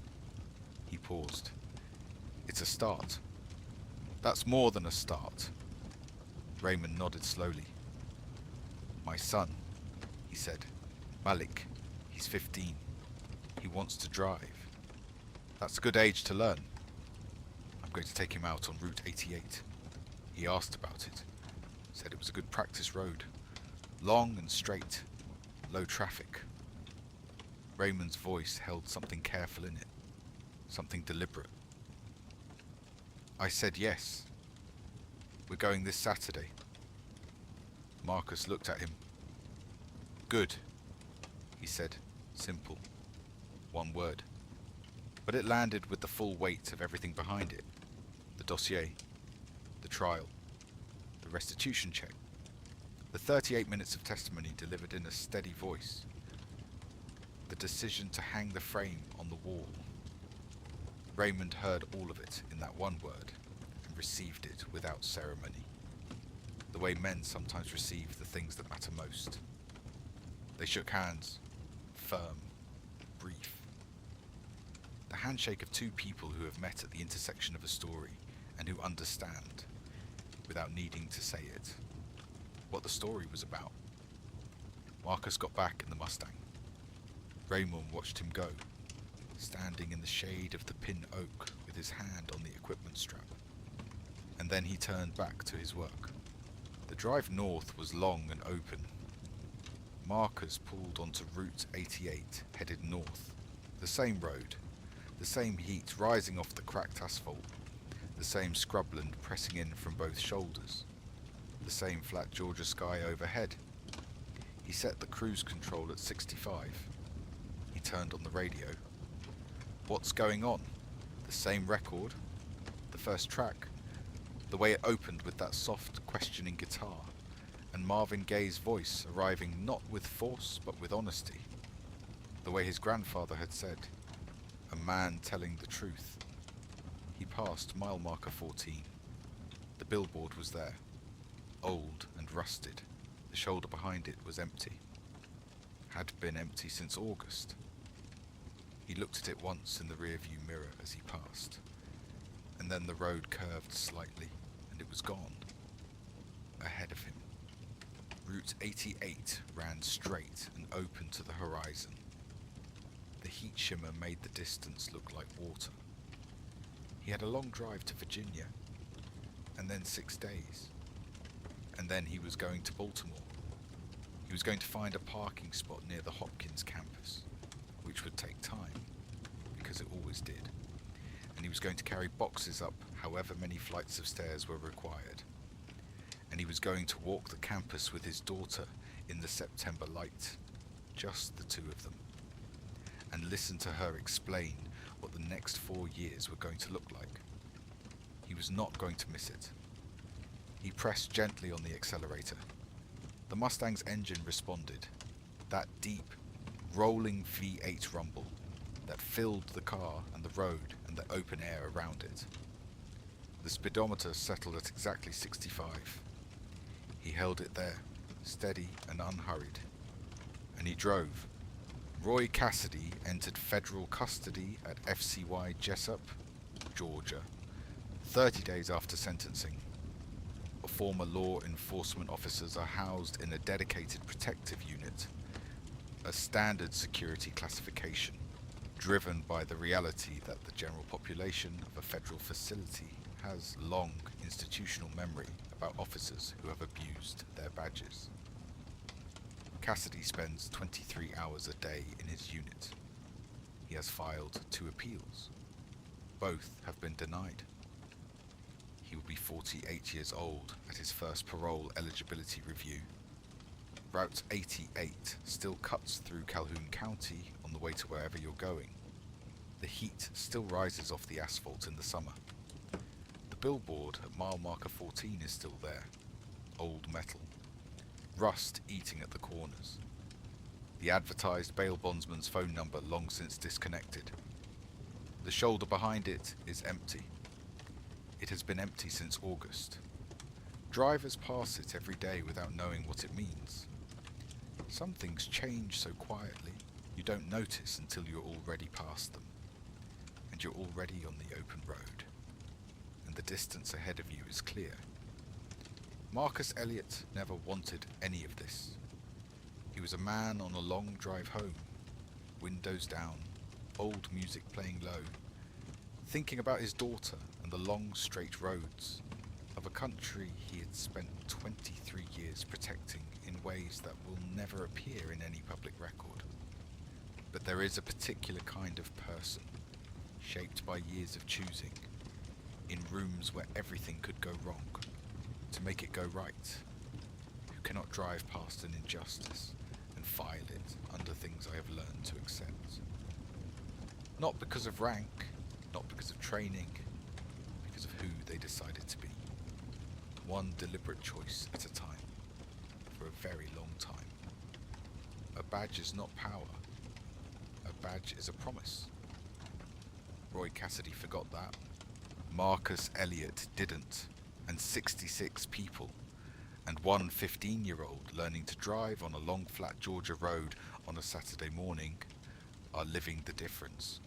He paused. "It's a start." "That's more than a start." Raymond nodded slowly. "My son," he said. "Malik. He's 15. He wants to drive. That's a good age to learn. I'm going to take him out on Route 88. He asked about it. Said it was a good practice road. Long and straight. Low traffic." Raymond's voice held something careful in it. Something deliberate. "I said yes. We're going this Saturday." Marcus looked at him. "Good," he said. Simple. One word. But it landed with the full weight of everything behind it. The dossier. The trial. The restitution check. The 38 minutes of testimony delivered in a steady voice. The decision to hang the frame on the wall. Raymond heard all of it in that one word and received it without ceremony. The way men sometimes receive the things that matter most. They shook hands, firm, brief. The handshake of 2 people who have met at the intersection of a story and who understand, without needing to say it, what the story was about. Marcus got back in the Mustang. Raymond watched him go, standing in the shade of the pin oak with his hand on the equipment strap. And then he turned back to his work. The drive north was long and open. Marcus pulled onto Route 88, headed north. The same road, the same heat rising off the cracked asphalt, the same scrubland pressing in from both shoulders, the same flat Georgia sky overhead. He set the cruise control at 65. He turned on the radio. What's going on? The same record? The first track? The way it opened with that soft, questioning guitar, and Marvin Gaye's voice arriving not with force but with honesty. The way his grandfather had said, a man telling the truth. He passed mile marker 14. The billboard was there, old and rusted. The shoulder behind it was empty. Had been empty since August. He looked at it once in the rearview mirror as he passed, and then the road curved slightly, and it was gone. Ahead of him. Route 88 ran straight and open to the horizon. The heat shimmer made the distance look like water. He had a long drive to Virginia, and then 6 days. And then he was going to Baltimore. He was going to find a parking spot near the Hopkins campus, which would take time, because it always did. And he was going to carry boxes up however many flights of stairs were required. And he was going to walk the campus with his daughter in the September light, just the 2 of them, and listen to her explain what the next 4 years were going to look like. He was not going to miss it. He pressed gently on the accelerator. The Mustang's engine responded, that deep, rolling V8 rumble that filled the car and the road and the open air around it. The speedometer settled at exactly 65. He held it there, steady and unhurried, and he drove. Roy Cassidy entered federal custody at FCY Jessup, Georgia, 30 days after sentencing. Former law enforcement officers are housed in a dedicated protective unit, a standard security classification, driven by the reality that the general population of a federal facility has long institutional memory about officers who have abused their badges. Cassidy spends 23 hours a day in his unit. He has filed 2 appeals. Both have been denied. He will be 48 years old at his first parole eligibility review. Route 88 still cuts through Calhoun County on the way to wherever you're going. The heat still rises off the asphalt in the summer. The billboard at mile marker 14 is still there, old metal, rust eating at the corners. The advertised bail bondsman's phone number long since disconnected. The shoulder behind it is empty. It has been empty since August. Drivers pass it every day without knowing what it means. Some things change so quietly, you don't notice until you're already past them. And you're already on the open road. And the distance ahead of you is clear. Marcus Elliot never wanted any of this. He was a man on a long drive home, windows down, old music playing low, thinking about his daughter and the long straight roads of a country he had spent 23 years protecting in ways that will never appear in any public record. But there is a particular kind of person, shaped by years of choosing, in rooms where everything could go wrong, to make it go right, who cannot drive past an injustice and file it under things I have learned to accept. Not because of rank, not because of training, because of who they decided to be. One deliberate choice at a time, for a very long time. A badge is not power. A badge is a promise. Roy Cassidy forgot that. Marcus Elliot didn't, and 66 people, and one 15-year-old learning to drive on a long flat Georgia road on a Saturday morning are living the difference.